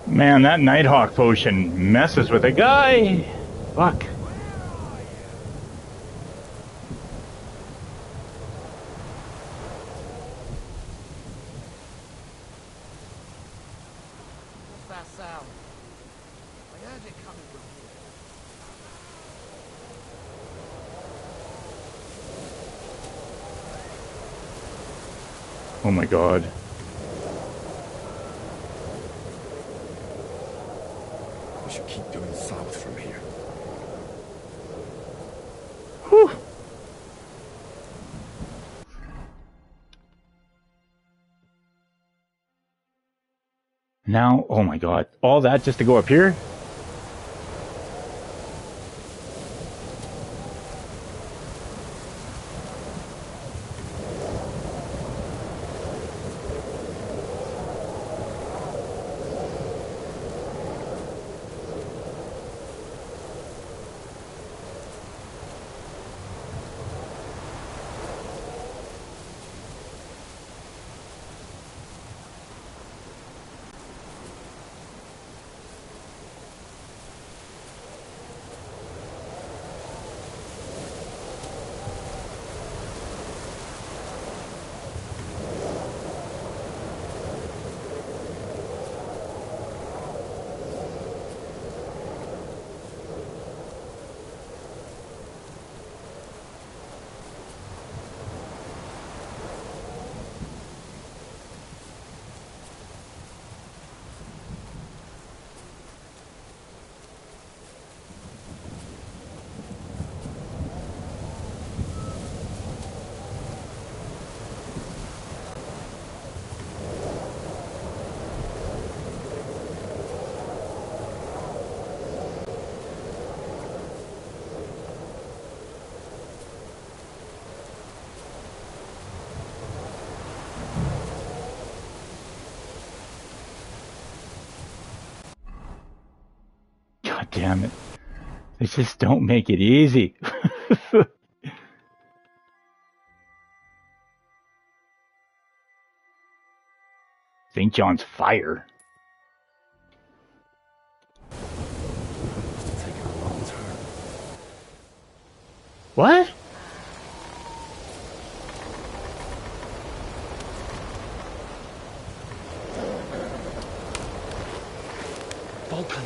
A: Man, that Nighthawk potion messes with a guy. Fuck.
G: What's that sound? I heard it coming from here.
A: Oh my god.
U: We should keep going south from here.
A: Whew. Now, oh my god. All that just to go up here? God damn it. They just don't make it easy. St. John's Fire. What?
I: Vulcan.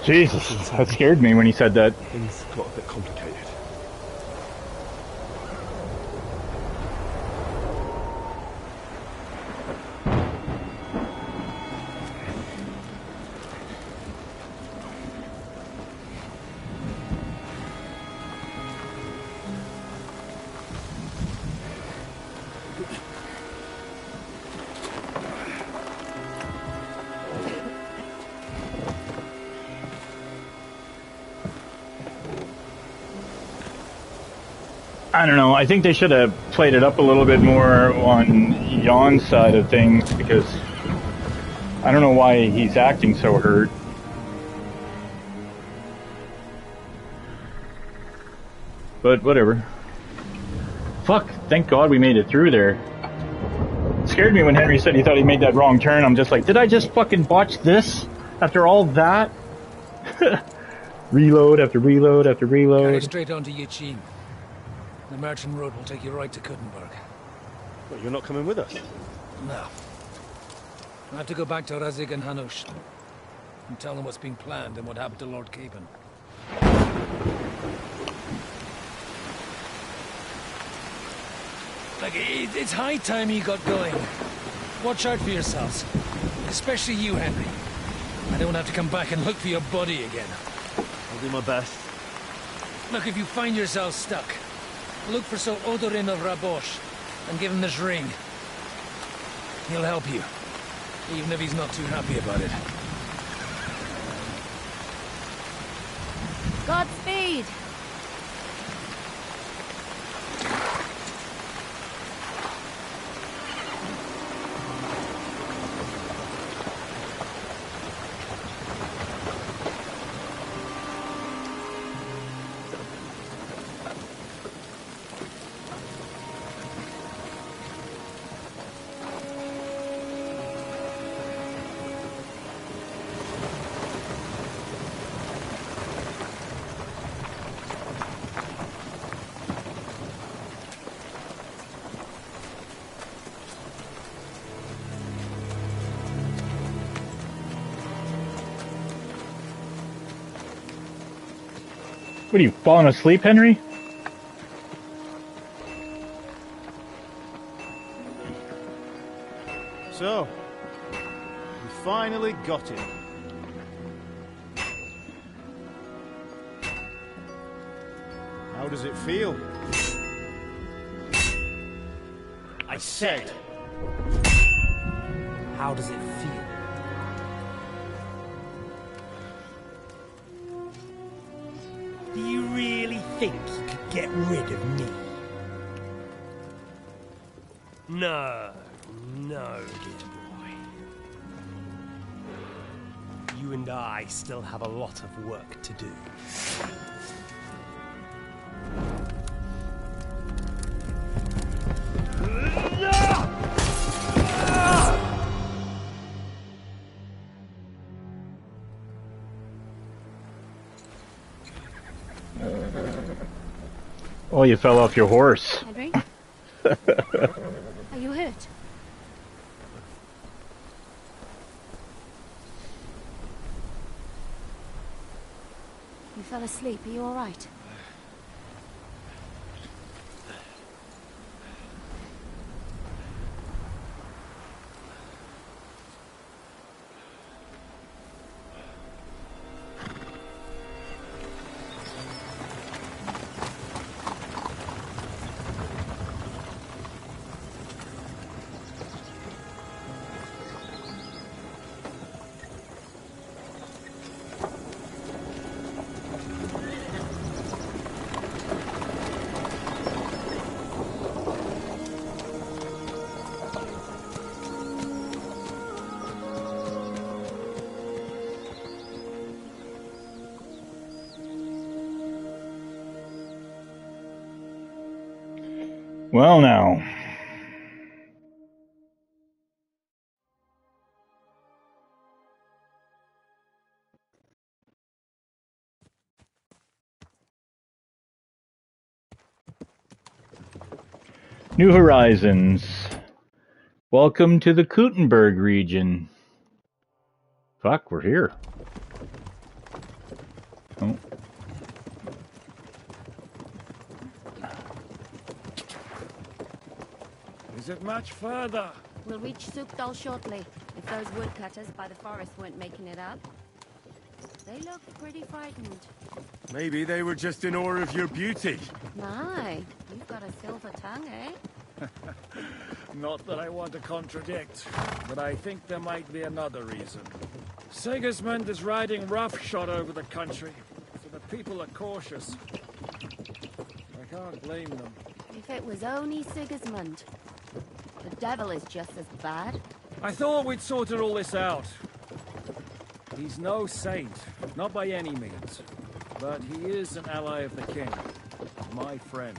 A: Jesus, that scared me when he said that.
I: Things got a bit complicated.
A: I don't know. I think they should have played it up a little bit more on Jan's side of things, because I don't know why he's acting so hurt. But whatever. Fuck, thank God we made it through there. It scared me when Henry said he thought he made that wrong turn. I'm just like, did I just fucking botch this after all that? Reload after reload after reload.
N: Carry straight on to Yuchin. The Merchant Road will take you right to Kuttenberg.
I: But you're not coming with us?
N: No. I have to go back to Razig and Hanush and tell them what's been planned and what happened to Lord Capen. Like, it's high time you got going. Watch out for yourselves. Especially you, Henry. I don't have to come back and look for your body again.
I: I'll do my best.
N: Look, if you find yourself stuck, look for Sir Odorin of Rabosh and give him this ring. He'll help you, even if he's not too happy about it.
S: Godspeed!
A: What are you, falling asleep, Henry?
F: So, we finally got it. How does it feel?
H: I said, how does it feel? Do you really think you could get rid of me? No, no, dear boy. You and I still have a lot of work to do.
A: Oh, you fell off your horse.
S: Henry? Are you hurt? You fell asleep. Are you all right?
A: Well, now. New Horizons. Welcome to the Kuttenberg region. Fuck, we're here. Oh.
R: Is it much further?
S: We'll reach Sukdal shortly, if those woodcutters by the forest weren't making it up. They look pretty frightened.
C: Maybe they were just in awe of your beauty.
S: My, you've got a silver tongue, eh?
R: Not that I want to contradict, but I think there might be another reason. Sigismund is riding roughshod over the country, so the people are cautious. I can't blame them.
S: If it was only Sigismund. The devil is just as bad.
R: I thought we'd sorted all this out. He's no saint, not by any means. But he is an ally of the king. My friend.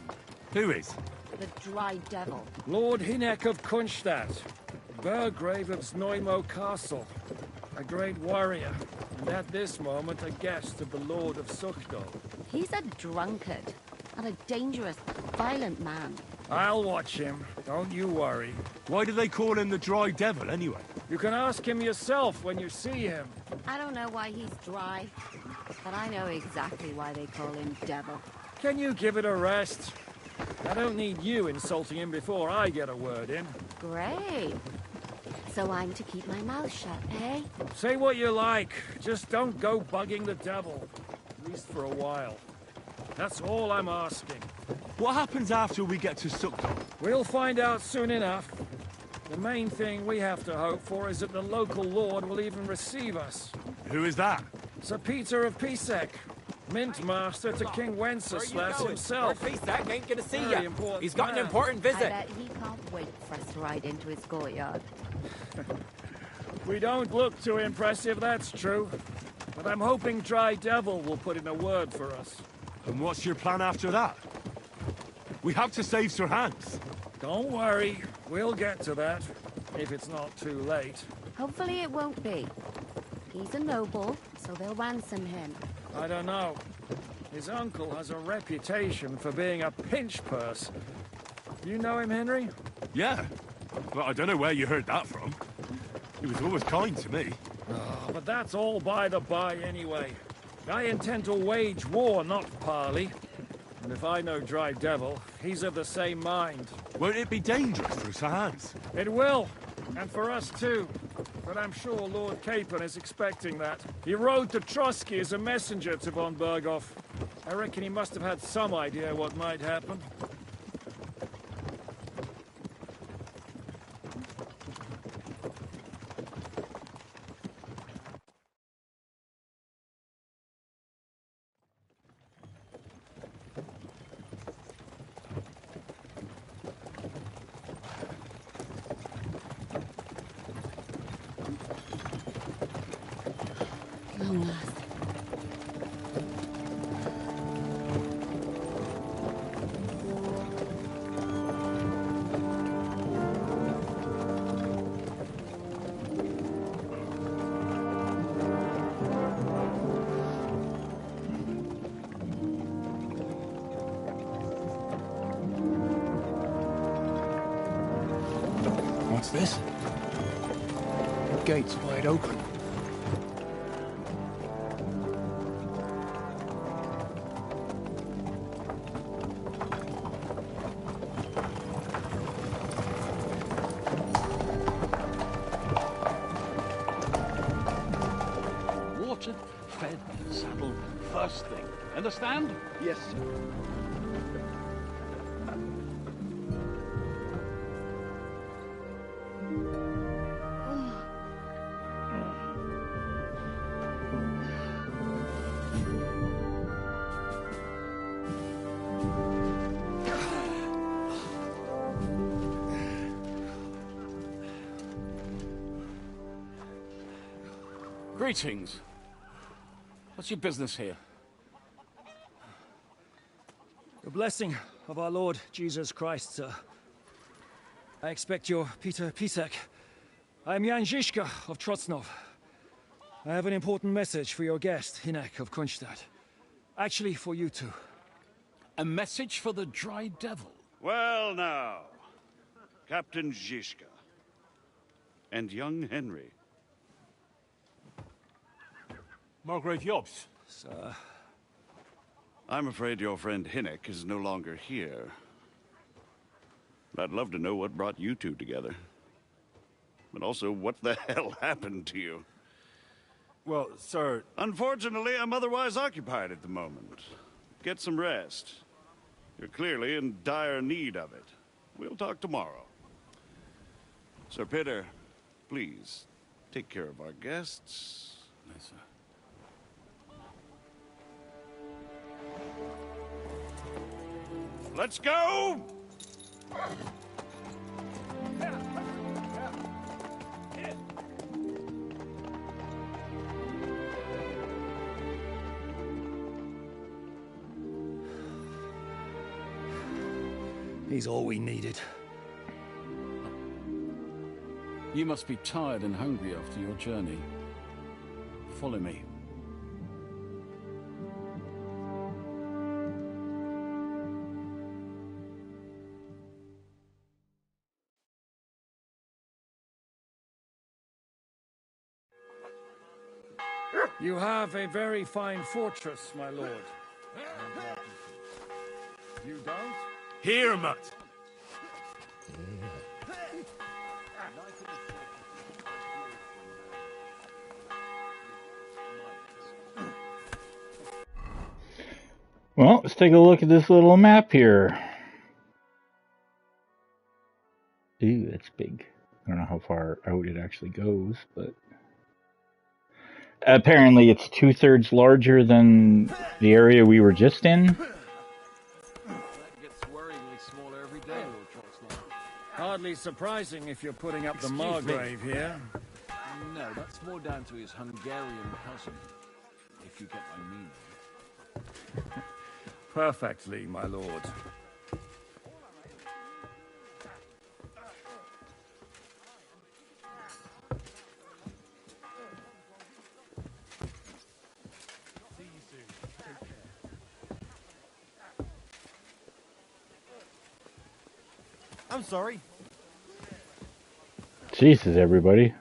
C: Who is?
S: The Dry Devil.
R: Lord Hinek of Kunstadt, Burgrave of Znojmo Castle. A great warrior, and at this moment a guest of the Lord of Sukdal.
S: He's a drunkard, and a dangerous, violent man.
R: I'll watch him, don't you worry.
C: Why do they call him the Dry Devil, anyway?
R: You can ask him yourself when you see him.
S: I don't know why he's dry, but I know exactly why they call him Devil.
R: Can you give it a rest? I don't need you insulting him before I get a word in.
S: Great. So I'm to keep my mouth shut, eh?
R: Say what you like, just don't go bugging the devil. At least for a while. That's all I'm asking.
C: What happens after we get to Sukdal?
R: We'll find out soon enough. The main thing we have to hope for is that the local lord will even receive us.
C: Who is that?
R: Sir Peter of Pisek, Mint Master to King Wenceslas himself.
O: Lord Pisek ain't gonna see
R: Very
O: you.
R: important
O: He's got an
R: man.
O: important
S: I
O: visit.
S: bet he can't wait for us to ride into his courtyard.
R: We don't look too impressive, that's true. But I'm hoping Dry Devil will put in a word for us.
C: And what's your plan after that? We have to save Sir Hans.
R: Don't worry, we'll get to that, if it's not too late.
S: Hopefully it won't be. He's a noble, so they'll ransom him.
R: I don't know. His uncle has a reputation for being a pinch purse. You know him, Henry?
C: Yeah. Well, I don't know where you heard that from. He was always kind to me.
R: Oh, but that's all by the by anyway. I intend to wage war, not parley. And if I know Dry Devil, he's of the same mind.
C: Won't it be dangerous for Sir Hans?
R: It will, and for us too. But I'm sure Lord Capon is expecting that. He rode to Trotsky as a messenger to von Berghoff. I reckon he must have had some idea what might happen.
S: Long last.
U: What's this? The gate's wide open.
E: Watered, fed, saddled, first thing. Understand?
U: Yes, sir.
E: Greetings. What's your business here?
R: The blessing of our Lord Jesus Christ, sir. I expect you're Peter Pisek. I am Jan Žižka of Trocnov. I have an important message for your guest, Hinek of Kunstadt. Actually, for you two.
E: A message for the Dry Devil?
L: Well now,
B: Captain Zizka, and young Henry.
L: Margrave Jobs.
B: Sir. I'm afraid your friend Hinnick is no longer here. I'd love to know what brought you two together. But also, what the hell happened to you?
L: Well, sir...
B: Unfortunately, I'm otherwise occupied at the moment. Get some rest. You're clearly in dire need of it. We'll talk tomorrow. Sir Pitter, please, take care of our guests.
P: Yes, sir.
B: Let's go!
I: He's all we needed.
E: You must be tired and hungry after your journey. Follow me.
K: You have a very fine fortress, my lord.
L: You don't?
Q: Here, Mutt.
A: Well, let's take a look at this little map here. Ooh, that's big. I don't know how far out it actually goes, but apparently it's 2/3 larger than the area we were just in.
O: That gets worryingly smaller every day, Lord Troxler.
K: Hardly surprising if you're putting up the
O: Excuse me.
K: Margrave here.
O: No, that's more down to his Hungarian cousin, if you get my meaning.
K: Perfectly, my lord.
O: I'm sorry.
A: Jesus, everybody.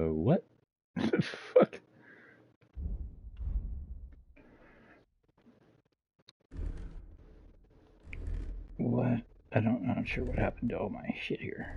A: What? Fuck. What? I'm not sure what happened to all my shit here.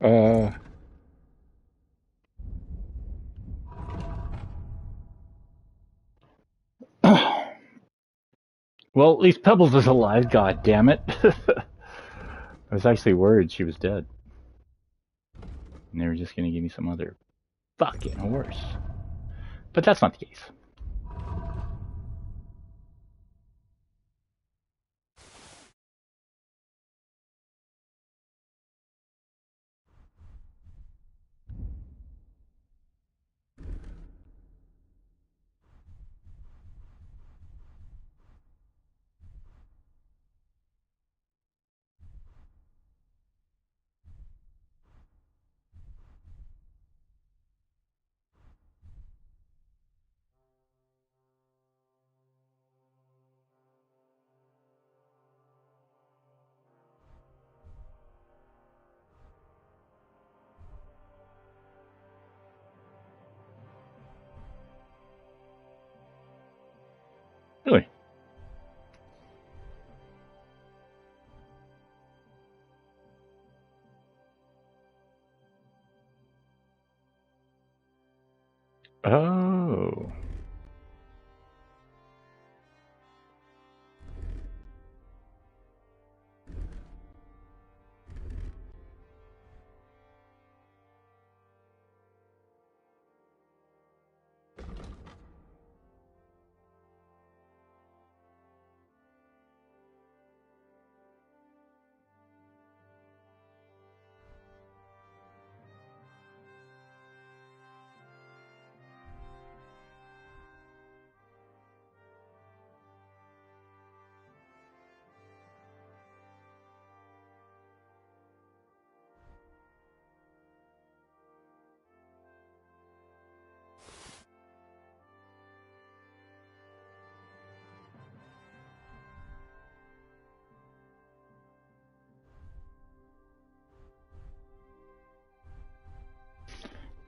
A: Uh. Well, at least Pebbles is alive, god damn it. I was actually worried she was dead. And they were just gonna give me some other fucking horse. But that's not the case. Really? Oh.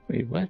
A: Wait, what?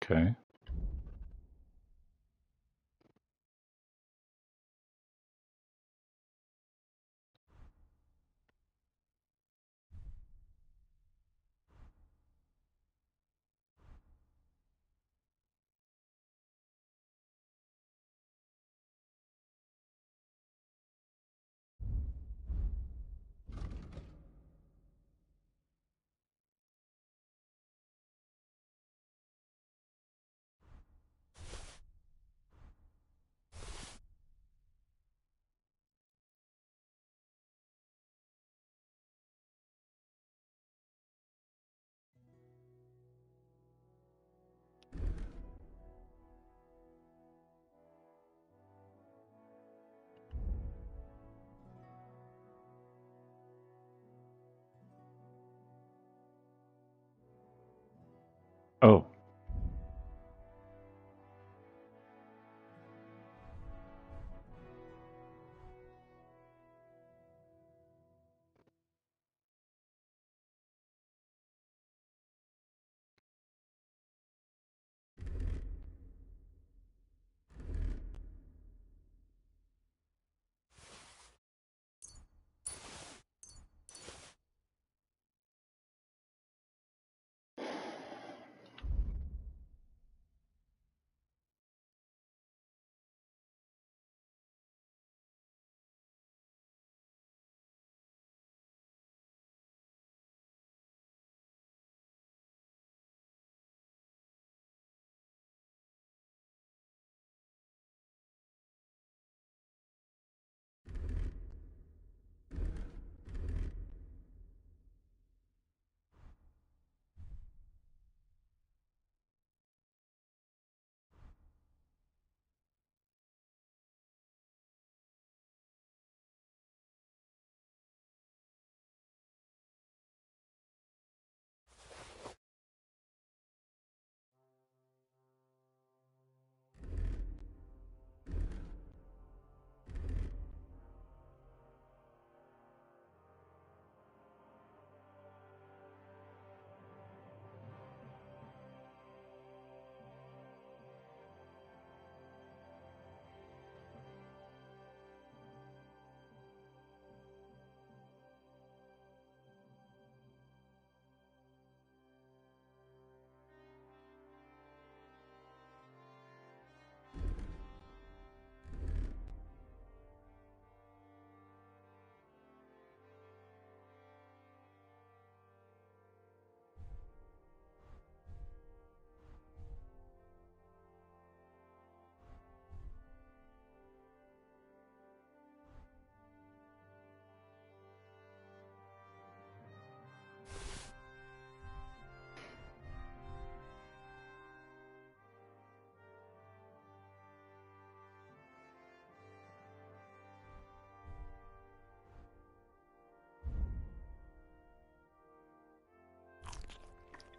A: Okay. Oh.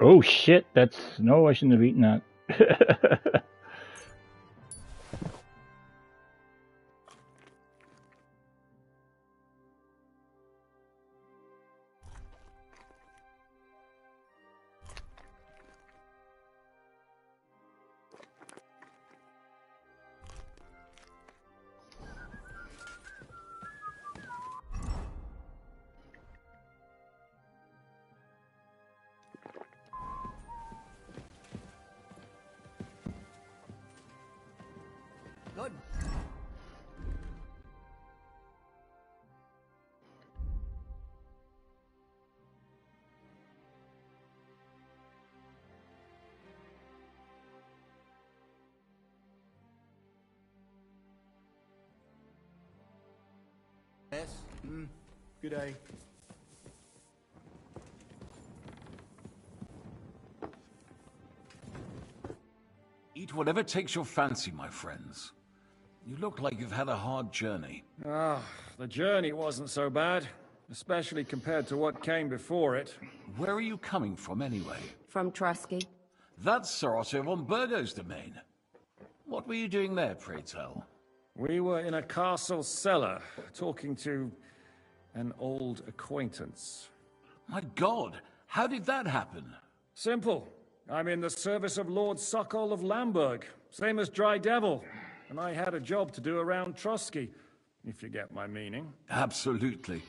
A: Oh shit, that's... No, I shouldn't have eaten that.
I: Good.
F: Yes? Good day.
E: Eat whatever takes your fancy, my friends. You look like you've had a hard journey.
R: Ah, the journey wasn't so bad, especially compared to what came before it.
E: Where are you coming from, anyway?
S: From Trusky.
E: That's Sir Otto von Burgo's domain. What were you doing there, pray tell?
R: We were in a castle cellar, talking to an old acquaintance.
E: My God, how did that happen?
R: Simple.
K: I'm in the service of Lord Suckle of Lamberg, same as Dry Devil, and I had a job to do around Trotsky, if you get my meaning.
E: Absolutely.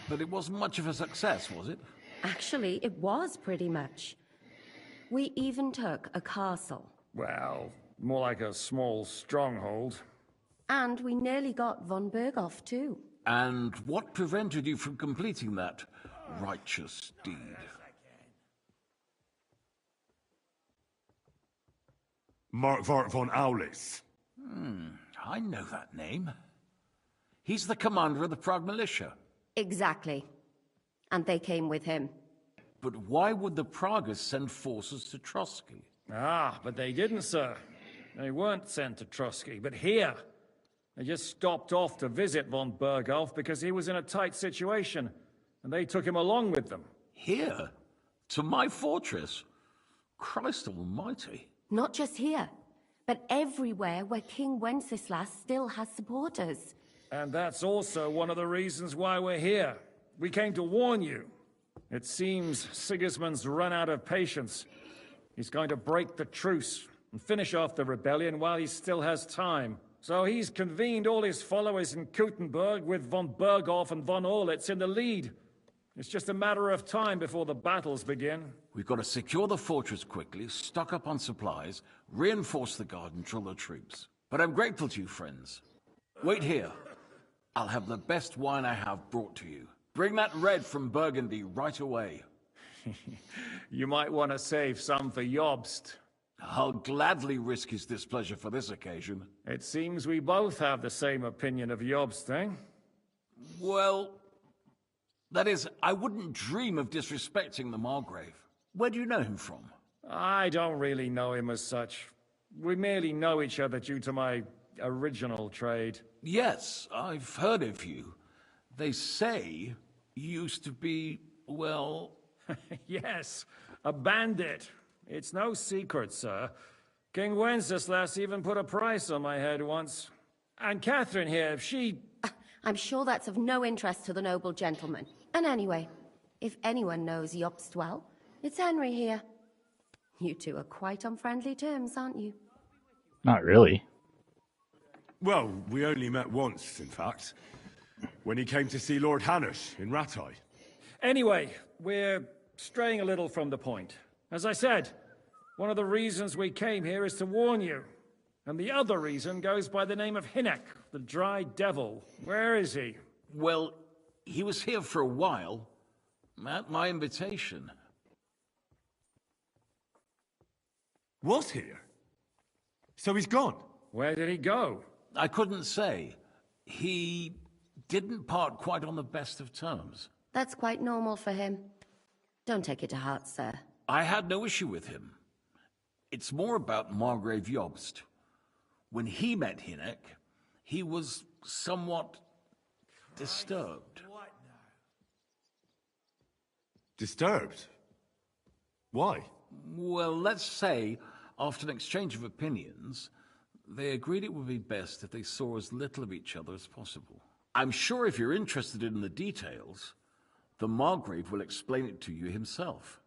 E: But it wasn't much of a success, was it?
S: Actually, it was pretty much. We even took a castle.
K: Well, more like a small stronghold.
S: And we nearly got von Berghoff, too.
E: And what prevented you from completing that righteous deed?
Q: Markvart von Aulis.
E: I know that name. He's the commander of the Prague militia.
S: Exactly. And they came with him.
E: But why would the Praguers send forces to Trotsky?
K: Ah, but they didn't, sir. They weren't sent to Trotsky, but here. They just stopped off to visit von Berghoff because he was in a tight situation, and they took him along with them.
E: Here? To my fortress? Christ almighty.
S: Not just here, but everywhere where King Wenceslas still has supporters.
K: And that's also one of the reasons why we're here. We came to warn you. It seems Sigismund's run out of patience. He's going to break the truce and finish off the rebellion while he still has time. So he's convened all his followers in Kuttenberg with von Berghoff and von Orlitz in the lead. It's just a matter of time before the battles begin.
E: We've got to secure the fortress quickly, stock up on supplies, reinforce the guard and drill the troops. But I'm grateful to you, friends. Wait here. I'll have the best wine I have brought to you. Bring that red from Burgundy right away.
K: You might want to save some for Jobst.
E: I'll gladly risk his displeasure for this occasion.
K: It seems we both have the same opinion of Jobst, eh?
E: Well, that is, I wouldn't dream of disrespecting the Margrave. Where do you know him from?
K: I don't really know him as such. We merely know each other due to my original trade.
E: Yes, I've heard of you. They say you used to be, well...
K: Yes, a bandit. It's no secret, sir. King Wenceslas even put a price on my head once. And Catherine here,
S: I'm sure that's of no interest to the noble gentleman. And anyway, if anyone knows Jobst well, it's Henry here. You two are quite on friendly terms, aren't you?
A: Not really.
Q: Well, we only met once, in fact. When he came to see Lord Hanush in Rattay.
K: Anyway, we're straying a little from the point. As I said, one of the reasons we came here is to warn you. And the other reason goes by the name of Hinek, the Dry Devil. Where is he?
E: Well, he was here for a while, at my invitation.
Q: Was here? So he's gone?
K: Where did he go?
E: I couldn't say. He didn't part quite on the best of terms.
S: That's quite normal for him. Don't take it to heart, sir.
E: I had no issue with him. It's more about Margrave Jobst. When he met Hinek, he was somewhat disturbed.
Q: Disturbed? Why?
E: Well, let's say, after an exchange of opinions, they agreed it would be best if they saw as little of each other as possible. I'm sure if you're interested in the details, the Margrave will explain it to you himself.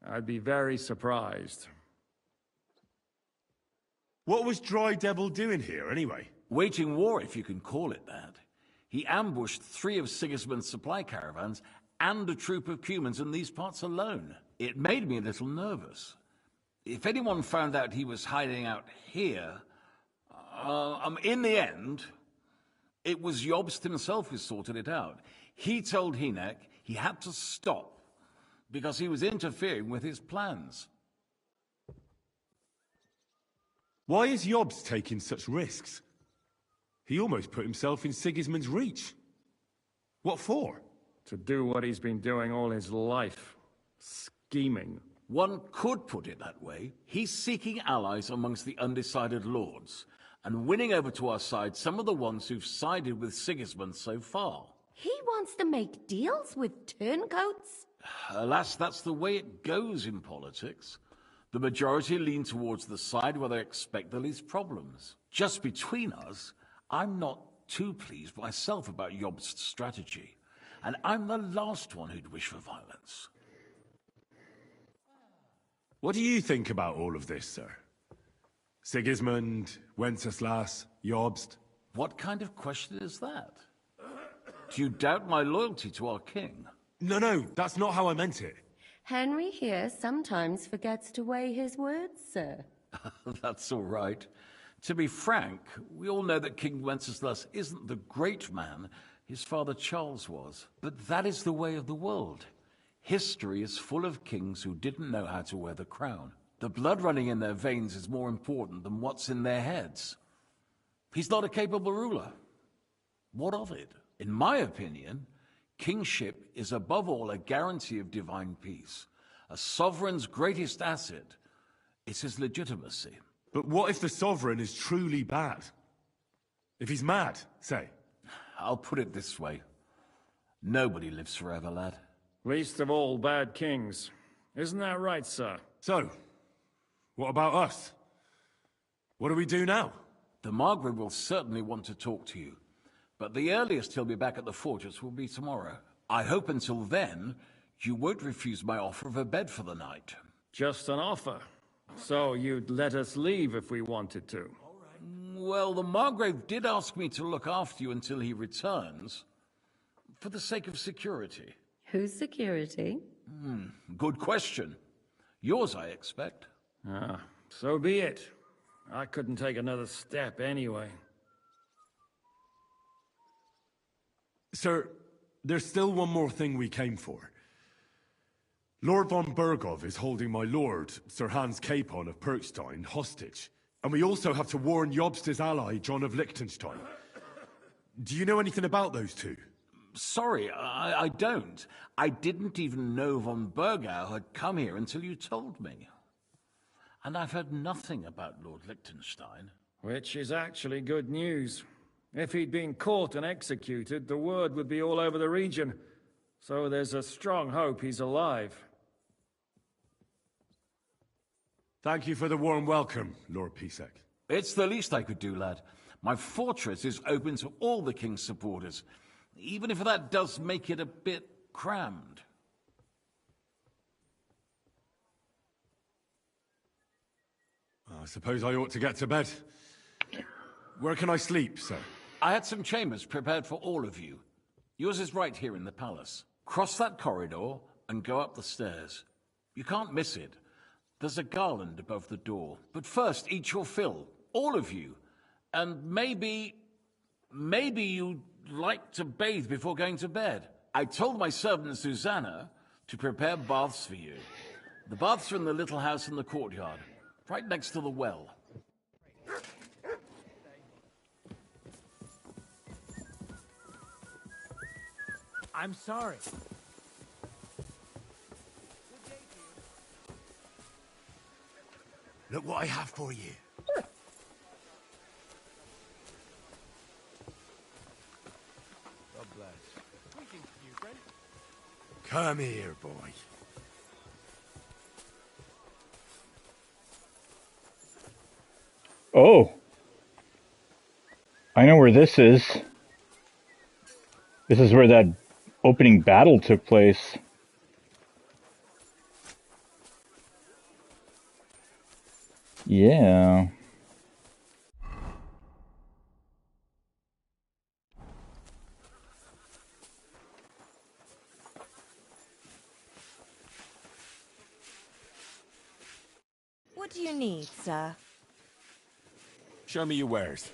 K: I'd be very surprised.
Q: What was Dry Devil doing here, anyway?
E: Waging war, if you can call it that. He ambushed 3 of Sigismund's supply caravans and a troop of Cumans in these parts alone. It made me a little nervous. If anyone found out he was hiding out here... in the end, it was Jobst himself who sorted it out. He told Hinek he had to stop because he was interfering with his plans.
Q: Why is Jobst taking such risks? He almost put himself in Sigismund's reach. What for?
K: To do what he's been doing all his life. Scheming.
E: One could put it that way. He's seeking allies amongst the undecided lords, and winning over to our side some of the ones who've sided with Sigismund so far.
S: He wants to make deals with turncoats?
E: Alas, that's the way it goes in politics. The majority lean towards the side where they expect the least problems. Just between us, I'm not too pleased myself about Jobst's strategy, and I'm the last one who'd wish for violence.
C: What do you think about all of this, sir? Sigismund, Wenceslas, Jobst?
E: What kind of question is that? Do you doubt my loyalty to our king?
C: No, that's not how I meant it.
S: Henry here sometimes forgets to weigh his words, sir.
E: That's all right. To be frank, we all know that King Wenceslas isn't the great man his father Charles was. But that is the way of the world. History is full of kings who didn't know how to wear the crown. The blood running in their veins is more important than what's in their heads. He's not a capable ruler. What of it? In my opinion, kingship is above all a guarantee of divine peace. A sovereign's greatest asset is his legitimacy.
C: But what if the sovereign is truly bad? If he's mad, say?
E: I'll put it this way. Nobody lives forever, lad.
K: Least of all bad kings. Isn't that right, sir?
C: So, what about us? What do we do now?
E: The Margrave will certainly want to talk to you, but the earliest he'll be back at the fortress will be tomorrow. I hope until then, you won't refuse my offer of a bed for the night.
K: Just an offer. So you'd let us leave if we wanted to?
E: Well, the Margrave did ask me to look after you until he returns, for the sake of security.
S: Whose security?
E: Good question. Yours, I expect.
K: So be it. I couldn't take another step anyway.
C: Sir, there's still one more thing we came for. Lord von Bergov is holding my lord, Sir Hans Capon of Perkstein, hostage. And we also have to warn Jobst's ally, John of Liechtenstein. Do you know anything about those two?
E: Sorry, I don't. I didn't even know von Bergau had come here until you told me. And I've heard nothing about Lord Liechtenstein.
K: Which is actually good news. If he'd been caught and executed, the word would be all over the region. So there's a strong hope he's alive.
C: Thank you for the warm welcome, Lord Pisek.
E: It's the least I could do, lad. My fortress is open to all the king's supporters, even if that does make it a bit crammed.
C: I suppose I ought to get to bed. Where can I sleep, sir?
E: I had some chambers prepared for all of you. Yours is right here in the palace. Cross that corridor and go up the stairs. You can't miss it. There's a garland above the door. But first, eat your fill. All of you. And maybe you'd like to bathe before going to bed. I told my servant Susanna to prepare baths for you. The baths are in the little house in the courtyard, right next to the well.
D: I'm sorry.
I: Look what I have for you.
G: God bless.
I: Come here, boy.
A: Oh. I know where this is. This is where that opening battle took place. Yeah.
J: What do you need, sir?
C: Show me your wares.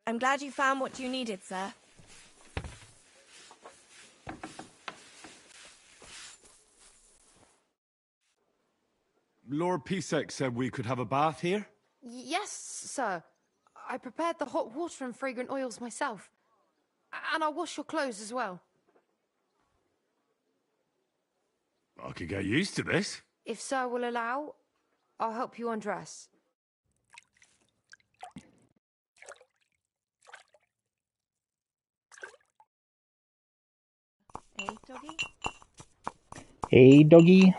J: I'm glad you found what you needed, sir.
C: Lord Pisek said we could have a bath here?
V: Yes, sir. I prepared the hot water and fragrant oils myself. And I'll wash your clothes as well.
C: I could get used to this.
V: If sir will allow, I'll help you undress.
J: Hey, doggy?
A: Hey, doggy.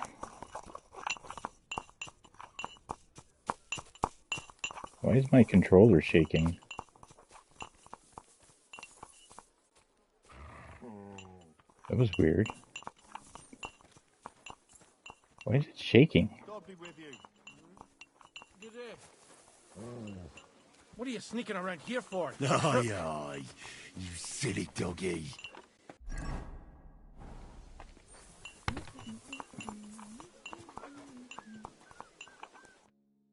A: Why is my controller shaking? That was weird. Why is it shaking?
K: God be with you. What are you sneaking around here for?
I: Aye, aye, you silly doggy.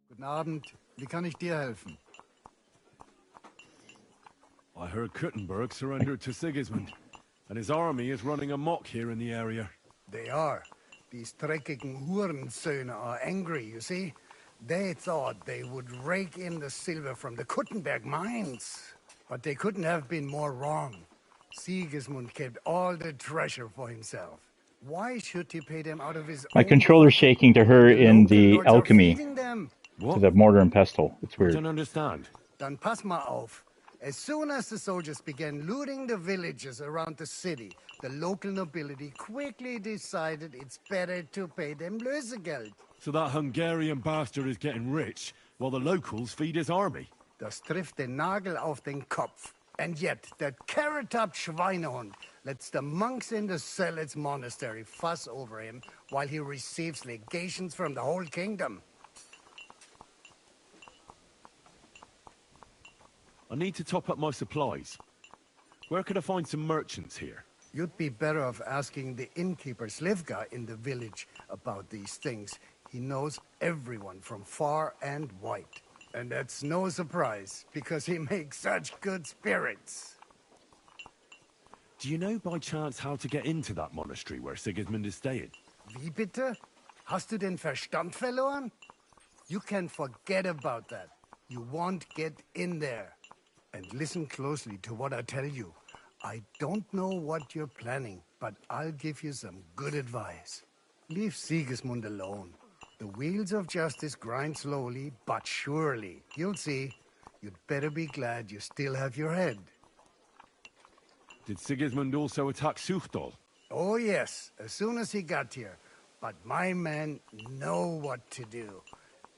M: Guten Abend. Wie kann ich dir helfen?
C: I heard Kuttenberg surrendered to Sigismund, and his army is running amok here in the area.
M: They are. These dreckigen Hurensöhne are angry, you see? They thought they would rake in the silver from the Kuttenberg mines. But they couldn't have been more wrong. Sigismund kept all the treasure for himself. Why should he pay them out of his
A: My
M: own
A: controller's
M: pocket?
A: shaking to her
M: The
A: in
M: local
A: the
M: lords are
A: alchemy.
M: feeding them.
A: To the mortar and pestle. It's
C: I
A: weird.
C: don't understand.
M: Dann pass mal auf. As soon as the soldiers began looting the villages around the city, the local nobility quickly decided it's better to pay them Lösegeld.
C: So that Hungarian bastard is getting rich, while the locals feed his army.
M: Das trifft den Nagel auf den Kopf. And yet, that carrot-top Schweinehund lets the monks in the Zealots monastery fuss over him while he receives legations from the whole kingdom.
C: I need to top up my supplies. Where could I find some merchants here?
M: You'd be better off asking the innkeeper Slivka in the village about these things. He knows everyone from far and wide. And that's no surprise, because he makes such good spirits.
C: Do you know by chance how to get into that monastery where Sigismund is staying?
M: Wie bitte? Hast du den Verstand verloren? You can forget about that. You won't get in there. And listen closely to what I tell you. I don't know what you're planning, but I'll give you some good advice. Leave Sigismund alone. The wheels of justice grind slowly, but surely. You'll see. You'd better be glad you still have your head.
C: Did Sigismund also attack Suchdol?
M: Oh yes, as soon as he got here. But my men know what to do.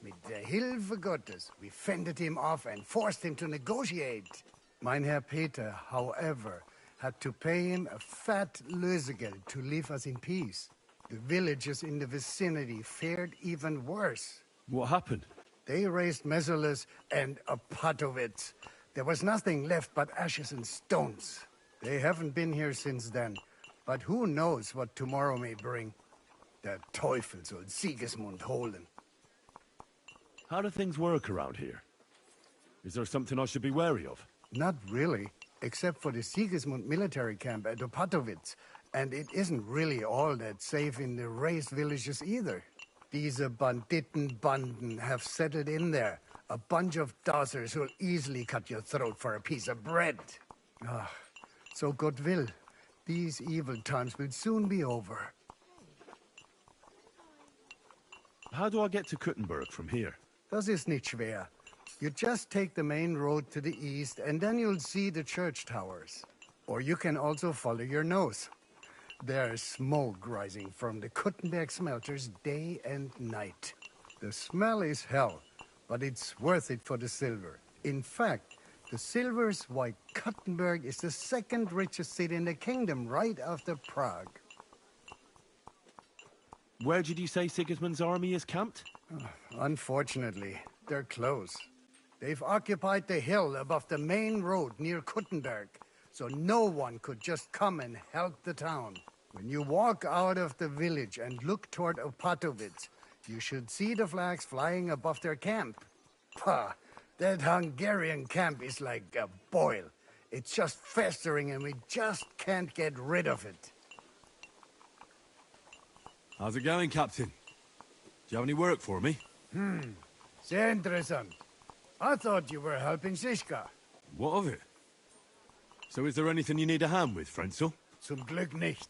M: Mit der Hilfe Gottes, we fended him off and forced him to negotiate. Mein Herr Peter, however, had to pay him a fat Lösegeld to leave us in peace. The villagers in the vicinity fared even worse.
C: What happened?
M: They raised Mesolis and Opatovitz. There was nothing left but ashes and stones. They haven't been here since then, but who knows what tomorrow may bring. Der Teufel soll Sigismund holen.
C: How do things work around here? Is there something I should be wary of?
M: Not really, except for the Sigismund military camp at Opatovitz. And it isn't really all that safe in the raised villages either. Diese Banditenbanden have settled in there. A bunch of dossers who'll easily cut your throat for a piece of bread. Ah, so God will. These evil times will soon be over.
C: How do I get to Kuttenberg from here?
M: Das ist nicht schwer. You just take the main road to the east, and then you'll see the church towers. Or you can also follow your nose. There's smoke rising from the Kuttenberg smelters day and night. The smell is hell, but it's worth it for the silver. In fact, the silver's why Kuttenberg is the second richest city in the kingdom, right after Prague.
C: Where did you say Sigismund's army is camped?
M: Unfortunately, they're close. They've occupied the hill above the main road near Kuttenberg, so no one could just come and help the town. When you walk out of the village and look toward Opatovitz, you should see the flags flying above their camp. Pah, that Hungarian camp is like a boil. It's just festering and we just can't get rid of it.
C: How's it going, Captain? Do you have any work for me?
M: Sehr interessant. I thought you were helping Siska.
C: What of it? So is there anything you need a hand with, Frenzel?
M: Zum Glück nicht.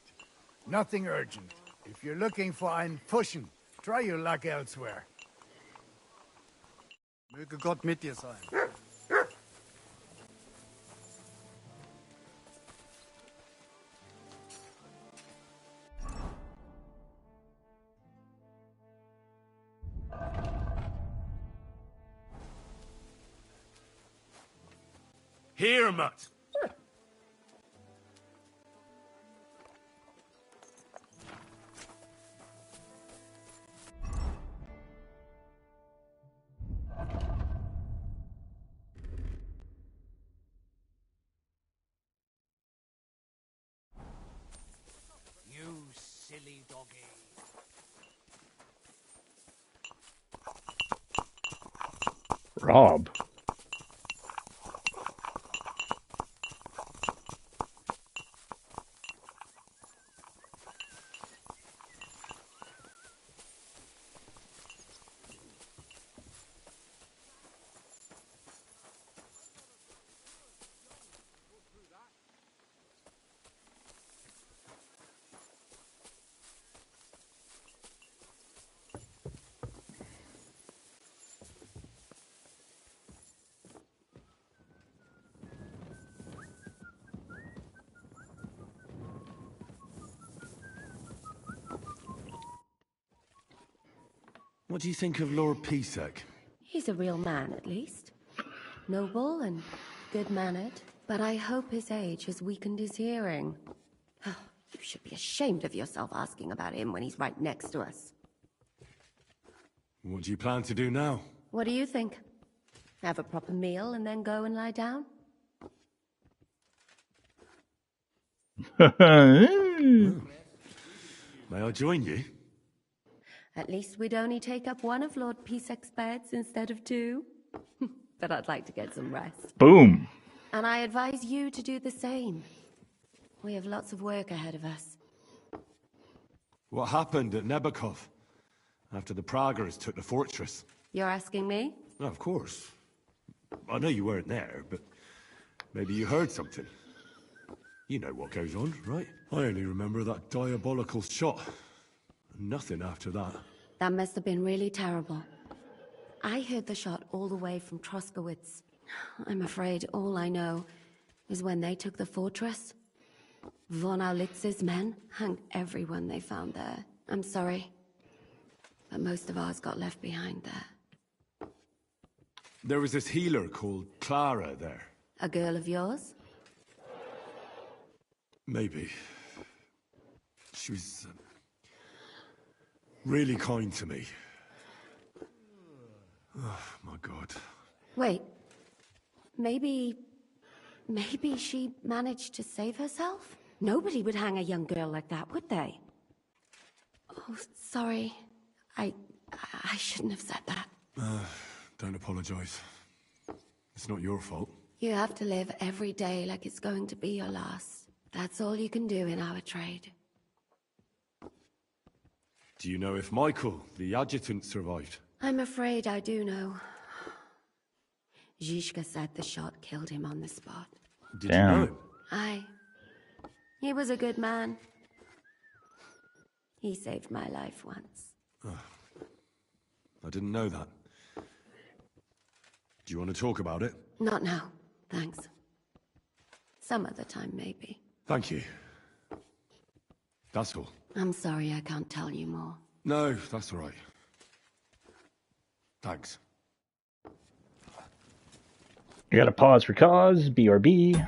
M: Nothing urgent. If you're looking for einen Pushen, try your luck elsewhere. Möge Gott mit dir sein.
Q: Here, Mutt.
G: You silly doggy.
A: Rob.
C: What do you think of Lord Pisek?
S: He's a real man, at least. Noble and good-mannered. But I hope his age has weakened his hearing. You should be ashamed of yourself asking about him when he's right next to us.
C: What do you plan to do now?
S: What do you think? Have a proper meal and then go and lie down?
C: May I join you?
S: At least we'd only take up one of Lord Pisek's beds instead of two. But I'd like to get some rest.
A: Boom.
S: And I advise you to do the same. We have lots of work ahead of us.
C: What happened at Nebakov after the Praguers took the fortress?
S: You're asking me?
C: No, of course. I know you weren't there, but maybe you heard something. You know what goes on, right? I only remember that diabolical shot. Nothing after that.
S: That must have been really terrible. I heard the shot all the way from Troskowitz. I'm afraid all I know is when they took the fortress, von Aulitz's men hung everyone they found there. I'm sorry, but most of ours got left behind there.
C: There was this healer called Clara there.
S: A girl of yours?
C: Maybe. She was really kind to me. Oh, my God.
S: Wait. Maybe she managed to save herself? Nobody would hang a young girl like that, would they? Oh, sorry. I shouldn't have said that.
C: Don't apologize. It's not your fault.
S: You have to live every day like it's going to be your last. That's all you can do in our trade.
C: Do you know if Michael, the adjutant, survived?
S: I'm afraid I do know. Zhishka said the shot killed him on the spot.
C: Did you know him?
S: Aye. He was a good man. He saved my life once.
C: Oh, I didn't know that. Do you want to talk about it?
S: Not now, thanks. Some other time, maybe.
C: Thank you. That's all.
S: I'm sorry I can't tell you more.
C: No, that's all right. Thanks.
A: You gotta pause for cause, BRB.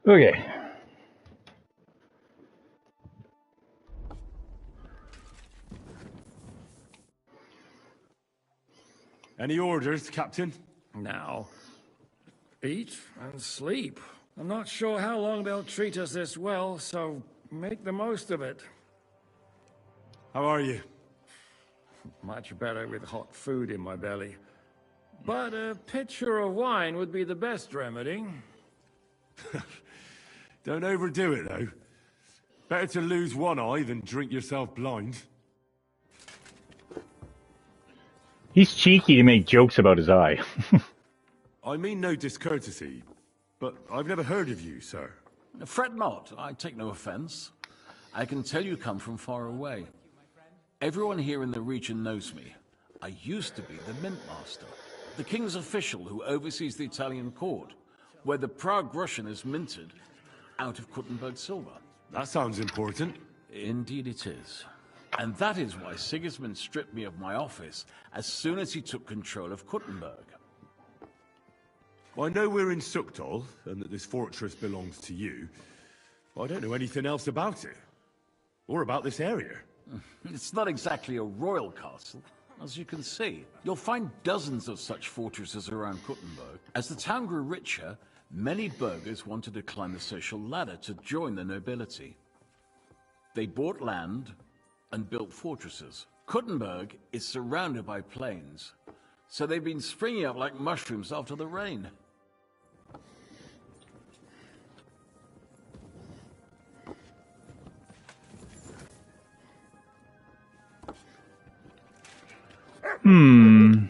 A: Okay.
C: Any orders, Captain?
K: Now, eat and sleep. I'm not sure how long they'll treat us this well, so make the most of it.
C: How are you?
K: Much better with hot food in my belly. But a pitcher of wine would be the best remedy.
C: Don't overdo it, though. Better to lose one eye than drink yourself blind.
A: He's cheeky to make jokes about his eye.
C: I mean no discourtesy, but I've never heard of you, sir.
E: Fret not, I take no offense. I can tell you come from far away. Everyone here in the region knows me. I used to be the Mint Master, the king's official who oversees the Italian court, where the Prague Russian is minted out of Kuttenberg silver.
C: That sounds important.
E: Indeed it is. And that is why Sigismund stripped me of my office as soon as he took control of Kuttenberg.
C: I know we're in Sukdal, and that this fortress belongs to you, but I don't know anything else about it. Or about this area.
E: It's not exactly a royal castle, as you can see. You'll find dozens of such fortresses around Kuttenberg. As the town grew richer, many burghers wanted to climb the social ladder to join the nobility. They bought land and built fortresses. Kuttenberg is surrounded by plains, so they've been springing up like mushrooms after the rain.
A: Hmm.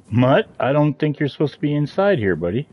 A: Mutt, I don't think you're supposed to be inside here, buddy.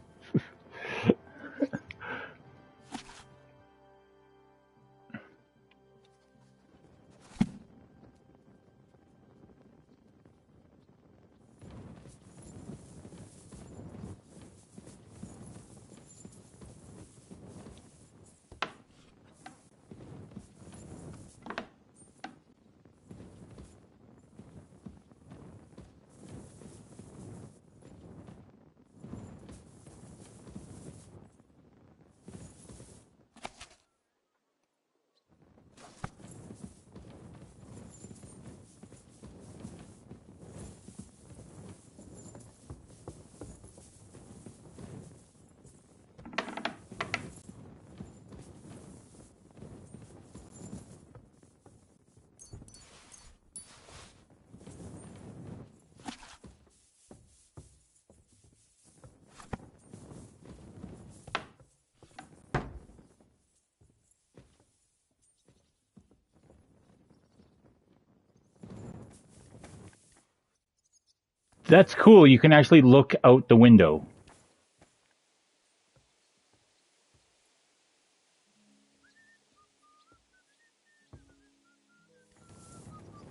A: That's cool. You can actually look out the window.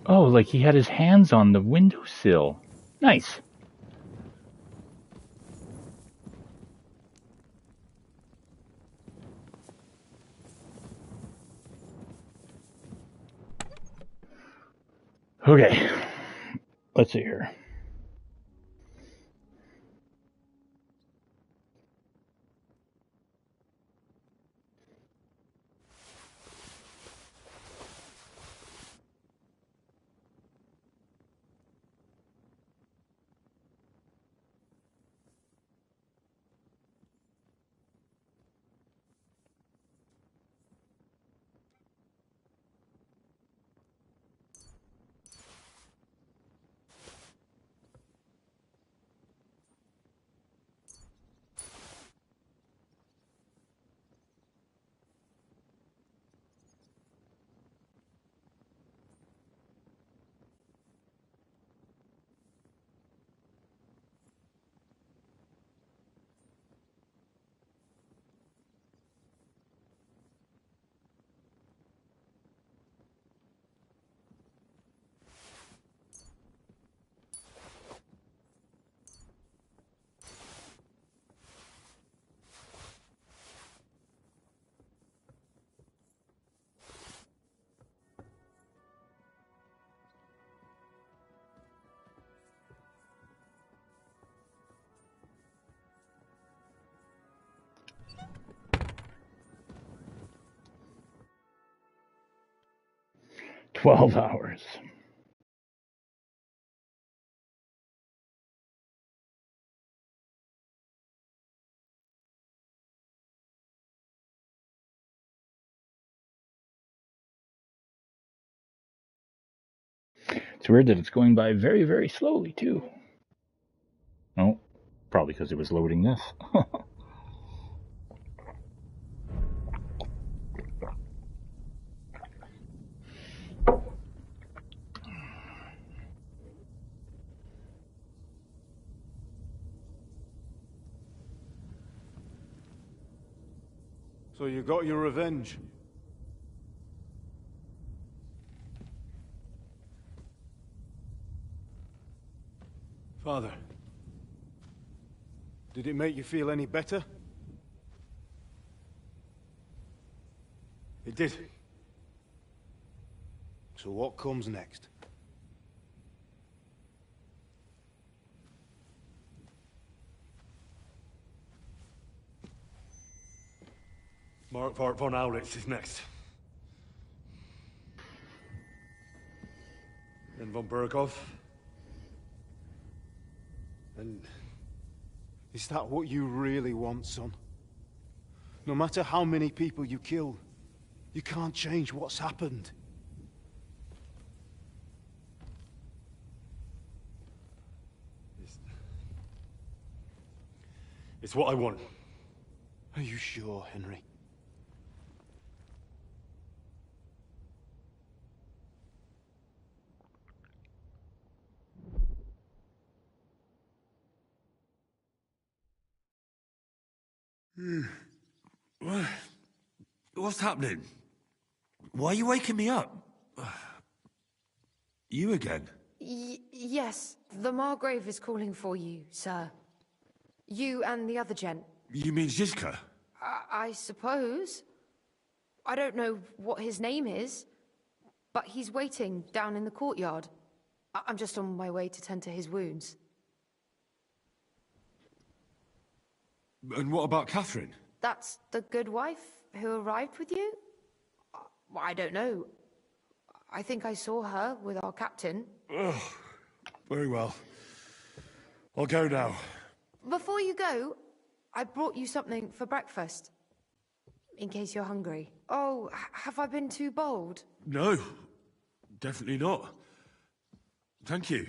A: Oh, like he had his hands on the windowsill. Nice. Okay. Let's see here. 12 hours. It's weird that it's going by very, very slowly, too. Oh, probably because it was loading this.
N: So you got your revenge? Father, did it make you feel any better? It did. So what comes next?
Q: Mark von Aulitz is next. Then von Berghoff.
N: And is that what you really want, son? No matter how many people you kill, you can't change what's happened.
Q: It's what I want.
N: Are you sure, Henry?
I: What's happening? Why are you waking me up? You again?
V: Yes, the Margrave is calling for you, sir. You and the other gent.
I: You mean Zizka?
V: I suppose. I don't know what his name is, but he's waiting down in the courtyard. I'm just on my way to tend to his wounds.
I: And what about Catherine?
V: That's the good wife who arrived with you? I don't know. I think I saw her with our captain.
Q: Ugh. Very well. I'll go now.
V: Before you go, I brought you something for breakfast. In case you're hungry. Oh, have I been too bold?
Q: No, definitely not. Thank you.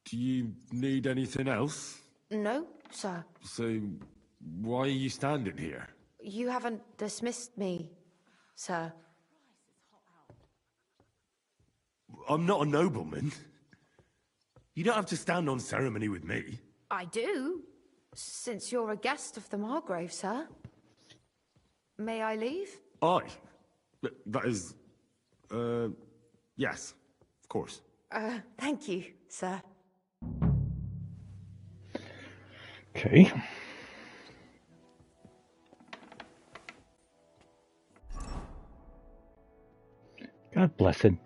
Q: Do you need anything else?
V: No, sir.
Q: So, why are you standing here?
V: You haven't dismissed me, sir.
Q: I'm not a nobleman. You don't have to stand on ceremony with me.
V: I do, since you're a guest of the Margrave, sir. May I leave?
Q: That is... yes, of course.
V: Thank you, sir.
A: Okay. God bless him.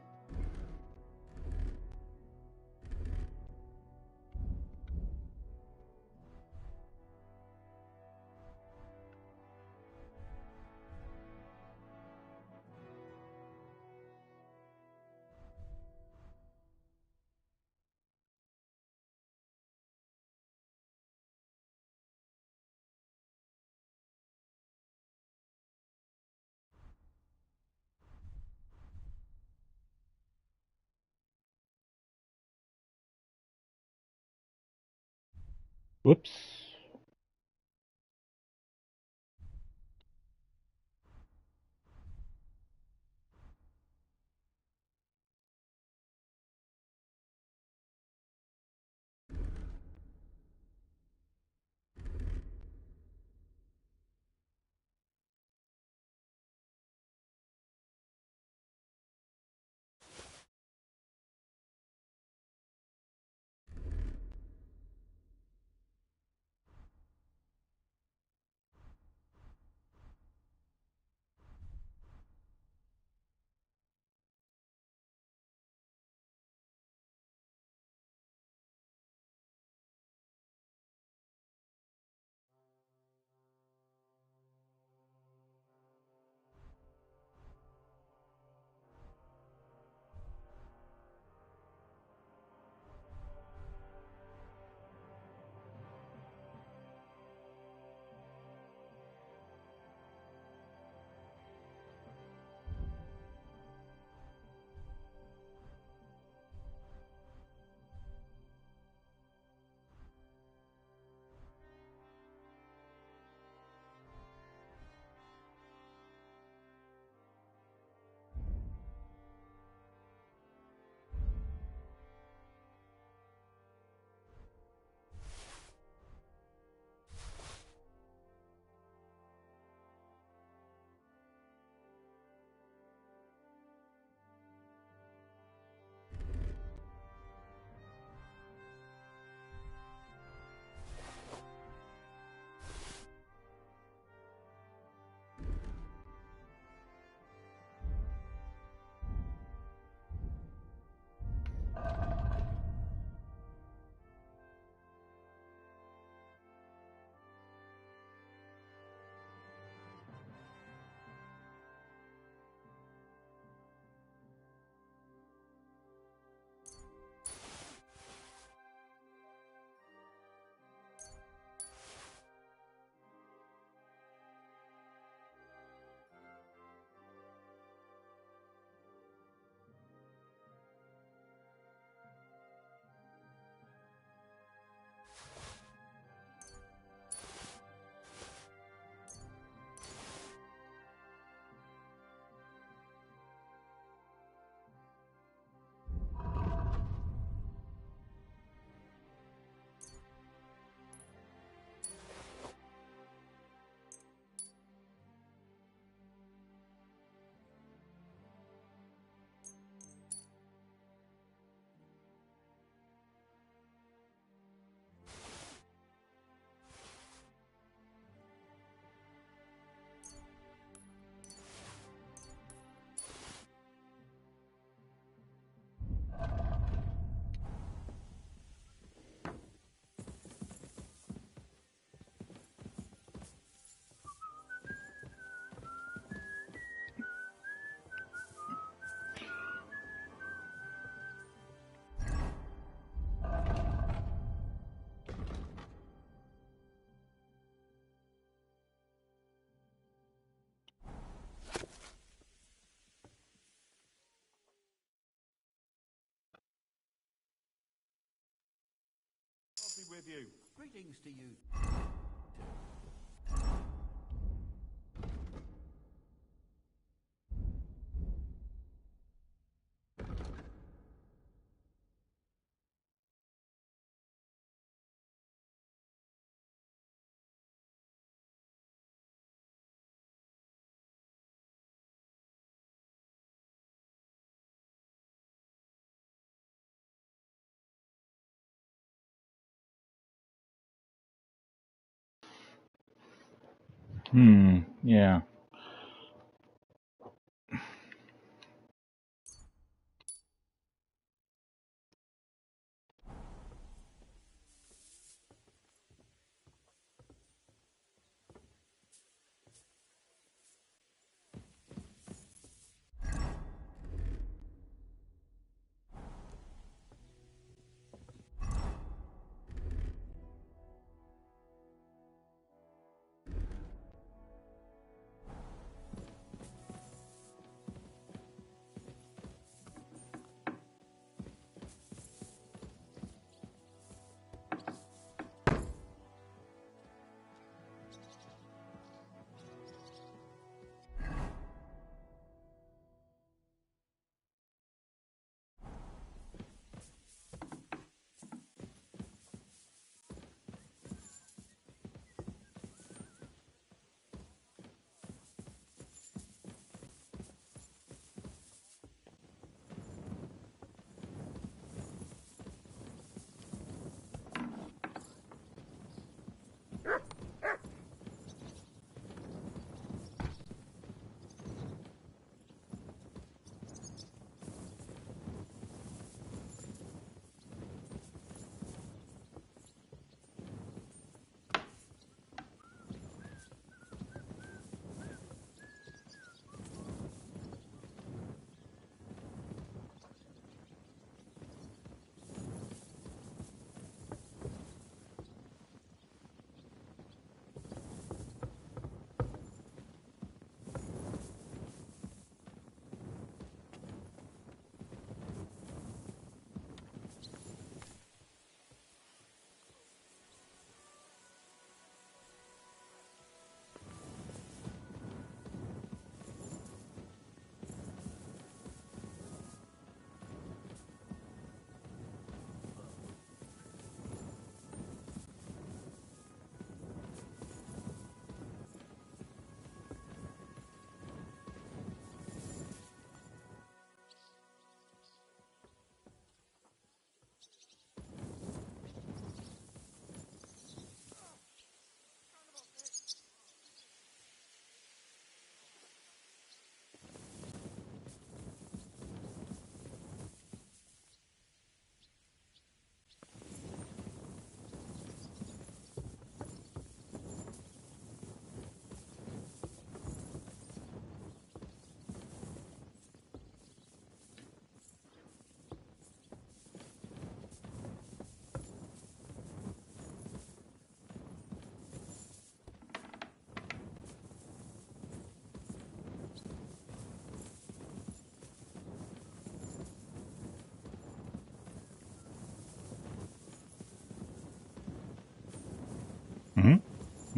A: Whoops.
I: with you. Greetings to you.
A: Yeah.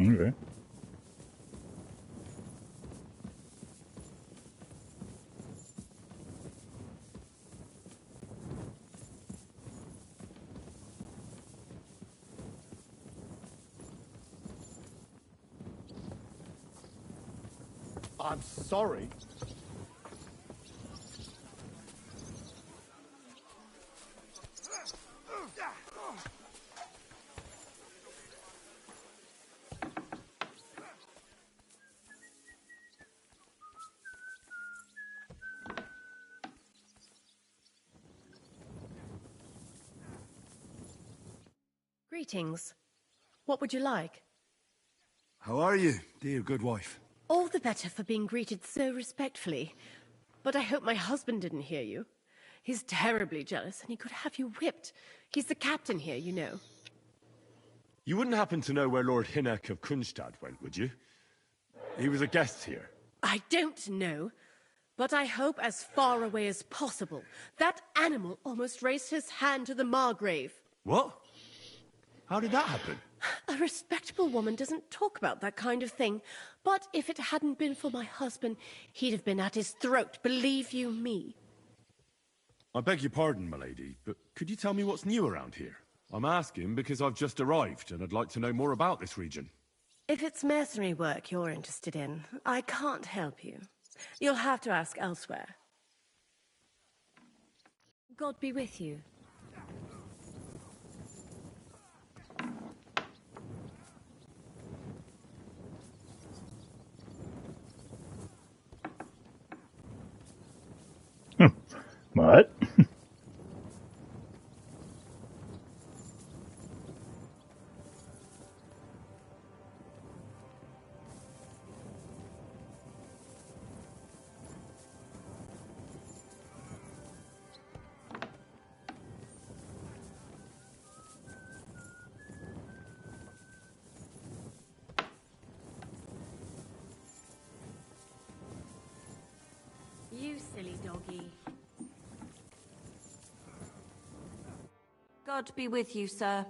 A: Okay.
N: I'm sorry.
H: Greetings. What would you like?
U: How are you, dear good wife?
H: All the better for being greeted so respectfully. But I hope my husband didn't hear you. He's terribly jealous and he could have you whipped. He's the captain here, you know.
C: You wouldn't happen to know where Lord Hinnock of Kunstad went, would you? He was a guest here.
H: I don't know, but I hope as far away as possible. That animal almost raised his hand to the Margrave.
C: What? How did that happen?
H: A respectable woman doesn't talk about that kind of thing. But if it hadn't been for my husband, he'd have been at his throat, believe you me.
C: I beg your pardon, milady, but could you tell me what's new around here? I'm asking because I've just arrived, and I'd like to know more about this region.
H: If it's mercenary work you're interested in, I can't help you. You'll have to ask elsewhere. God be with you.
A: What?
H: You silly doggy.
J: God be with you, sir.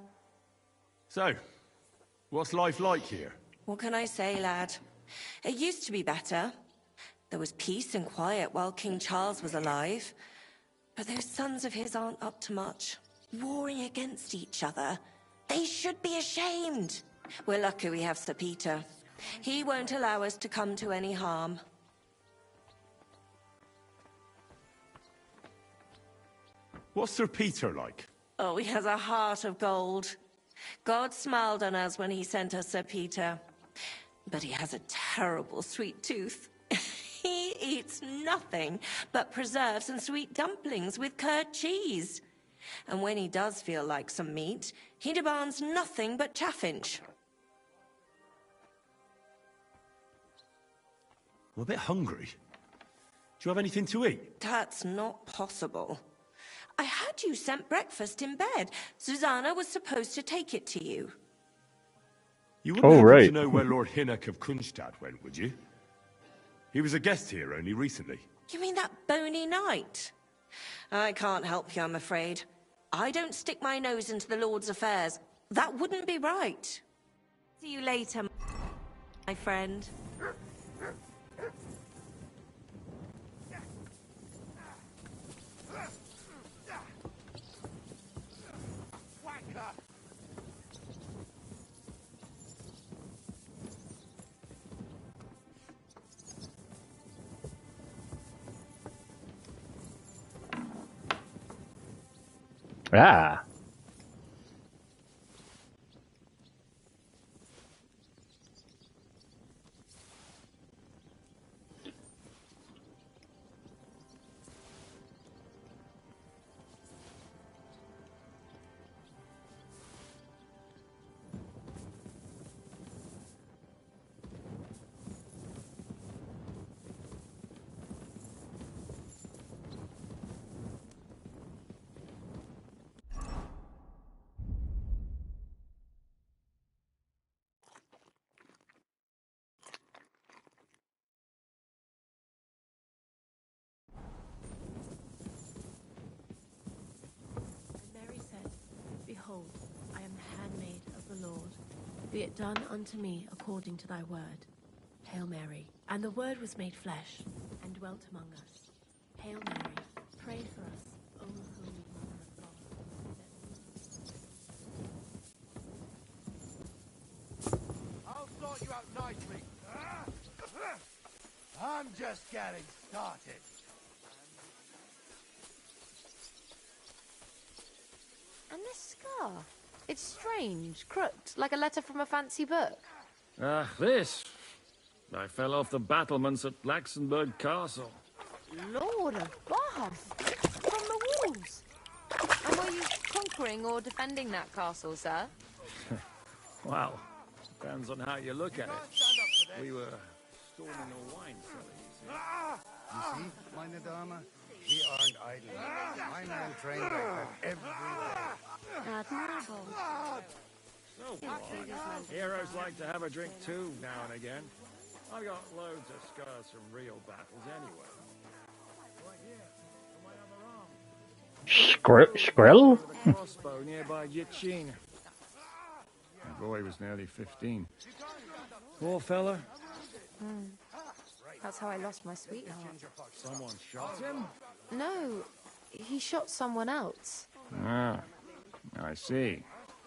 C: So, what's life like here?
J: What can I say, lad? It used to be better. There was peace and quiet while King Charles was alive. But those sons of his aren't up to much. Warring against each other. They should be ashamed. We're lucky we have Sir Peter. He won't allow us to come to any harm.
C: What's Sir Peter like?
J: Oh, he has a heart of gold. God smiled on us when he sent us Sir Peter. But he has a terrible sweet tooth. He eats nothing but preserves and sweet dumplings with curd cheese. And when he does feel like some meat, he demands nothing but chaffinch.
C: I'm a bit hungry. Do you have anything to eat?
J: That's not possible. I had you sent breakfast in bed. Susanna was supposed to take it to you.
C: You wouldn't happen
A: right.
C: to know where Lord Hinnock of Kunstad went, would you? He was a guest here only recently.
J: You mean that bony knight? I can't help you, I'm afraid. I don't stick my nose into the Lord's affairs. That wouldn't be right. See you later, my friend.
A: Ah.
H: Mary said, Behold, I am the handmaid of the Lord. Be it done unto me according to thy word. Hail Mary. And the word was made flesh, and dwelt among us. Hail Mary, pray for us, O Holy Mother of God.
F: I'll sort you out nicely. I'm just getting started.
V: And this scar? It's strange, crooked, like a letter from a fancy book.
K: This. I fell off the battlements at Laxenburg Castle.
V: Lord of Bath! From the walls! And were you conquering or defending that castle, sir?
K: Well, depends on how you look at it. We were storming a wine cellar,
M: You see, meine Dame? We aren't idle. My men train like that every day.
H: Admirable.
K: So what? Heroes like to have a drink too, now and again. I've got loads of scars from real battles anyway. Right here, on my other arm.
A: Skrill?
K: Crossbow nearby Yichin. boy was nearly 15. Poor fella.
V: That's how I lost my sweetheart.
K: Someone shot him?
V: No, he shot someone else.
K: Ah, I see.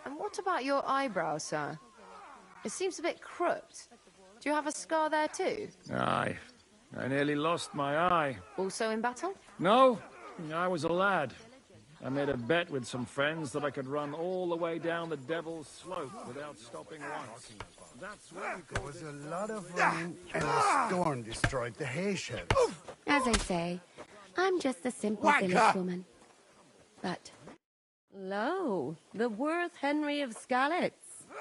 V: And what about your eyebrow, sir? It seems a bit crooked. Do you have a scar there too?
K: Aye. I nearly lost my eye.
V: Also in battle?
K: No, I was a lad. I made a bet with some friends that I could run all the way down the Devil's Slope without stopping once. That's where
M: there was a lot of rain, and a storm destroyed the hay sheds.
S: As I say, I'm just a simple village woman. But, lo, the worth Henry of Skalitz.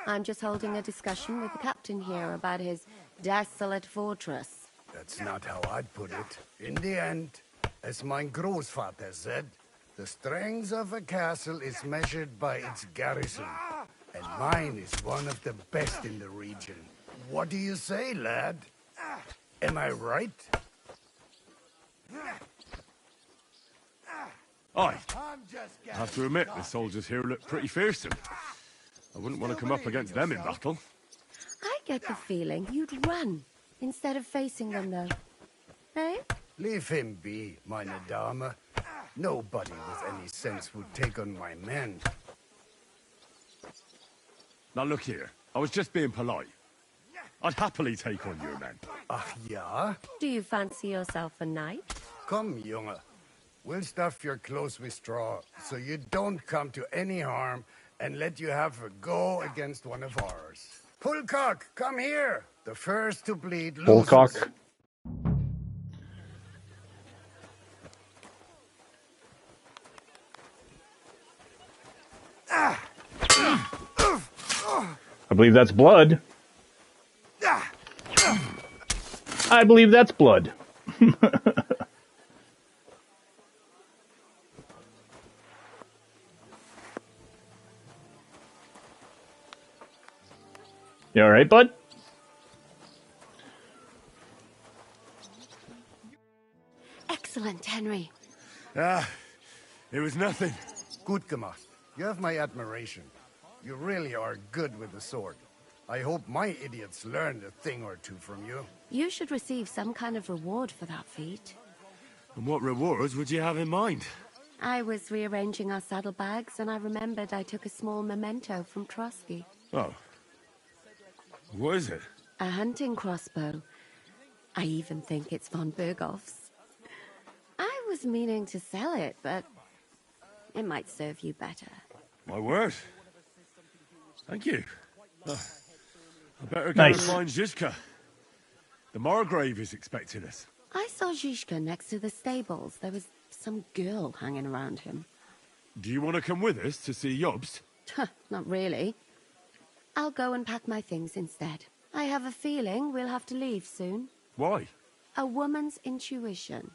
S: I'm just holding a discussion with the captain here about his desolate fortress.
M: That's not how I'd put it. In the end, as my großvater said, the strength of a castle is measured by its garrison. And mine is one of the best in the region. What do you say, lad? Am I right?
C: Aye. I have to admit, the soldiers here look pretty fearsome. I wouldn't want to come up against them in battle.
S: I get the feeling you'd run instead of facing them, though. Hey?
M: Leave him be, meine Dame. Nobody with any sense would take on my men.
C: Now look here, I was just being polite. I'd happily take on your men.
M: Ach ja?
S: Do you fancy yourself a knight?
M: Come, Junge. We'll stuff your clothes with straw, so you don't come to any harm, and let you have a go against one of ours. Pullcock, come here! The first to bleed loses.
A: Bullcock. I believe that's blood. I believe that's blood. You alright, bud?
S: Excellent, Henry.
C: Ah, it was nothing.
M: Gut gemacht. You have my admiration. You really are good with the sword. I hope my idiots learned a thing or two from you.
S: You should receive some kind of reward for that feat.
C: And what rewards would you have in mind?
S: I was rearranging our saddlebags, and I remembered I took a small memento from Trotsky.
C: Oh. What is it?
S: A hunting crossbow. I even think it's von Berghoff's. I was meaning to sell it, but it might serve you better.
C: My word. Thank you. I better go
A: Nice.
C: and find Zhizka. The Margrave is expecting us.
S: I saw Zhizka next to the stables. There was some girl hanging around him.
C: Do you want to come with us to see Jobst?
S: Not really. I'll go and pack my things instead. I have a feeling we'll have to leave soon.
C: Why?
S: A woman's intuition.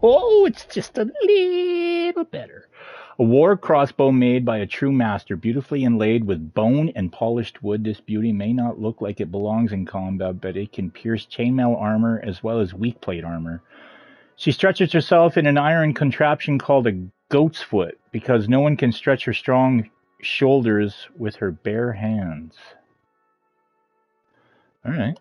A: Oh, it's just a little better. A war crossbow made by a true master, beautifully inlaid with bone and polished wood. This beauty may not look like it belongs in combat, but it can pierce chainmail armor as well as weak plate armor. She stretches herself in an iron contraption called a goat's foot, because no one can stretch her strong shoulders with her bare hands. All right.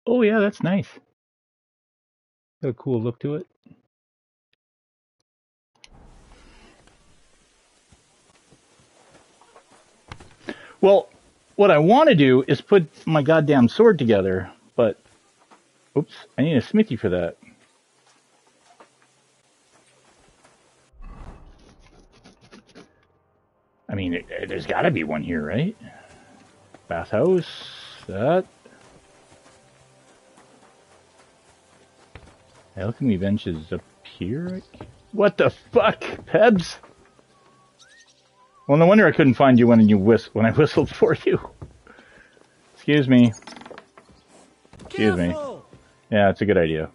A: Oh yeah, that's nice. Got a cool look to it. Well, what I want to do is put my goddamn sword together, but oops, I need a smithy for that. I mean, there's got to be one here, right? Bathhouse, that. Alchemy bench is up here. What the fuck, Pebs? Well, no wonder I couldn't find you when I whistled for you. Excuse me. Excuse me. Yeah, it's a good idea.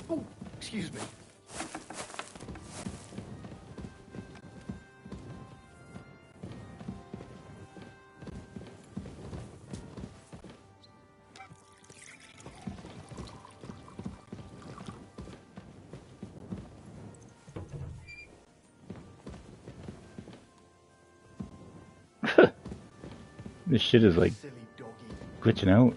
F: Oh, excuse me.
A: This shit is like glitching out.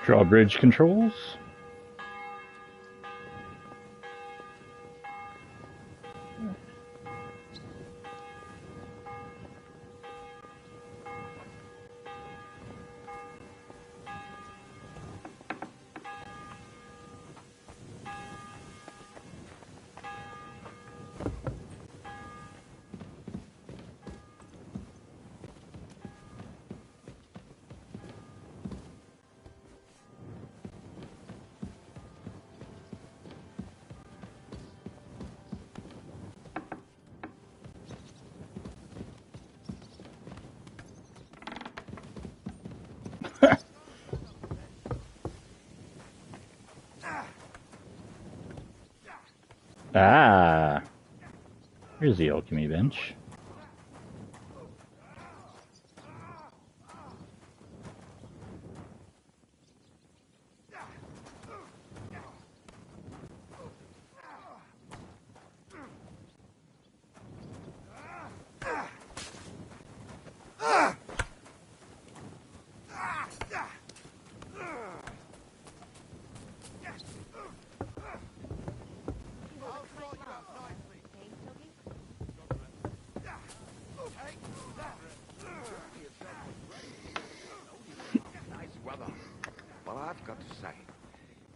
A: Drawbridge controls. Ah, here's the alchemy bench.
P: Well, I've got to say,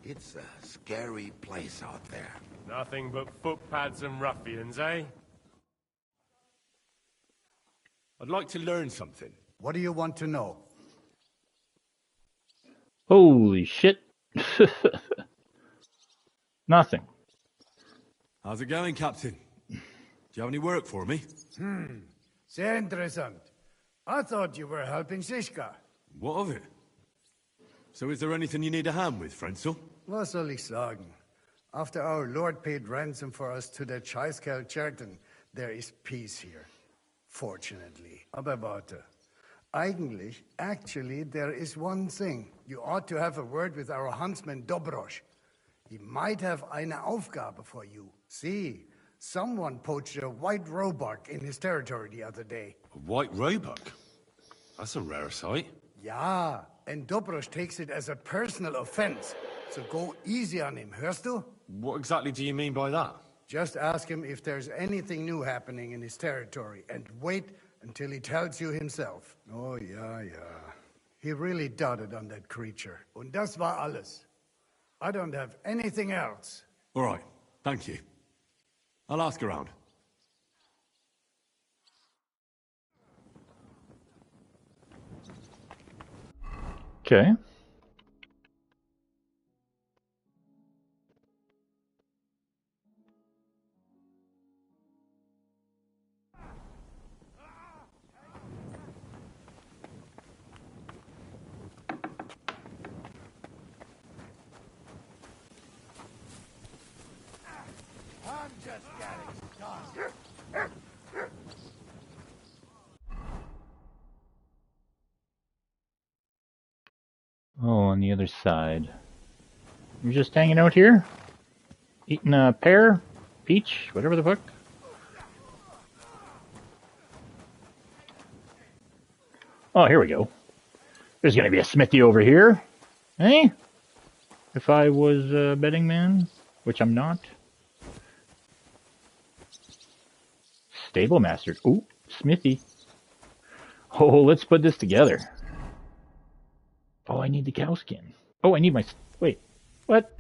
P: it's a scary place out there.
T: Nothing but footpads and ruffians, eh?
I: I'd like to learn something.
M: What do you want to know?
A: Holy shit. Nothing.
C: How's it going, Captain? Do you have any work for me?
M: Sehr interessant. I thought you were helping Shishka.
C: What of it? So is there anything you need a hand with, Frenzel?
M: Was soll ich sagen? After our Lord paid ransom for us to the Scheißkerl Cherton, there is peace here. Fortunately. Aber warte. Actually, there is one thing. You ought to have a word with our huntsman Dobrosch. He might have eine Aufgabe for you. See, someone poached a white roebuck in his territory the other day.
C: A white roebuck? That's a rare sight.
M: Ja, and Dobrosch takes it as a personal offense. So go easy on him, hörst du?
C: What exactly do you mean by that?
M: Just ask him if there's anything new happening in his territory, and wait until he tells you himself. Oh, yeah. He really doted on that creature. Und das war alles. I don't have anything else.
C: All right, thank you. I'll ask around.
A: Okay.
F: I'm just getting started.
A: Oh, on the other side. You're just hanging out here? Eating a pear? Peach? Whatever the fuck? Oh, here we go. There's gonna be a smithy over here. Eh? If I was a betting man, which I'm not. Stable master. Ooh, smithy. Oh, let's put this together. Oh, I need the cow skin. Oh, I need my... Wait. What?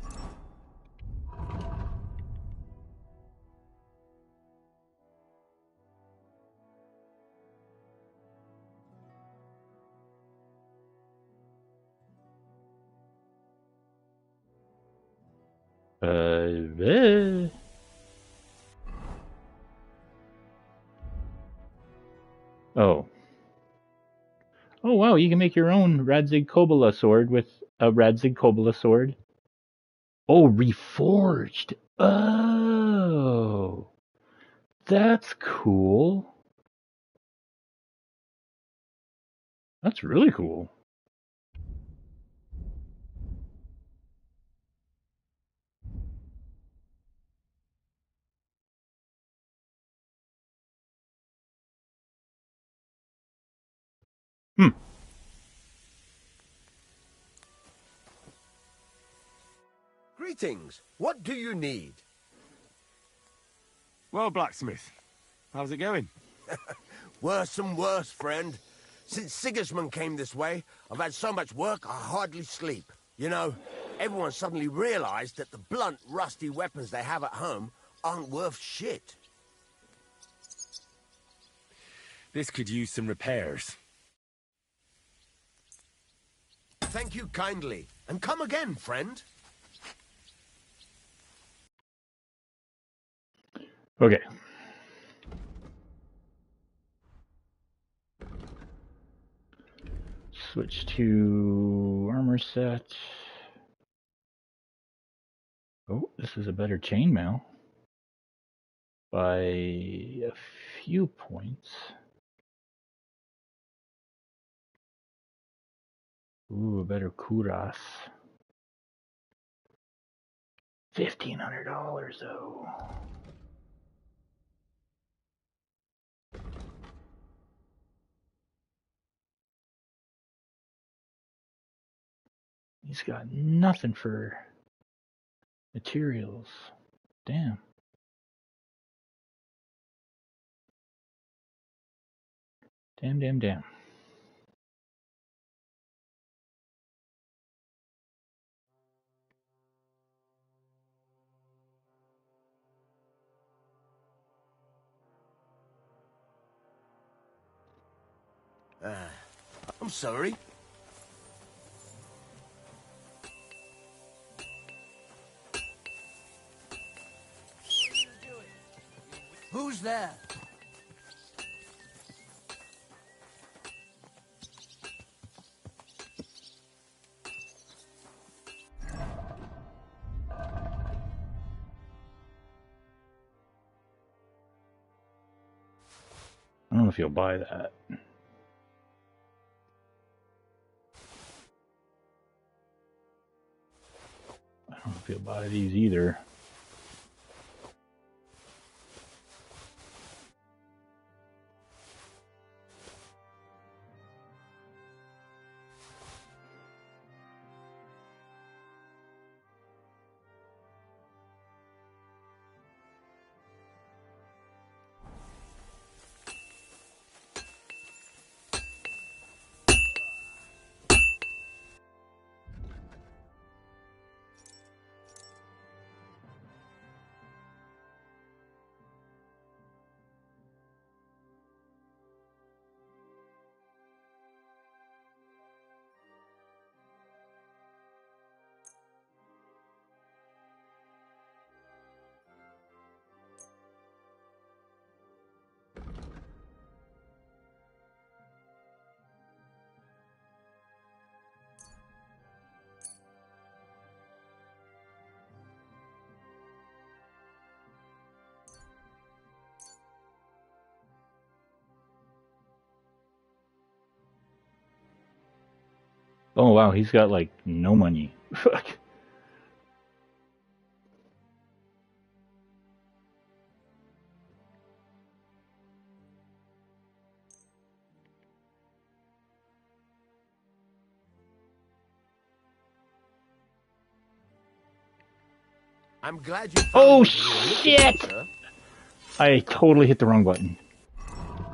A: Bleh. Oh. Oh, wow, you can make your own Radzig Kobola sword with a Radzig Kobola sword. Oh, reforged. Oh. That's cool. That's really cool.
F: Greetings. What do you need?
C: Well, blacksmith, how's it going?
F: Worse and worse, friend. Since Sigismund came this way, I've had so much work I hardly sleep. You know, everyone suddenly realized that the blunt, rusty weapons they have at home aren't worth shit.
C: This could use some repairs.
F: Thank you kindly. And come again, friend.
A: Okay. Switch to armor set. Oh, this is a better chainmail. By a few points. Ooh, a better kuras. $1,500 though. He's got nothing for materials. Damn. Damn.
F: I'm sorry.
D: Who's there?
A: I don't know if you'll buy that. I don't know if you'll buy these either. Oh wow, he's got like no money. Fuck.
F: I'm glad you found
A: Oh
F: what you were looking
A: shit!
F: for, sir.
A: I totally hit the wrong button.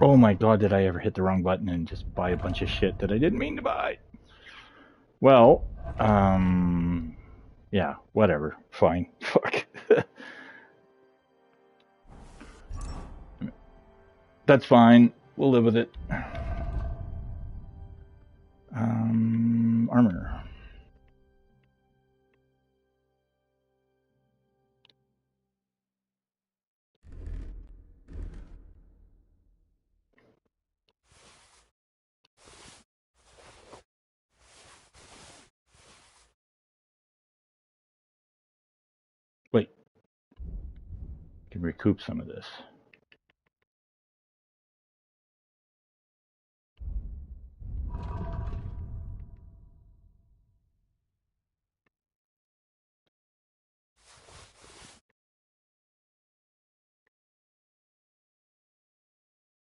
A: Oh my god, did I ever hit the wrong button and just buy a bunch of shit that I didn't mean to buy? Well, yeah, whatever. Fine. Fuck. That's fine. We'll live with it. Armor. Wait. Can recoup some of this.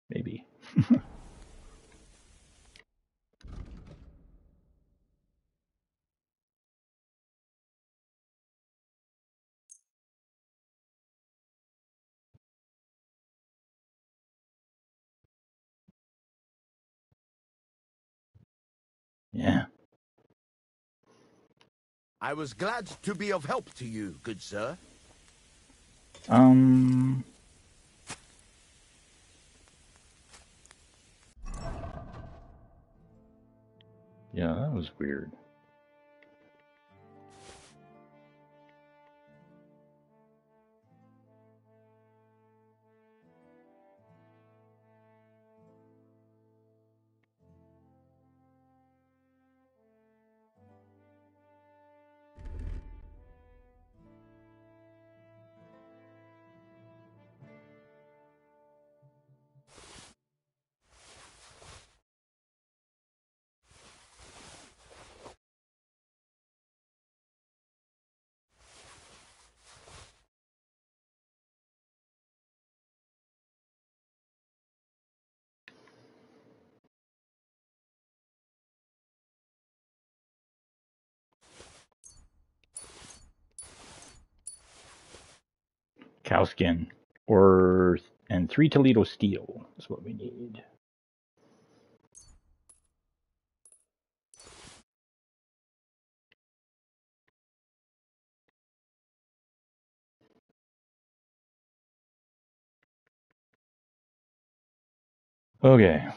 A: Maybe. Yeah.
F: I was glad to be of help to you, good sir.
A: Yeah, that was weird. Cow skin. And 3 Toledo steel is what we need. Okay.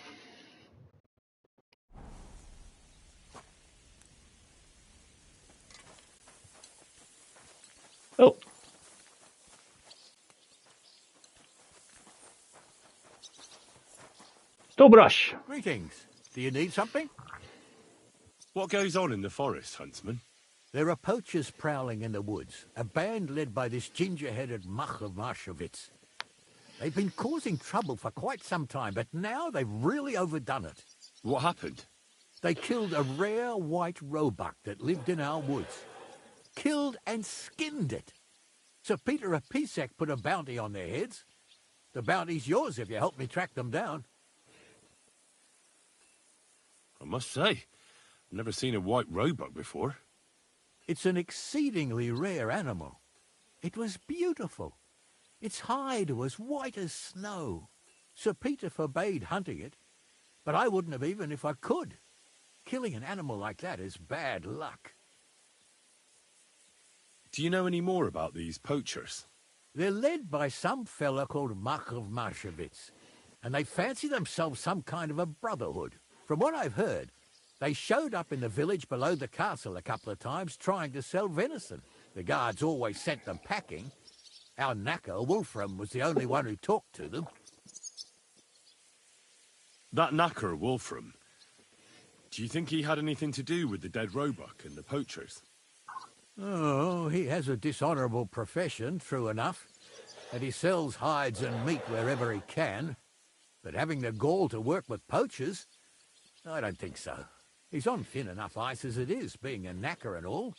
A: Oh. Still brush.
B: Greetings. Do you need something?
Q: What goes on in the forest, Huntsman?
B: There are poachers prowling in the woods, a band led by this ginger-headed Mach of Marshowitz. They've been causing trouble for quite some time, but now they've really overdone it.
Q: What happened?
B: They killed a rare white roebuck that lived in our woods. Killed and skinned it. Sir Peter of Pisek put a bounty on their heads. The bounty's yours if you help me track them down.
Q: I must say, I've never seen a white roebuck before.
B: It's an exceedingly rare animal. It was beautiful. Its hide was white as snow. Sir Peter forbade hunting it, but I wouldn't have even if I could. Killing an animal like that is bad luck.
Q: Do you know any more about these poachers?
B: They're led by some fella called Mach of Marshowitz, and they fancy themselves some kind of a brotherhood. From what I've heard, they showed up in the village below the castle a couple of times trying to sell venison. The guards always sent them packing. Our knacker, Wolfram, was the only one who talked to them.
Q: That knacker, Wolfram, do you think he had anything to do with the dead roebuck and the poachers?
B: Oh, he has a dishonourable profession, true enough, and he sells hides and meat wherever he can. But having the gall to work with poachers, I don't think so. He's on thin enough ice as it is, being a knacker and all.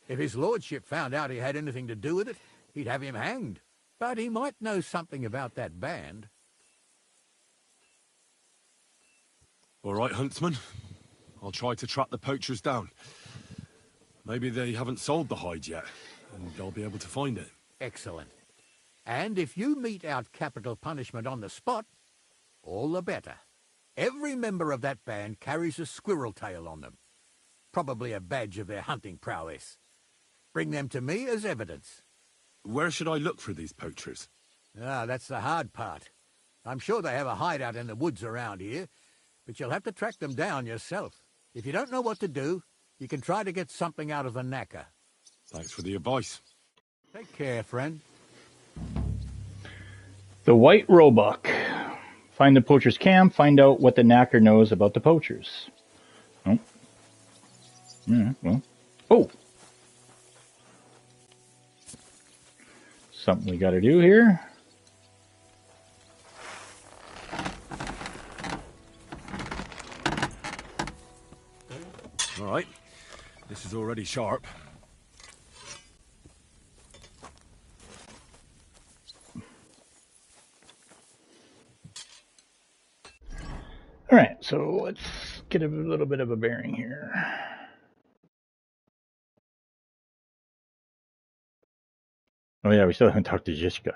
B: If his lordship found out he had anything to do with it, he'd have him hanged. But he might know something about that band.
C: All right, Huntsman. I'll try to track the poachers down. Maybe they haven't sold the hide yet, and I'll be able to find it.
B: Excellent. And if you mete out capital punishment on the spot, all the better. Every member of that band carries a squirrel tail on them. Probably a badge of their hunting prowess. Bring them to me as evidence.
C: Where should I look for these poachers?
B: Ah, that's the hard part. I'm sure they have a hideout in the woods around here, but you'll have to track them down yourself. If you don't know what to do, you can try to get something out of the knacker.
C: Thanks for the advice.
B: Take care, friend.
A: The White Roebuck. Find the poacher's camp, find out what the knacker knows about the poachers. Oh. Yeah, well. Oh! Something we gotta do here.
C: All right. This is already sharp.
A: All right, so let's get a little bit of a bearing here. Oh yeah, we still haven't talked to Zhishka.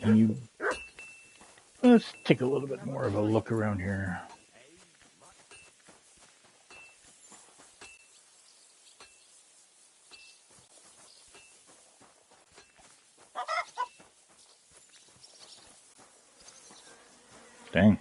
A: And let's take a little bit more of a look around here. Dang.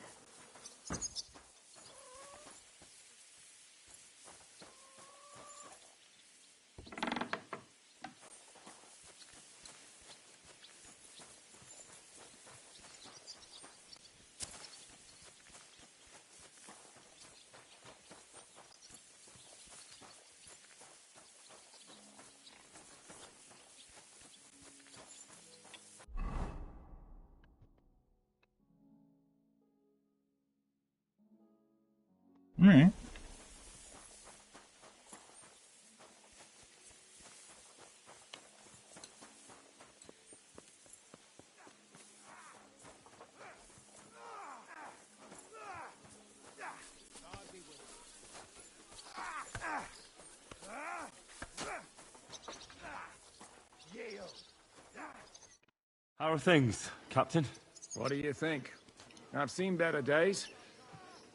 A: All right.
C: How are things, Captain?
K: What do you think? I've seen better days.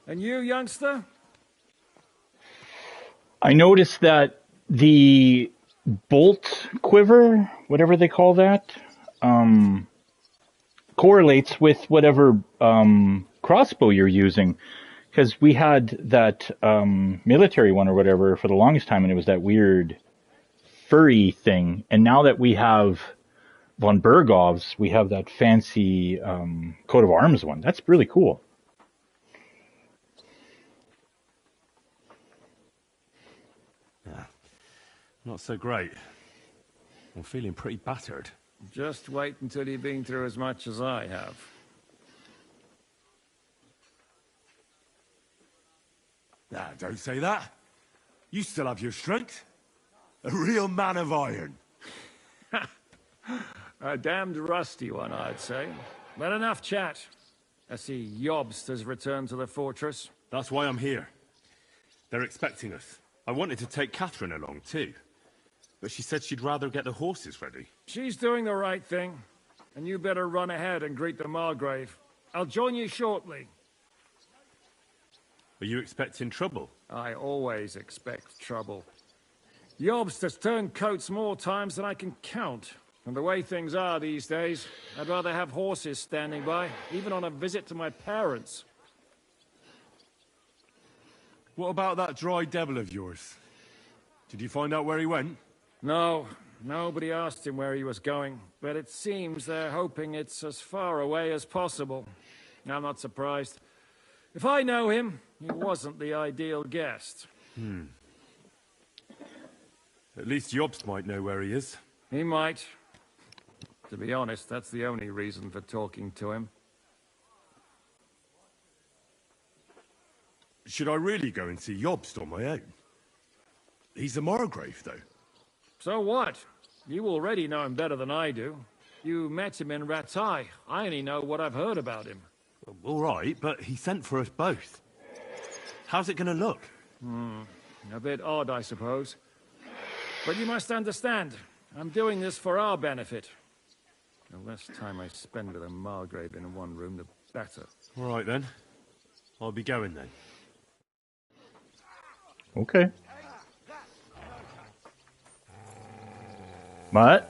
K: And you, youngster?
A: I noticed that the bolt quiver, whatever they call that, correlates with whatever crossbow you're using. Because we had that military one or whatever for the longest time, and it was that weird furry thing. And now that we have von Bergov's, we have that fancy coat of arms one. That's really cool.
C: Not so great. I'm feeling pretty battered.
K: Just wait until you've been through as much as I have.
C: Nah, don't say that. You still have your strength. A real man of iron.
K: A damned rusty one, I'd say. But enough chat. I see Jobst has returned to the fortress.
C: That's why I'm here. They're expecting us. I wanted to take Catherine along, too. But she said she'd rather get the horses ready.
K: She's doing the right thing. And you better run ahead and greet the Margrave. I'll join you shortly.
C: Are you expecting trouble?
K: I always expect trouble. Jobst has turned coats more times than I can count. And the way things are these days, I'd rather have horses standing by, even on a visit to my parents.
C: What about that dry devil of yours? Did you find out where he went?
K: No, nobody asked him where he was going, but it seems they're hoping it's as far away as possible. I'm not surprised. If I know him, he wasn't the ideal guest.
C: At least Jobst might know where he is.
K: He might. To be honest, that's the only reason for talking to him.
Q: Should I really go and see Jobst on my own? He's a Margrave, though.
K: So what? You already know him better than I do. You met him in Rattay. I only know what I've heard about him.
Q: All right, but he sent for us both. How's it going to look?
K: A bit odd, I suppose. But you must understand, I'm doing this for our benefit. The less time I spend with a Margrave in one room, the better.
Q: All right, then. I'll be going, then.
A: Okay. Mutt?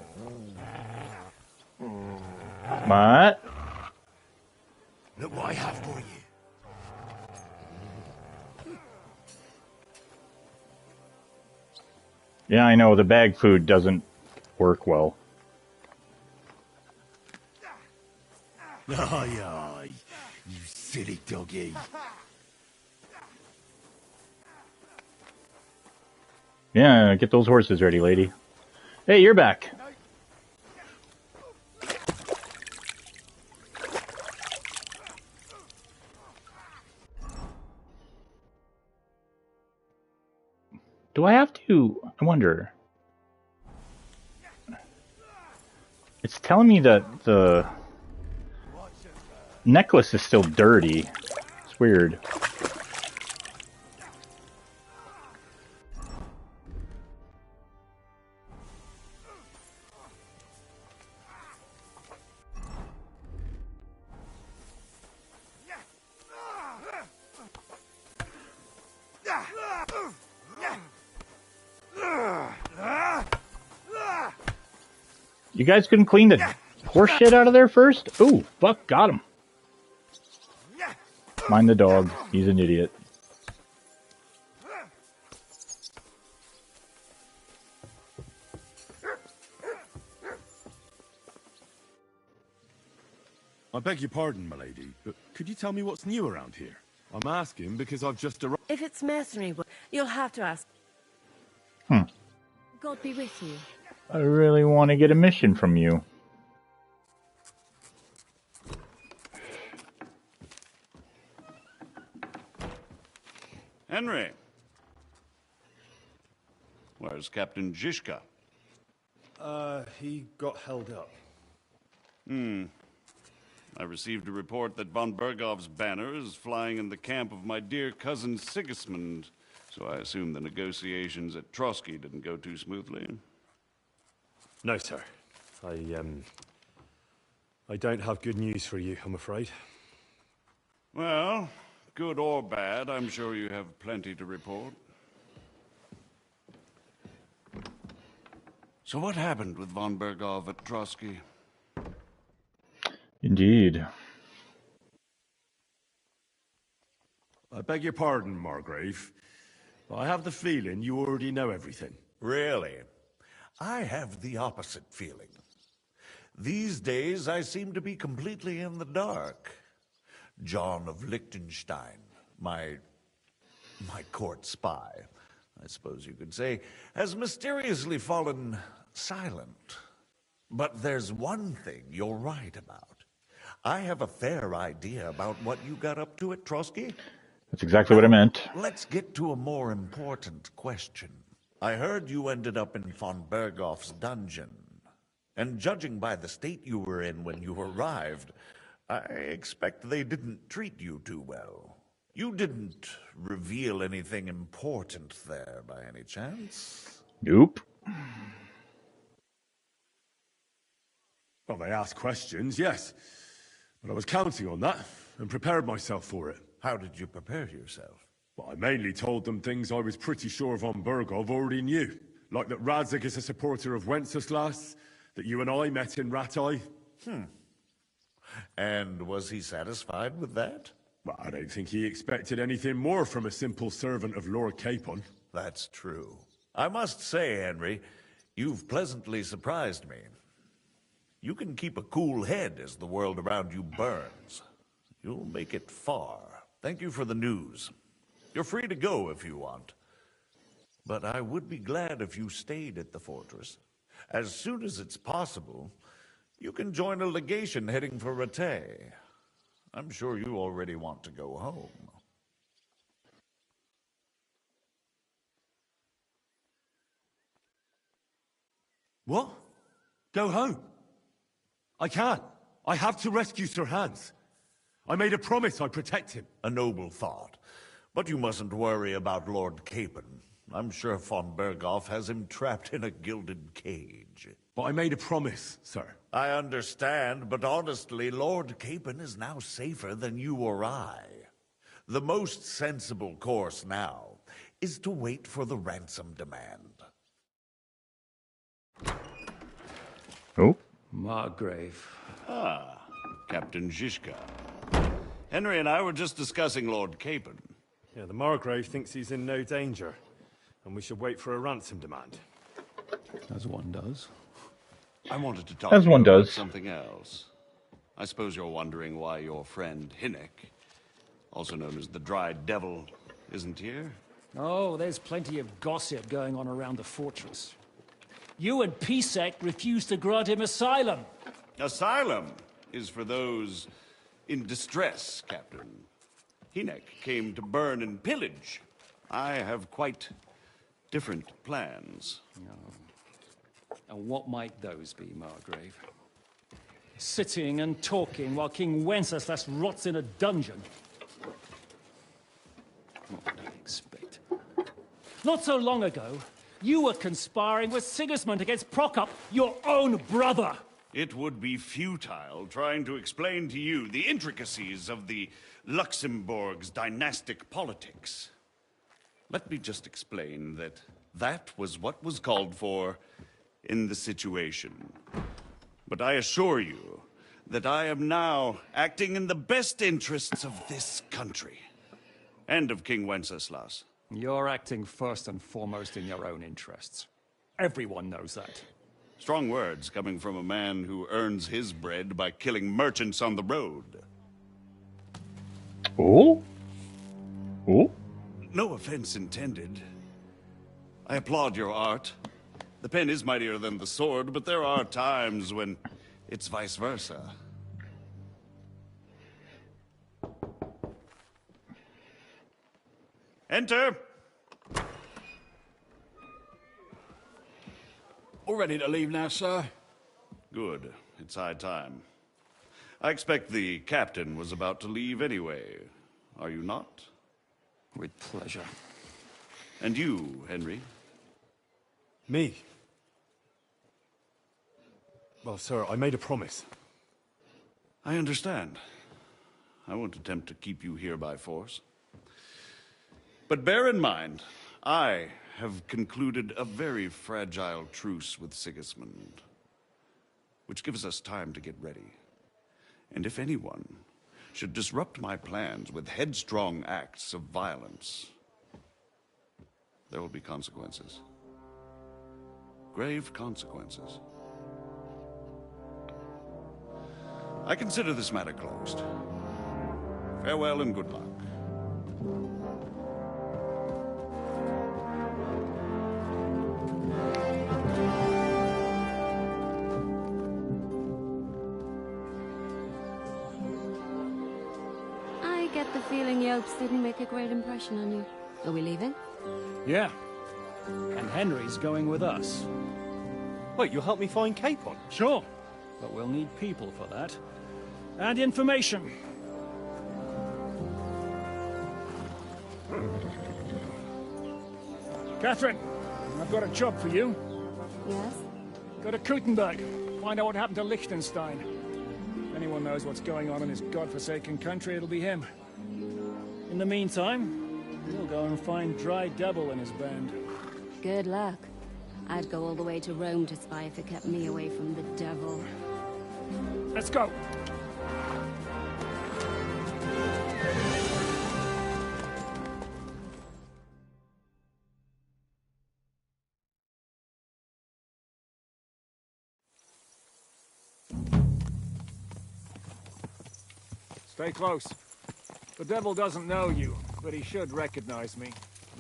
A: Mutt?
P: Look what I have for you.
A: Yeah, I know, the bag food doesn't work well.
P: Aye, aye, you silly doggy.
A: Yeah, get those horses ready, lady. Hey, you're back. Do I have to... I wonder... It's telling me that the necklace is still dirty. It's weird. You guys couldn't clean the horse shit out of there first? Ooh, fuck, got him. Mind the dog. He's an idiot.
Q: I beg your pardon, milady, but could you tell me what's new around here? I'm asking because I've just arrived.
H: If it's mercenary work, you'll have to ask. God be with you.
A: I really want to get a mission from you.
L: Henry. Where's Captain Zizka?
N: He got held up.
L: I received a report that von Bergov's banner is flying in the camp of my dear cousin Sigismund, so I assume the negotiations at Trotsky didn't go too smoothly.
U: No, sir. I don't have good news for you, I'm afraid.
L: Well, good or bad, I'm sure you have plenty to report. So what happened with von Bergov at Trotsky?
A: Indeed.
Q: I beg your pardon, Margrave, but I have the feeling you already know everything.
O: Really? I have the opposite feeling. These days, I seem to be completely in the dark. John of Liechtenstein, my court spy, I suppose you could say, has mysteriously fallen silent. But there's one thing you're right about. I have a fair idea about what you got up to at Trotsky.
A: That's exactly what I meant.
O: Let's get to a more important question. I heard you ended up in von Bergov's dungeon. And judging by the state you were in when you arrived, I expect they didn't treat you too well. You didn't reveal anything important there by any chance?
A: Nope.
Q: Well, they asked questions, yes. But I was counting on that and prepared myself for it.
O: How did you prepare yourself?
Q: Well, I mainly told them things I was pretty sure von Bergov already knew. Like that Radzig is a supporter of Wenceslas, that you and I met in Rattay.
O: And was he satisfied with that?
Q: Well, I don't think he expected anything more from a simple servant of Lord Capon.
O: That's true. I must say, Henry, you've pleasantly surprised me. You can keep a cool head as the world around you burns. You'll make it far. Thank you for the news. You're free to go if you want. But I would be glad if you stayed at the fortress. As soon as it's possible, You can join a legation heading for Rattay. I'm sure you already want to go home.
Q: What? Go home? I can't. I have to rescue Sir Hans. I made a promise I'd protect him.
O: A noble thought. But you mustn't worry about Lord Capon. I'm sure von Berghoff has him trapped in a gilded cage.
Q: But I made a promise, sir.
O: I understand, but honestly, Lord Capon is now safer than you or I. The most sensible course now is to wait for the ransom demand.
A: Oh?
L: Margrave. Ah, Captain Zizka. Henry and I were just discussing Lord Capon.
U: Yeah, the Margrave thinks he's in no danger, and we should wait for a ransom demand.
K: As one does.
L: I wanted to talk
A: As
L: to you
A: one
L: about
A: does.
L: something else. I suppose you're wondering why your friend Hinnek, also known as the Dry Devil, isn't here?
K: Oh, there's plenty of gossip going on around the fortress. You and Pisek refused to grant him asylum.
L: Asylum is for those in distress, Captain. Hinnek came to burn and pillage. I have quite different plans.
K: Oh. And what might those be, Margrave? Sitting and talking while King Wenceslas rots in a dungeon. What would I expect? Not so long ago, you were conspiring with Sigismund against Prokop, your own brother.
L: It would be futile trying to explain to you the intricacies of the Luxembourg's dynastic politics. Let me just explain that that was what was called for in the situation. But I assure you that I am now acting in the best interests of this country and of King Wenceslas.
K: You're acting first and foremost in your own interests. Everyone knows that.
L: Strong words coming from a man who earns his bread by killing merchants on the road.
A: Oh? Oh?
L: No offense intended. I applaud your art. The pen is mightier than the sword, but there are times when it's vice versa. Enter!
E: All ready to leave now, sir?
L: Good. It's high time. I expect the captain was about to leave anyway. Are you not?
K: With pleasure.
L: And you, Henry?
Q: Me? Well, sir, I made a promise.
L: I understand. I won't attempt to keep you here by force. But bear in mind, I have concluded a very fragile truce with Sigismund, which gives us time to get ready. And if anyone should disrupt my plans with headstrong acts of violence, there will be consequences. Grave consequences. I consider this matter closed. Farewell and good luck.
S: I get the feeling Yopes didn't make a great impression on you. Are we leaving?
K: Yeah. And Henry's going with us.
U: Wait, you'll help me find Capon?
K: Sure. But we'll need people for that. And information. Catherine, I've got a job for you.
S: Yes?
K: Go to Kuttenberg. Find out what happened to Liechtenstein. If anyone knows what's going on in his godforsaken country, it'll be him. In the meantime, we'll go and find Dry Devil and his band.
S: Good luck. I'd go all the way to Rome to spy if it kept me away from the devil.
K: Let's go! Stay close. The devil doesn't know you, but he should recognize me,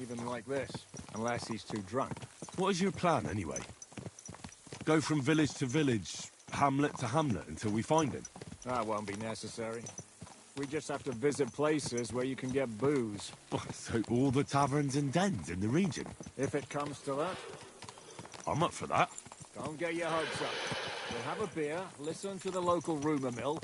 K: even like this, unless he's too drunk.
Q: What is your plan, anyway? Go from village to village,
C: hamlet to hamlet until we find him?
K: That won't be necessary. We just have to visit places where you can get booze.
C: So all the taverns and dens in the region?
K: If it comes to that.
C: I'm up for that.
K: Don't get your hopes up. We'll have a beer, listen to the local rumour mill,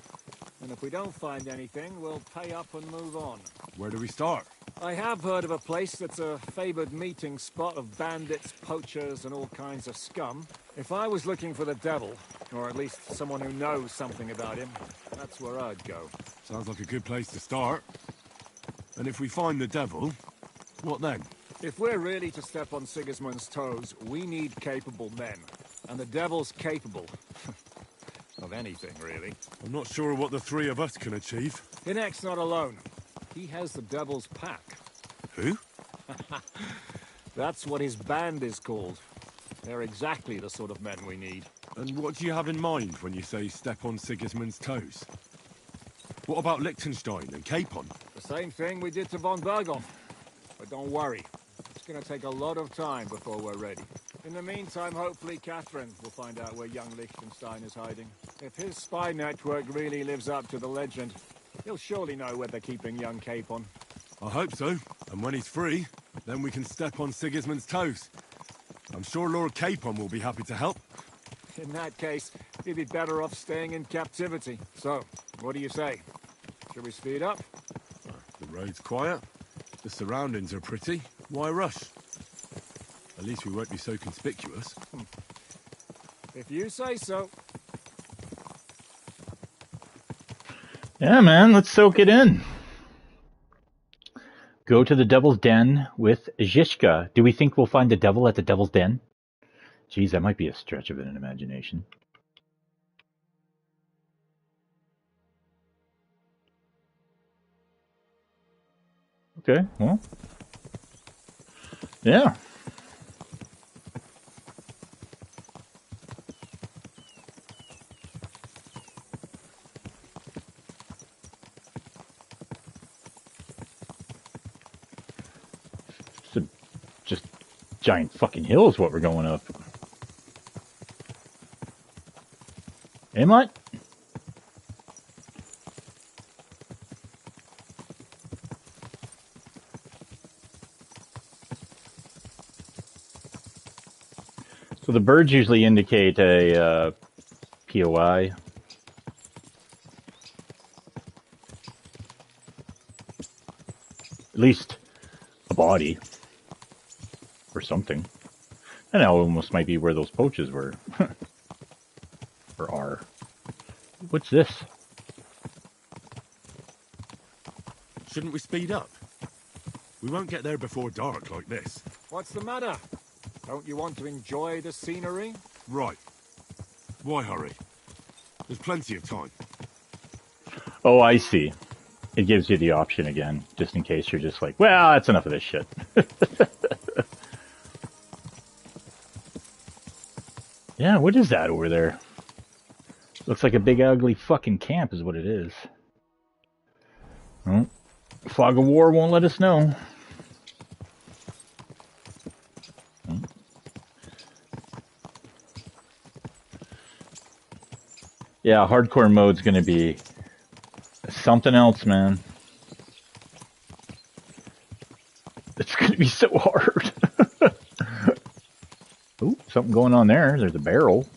K: and if we don't find anything, we'll pay up and move on.
C: Where do we start?
K: I have heard of a place that's a favoured meeting spot of bandits, poachers, and all kinds of scum. If I was looking for the devil, or at least someone who knows something about him, that's where I'd go.
C: Sounds like a good place to start. And if we find the devil, what then?
K: If we're really to step on Sigismund's toes, we need capable men. And the devil's capable. Of anything, really.
C: I'm not sure what the three of us can achieve.
K: Hinek's not alone. He has the devil's pack.
C: Who?
K: That's what his band is called. They're exactly the sort of men we need.
C: And what do you have in mind when you say step on Sigismund's toes? What about Liechtenstein and Capon?
K: The same thing we did to von Berghoff. But don't worry. It's gonna take a lot of time before we're ready. In the meantime, hopefully Catherine will find out where young Liechtenstein is hiding. If his spy network really lives up to the legend, he'll surely know where they're keeping young Capon.
C: I hope so. And when he's free, then we can step on Sigismund's toes. I'm sure Lord Capon will be happy to help.
K: In that case, he'd be better off staying in captivity. So, what do you say? Should we speed up?
C: The road's quiet. The surroundings are pretty. Why rush? At least we won't be so conspicuous.
K: If you say so.
A: Yeah, man, let's soak it in. Go to the Devil's Den with Zhishka. Do we think we'll find the devil at the Devil's Den? Geez, that might be a stretch of an imagination. Okay, well. Yeah. Just giant fucking hills what we're going up. Hey, Mutt? So the birds usually indicate a POI. At least a body. Or something. And that almost might be where those poaches were. Or are. What's this?
C: Shouldn't we speed up? We won't get there before dark like this.
K: What's the matter? Don't you want to enjoy the scenery?
C: Right. Why hurry? There's plenty of time.
A: Oh, I see. It gives you the option again, just in case you're just like, well, that's enough of this shit. Yeah, what is that over there? Looks like a big ugly fucking camp is what it is. Well, fog of war won't let us know. Yeah, hardcore mode's gonna be something else, man. It's gonna be so hard. Ooh, something going on there. There's a barrel.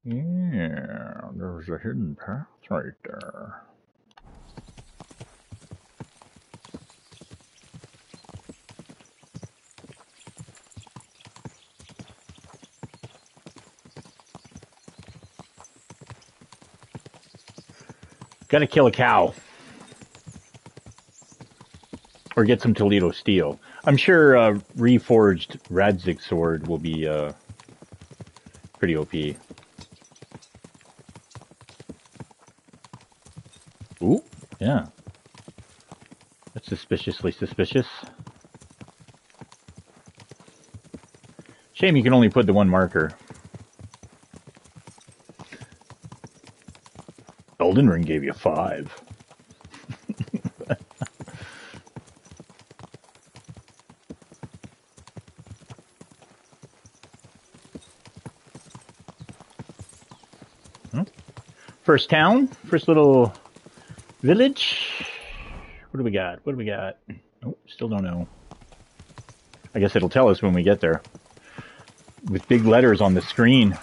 A: Yeah, there's a hidden path right there. Gotta kill a cow. Or get some Toledo steel. I'm sure reforged Radzig sword will be pretty OP. Ooh, yeah. That's suspiciously suspicious. Shame you can only put the one marker. Elden Ring gave you 5. First town, first little village. What do we got? What do we got? Oh, still don't know. I guess it'll tell us when we get there. With big letters on the screen.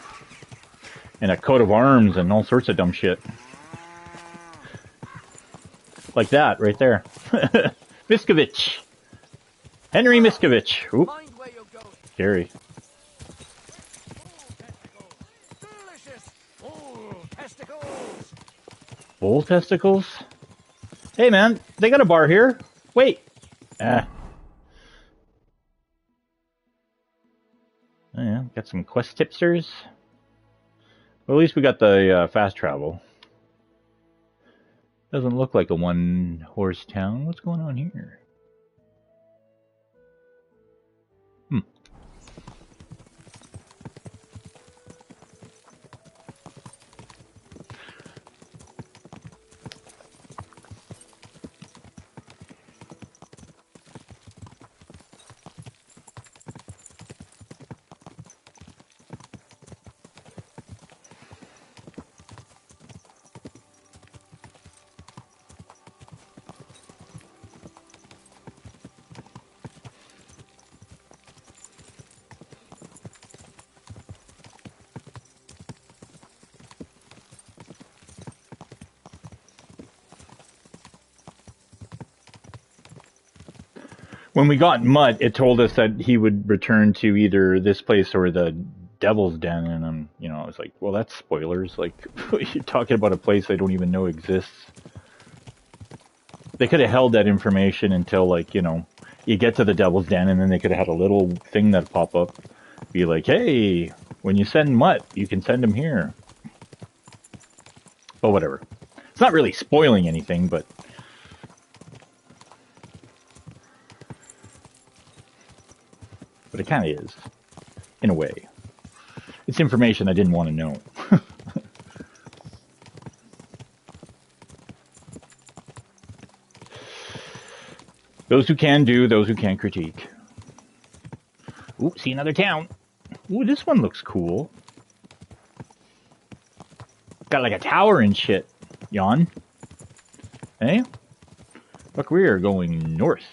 A: And a coat of arms and all sorts of dumb shit. Like that, right there. Miskovich. Henry Miskovich. Oop. Scary. Bull testicles? Hey man, they got a bar here. Wait. Ah. Oh, yeah, got some quest tipsters. Well, at least we got the fast travel. Doesn't look like a one-horse town. What's going on here? When we got Mutt, it told us that he would return to either this place or the Devil's Den, and I was like, well, that's spoilers. Like, you're talking about a place I don't even know exists. They could have held that information until, like, you get to the Devil's Den, and then they could have had a little thing that pop up, be like, hey, when you send Mutt, you can send him here. But whatever. It's not really spoiling anything, but it kind of is, in a way. It's information I didn't want to know. Those who can do, those who can critique. Ooh, see another town. Ooh, this one looks cool. Got like a tower and shit. Yawn. Hey? Look, we are going north.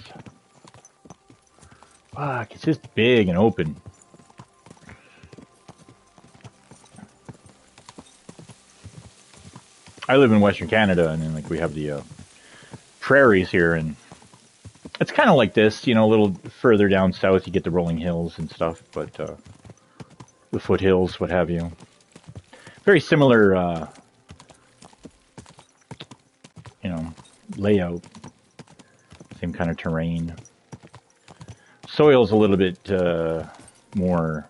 A: Fuck, it's just big and open. I live in Western Canada, and then like we have the prairies here, and it's kind of like this, a little further down south you get the rolling hills and stuff, but the foothills, what have you. Very similar, layout. Same kind of terrain. Soil's a little bit more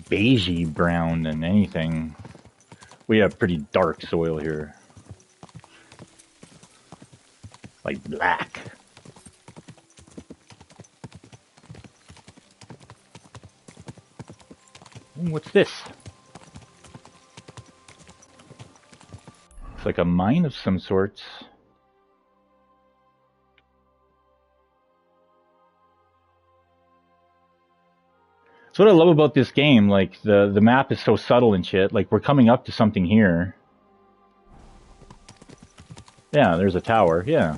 A: beigey brown than anything. We have pretty dark soil here. Like black. Ooh, what's this? It's like a mine of some sorts. That's what I love about this game. Like, the map is so subtle and shit. Like, we're coming up to something here. Yeah, there's a tower. Yeah.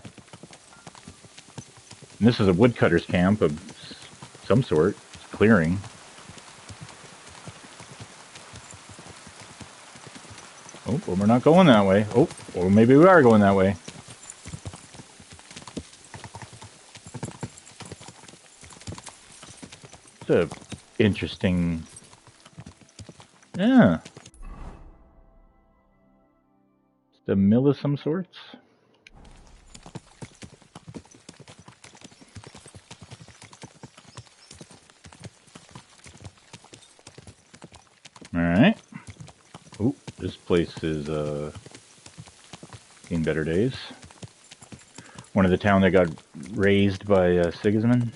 A: And this is a woodcutter's camp of some sort. It's clearing. Oh, well, we're not going that way. Oh, or maybe we are going that way. It's a interesting. Yeah. It's a mill of some sorts. Alright. Ooh, this place is seen better days. One of the town that got raised by Sigismund.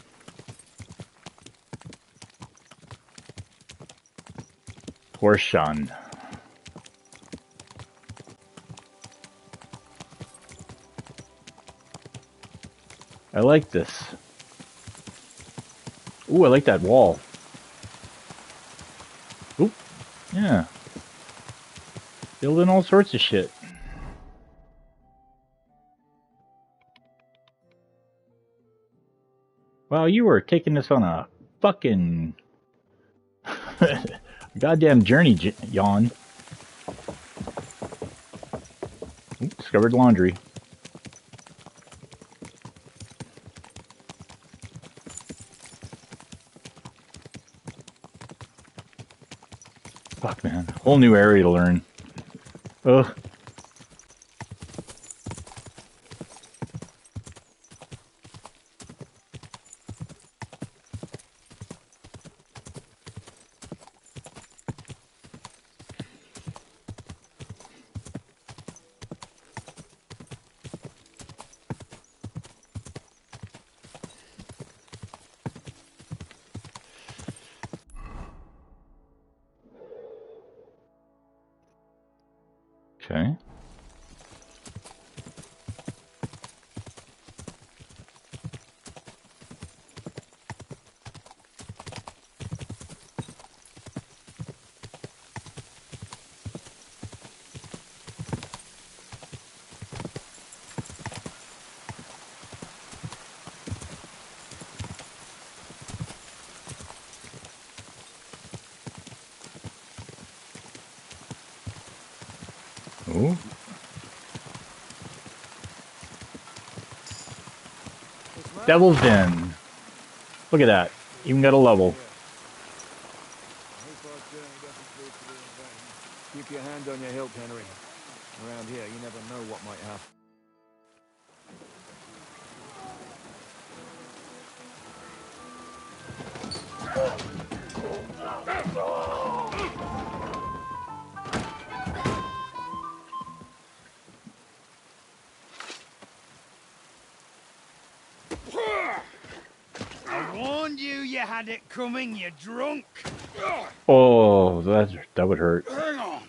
A: Horshan. I like this. Ooh, I like that wall. Oop. Yeah. Building all sorts of shit. Wow, you were taking this on a fucking goddamn journey, Yawn. Ooh, discovered laundry. Fuck, man. Whole new area to learn. Ugh. Okay. Ooh. Devil's Den. Look at that. Even got a level.
K: Keep your hand on your hilt, Henry. Around here, you never know what might happen.
G: I warned you, you had it coming, you drunk.
A: Oh, that would hurt.
R: Hang on.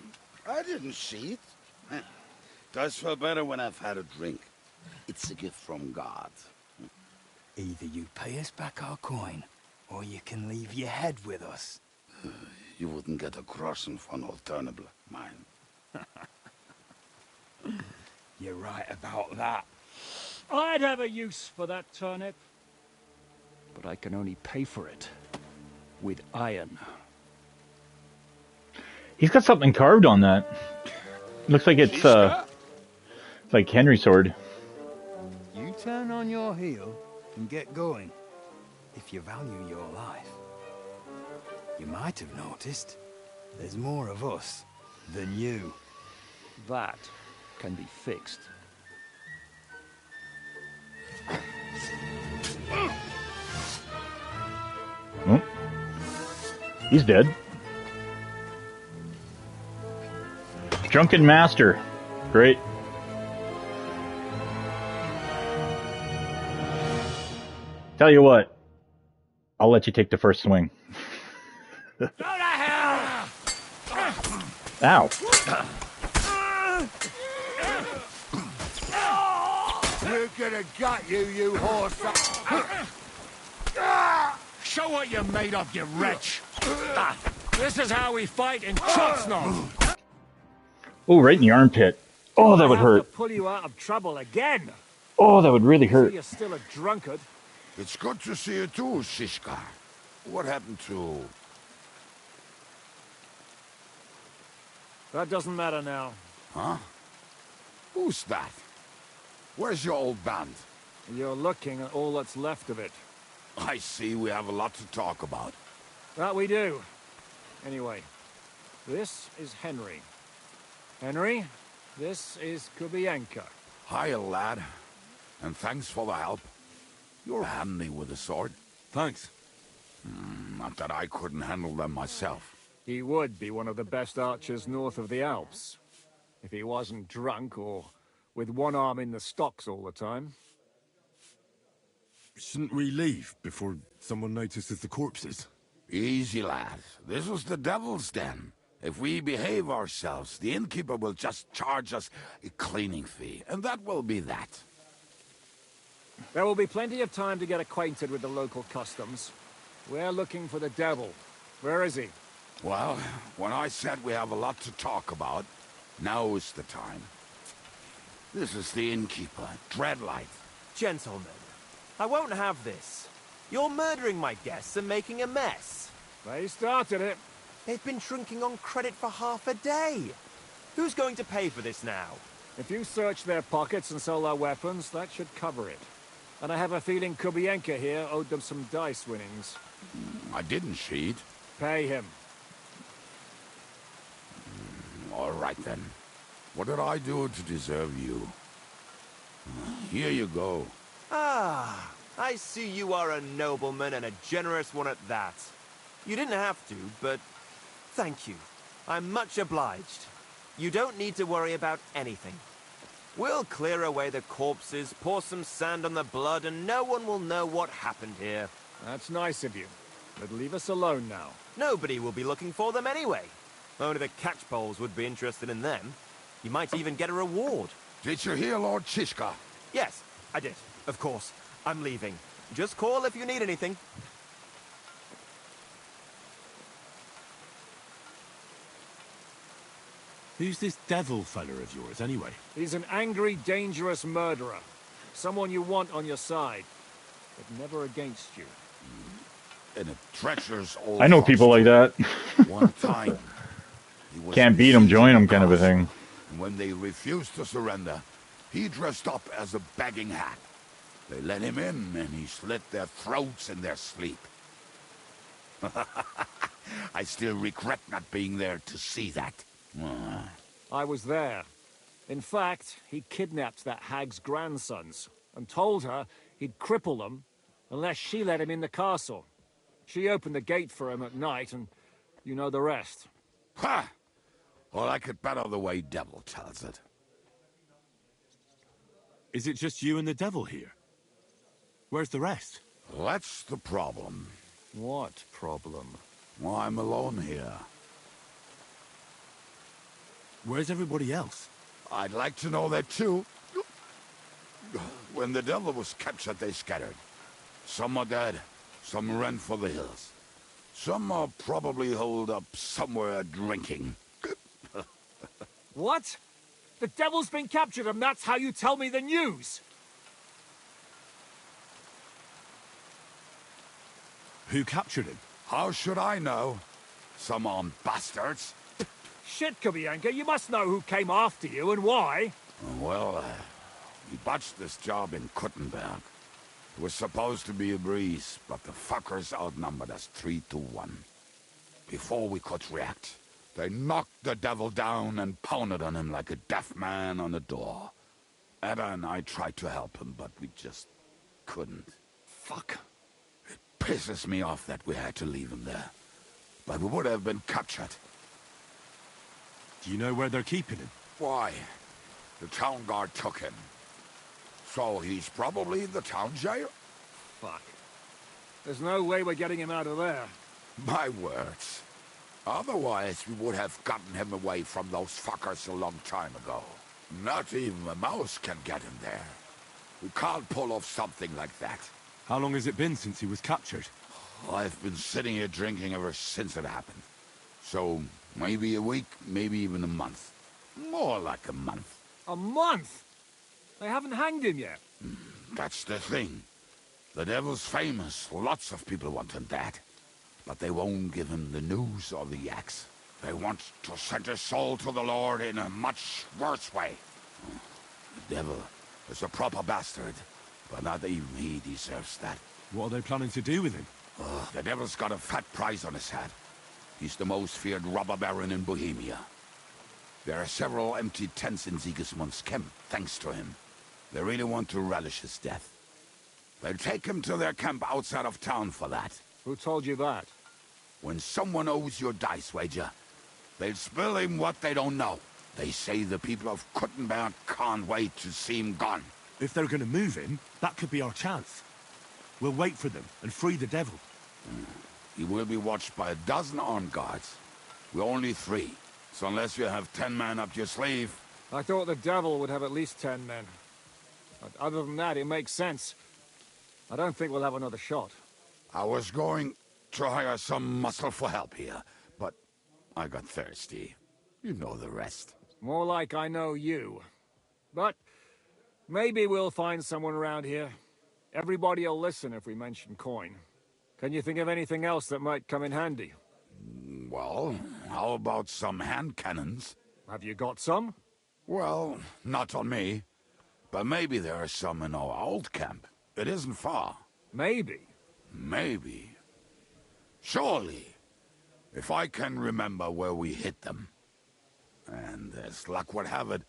R: I didn't see it. Does feel better when I've had a drink. It's a gift from God.
G: Either you pay us back our coin, or you can leave your head with us.
R: You wouldn't get a crossing for an alternative, mine.
G: You're right about that.
K: I'd have a use for that turnip. But I can only pay for it with iron.
A: He's got something carved on that. Looks like it's like Henry's sword.
G: You turn on your heel and get going. If you value your life. You might have noticed there's more of us than you.
K: That can be fixed.
A: Oh. He's dead. Drunken Master. Great. Tell you what, I'll let you take the first swing.
G: Go to hell!
A: Ow.
F: We're gonna gut you, you horse.
K: Show what you're made of, you wretch! This is how we fight in Chotsnov!
A: Oh, right in the armpit. Oh, that would
K: I have
A: hurt.
K: to pull you out of trouble again.
A: Oh, that would really
K: So
A: hurt.
K: you're still a drunkard.
R: It's good to see you too, Shishka. What happened to...
K: That doesn't matter now.
R: Huh? Who's that? Where's your old band?
K: You're looking at all that's left of it.
R: I see we have a lot to talk about.
K: That we do. Anyway, this is Henry. Henry, this is Kubienka.
R: Hiya, lad. And thanks for the help. You're handy with a sword.
C: Thanks.
R: Not that I couldn't handle them myself.
K: He would be one of the best archers north of the Alps. If he wasn't drunk or with one arm in the stocks all the time.
C: Shouldn't we leave before someone notices the corpses?
R: Easy, lad. This was the Devil's Den. If we behave ourselves, the innkeeper will just charge us a cleaning fee, and that will be that.
K: There will be plenty of time to get acquainted with the local customs. We're looking for the devil. Where is he?
R: Well, when I said we have a lot to talk about, Now is the time. This is the innkeeper, Dreadlight.
J: Gentlemen, I won't have this. You're murdering my guests and making a mess.
K: They started it.
J: They've been drinking on credit for half a day. Who's going to pay for this now?
K: If you search their pockets and sell their weapons, that should cover it. And I have a feeling Kubienka here owed them some dice winnings.
R: I didn't cheat.
K: Pay him.
R: All right then. What did I do to deserve you? Here you go.
J: Ah, I see you are a nobleman and a generous one at that. You didn't have to, but thank you. I'm much obliged. You don't need to worry about anything. We'll clear away the corpses, pour some sand on the blood, and no one will know what happened here.
K: That's nice of you. But leave us alone now.
J: Nobody will be looking for them anyway. Only the catchpoles would be interested in them. You might even get a reward.
R: Did you hear Lord Chishka?
J: Yes, I did. Of course. I'm leaving. Just call if you need anything.
I: Who's this devil fella of yours, anyway?
K: He's an angry, dangerous murderer. Someone you want on your side, but never against you.
R: In a treacherous old
A: I know people like that.
R: One time, he was
A: Can't beat them, join them kind of a thing.
R: and when they refused to surrender, he dressed up as a begging hat. They let him in, and he slit their throats in their sleep. I still regret not being there to see that.
K: I was there. In fact, he kidnapped that hag's grandsons and told her he'd cripple them unless she let him in the castle. She opened the gate for him at night, and you know the rest.
R: Ha! Well, I could bet on the way Devil tells it.
I: Is it just you and the devil here? Where's the rest?
R: That's the problem.
K: What problem?
R: Well, I'm alone here.
I: Where's everybody else?
R: I'd like to know that too. When the devil was captured, they scattered. Some are dead, some ran for the hills. Some are probably holed up somewhere drinking.
K: What? The devil's been captured and that's how you tell me the news?
I: Who captured him?
R: How should I know? Some armed bastards.
K: Shit, Kubienka, you must know who came after you and why.
R: Well, we botched this job in Kuttenberg. It was supposed to be a breeze, but the fuckers outnumbered us 3-1. Before we could react, they knocked the devil down and pounded on him like a deaf man on a door. Ada and I tried to help him, but we just couldn't.
I: Fuck.
R: It pisses me off that we had to leave him there. But we would have been captured.
I: Do you know where they're keeping him?
R: Why? The town guard took him. So he's probably in the town jail?
K: Fuck. There's no way we're getting him out of there.
R: My words. Otherwise, we would have gotten him away from those fuckers a long time ago. Not even a mouse can get him there. We can't pull off something like that.
I: How long has it been since he was captured?
R: I've been sitting here drinking ever since it happened. So, maybe a week, maybe even a month. More like a month.
K: A month? They haven't hanged him yet.
R: That's the thing. The devil's famous. Lots of people want him dead. But they won't give him the news or the axe. They want to send his soul to the Lord in a much worse way. The devil is a proper bastard, but not even he deserves that.
I: What are they planning to do with him?
R: The devil's got a fat price on his head. He's the most feared robber baron in Bohemia. There are several empty tents in Sigismund's camp, thanks to him. They really want to relish his death. They'll take him to their camp outside of town for that.
K: Who told you that?
R: When someone owes you a dice wager, they'll spill him what they don't know. They say the people of Kuttenberg can't wait to see him gone.
I: If they're going to move him, that could be our chance. We'll wait for them and free the devil.
R: He will be watched by a dozen armed guards. We're only 3, so unless you have 10 men up your sleeve...
K: I thought the devil would have at least 10 men. But other than that, it makes sense. I don't think we'll have another shot.
R: I was going to hire some muscle for help here, but I got thirsty. You know the rest.
K: More like I know you. But maybe we'll find someone around here. Everybody will listen if we mention coin. Can you think of anything else that might come in handy?
R: Well, how about some hand cannons?
K: Have you got some?
R: Well, not on me. But maybe there are some in our old camp. It isn't far.
K: Maybe.
R: Maybe. Surely. If I can remember where we hit them. And as luck would have it,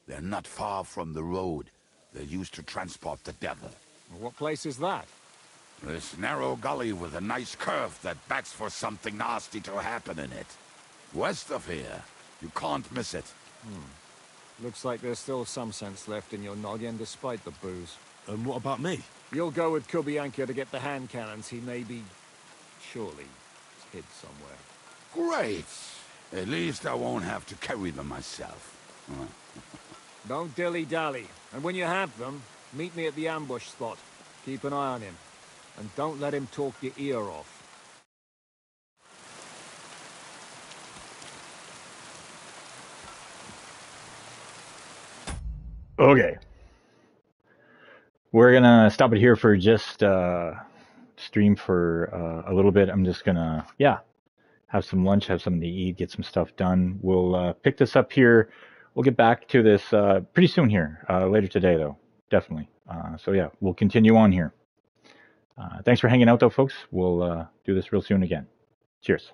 R: they're not far from the road they used to transport the devil.
K: What place is that?
R: This narrow gully with a nice curve that backs for something nasty to happen in it. West of here. You can't miss it.
K: Looks like there's still some sense left in your noggin despite the booze.
Q: And what about me?
K: You'll go with Kubianka to get the hand cannons. He may be... surely hid somewhere.
R: Great. At least I won't have to carry them myself.
K: Don't dilly-dally. And when you have them, meet me at the ambush spot. Keep an eye on him. And don't let him talk your ear off.
A: Okay. We're gonna stop it here for just stream for a little bit. I'm just gonna, have some lunch, have something to eat, get some stuff done. We'll pick this up here. We'll get back to this pretty soon here, later today though, definitely. So yeah, we'll continue on here. Thanks for hanging out though, folks. We'll do this real soon again. Cheers.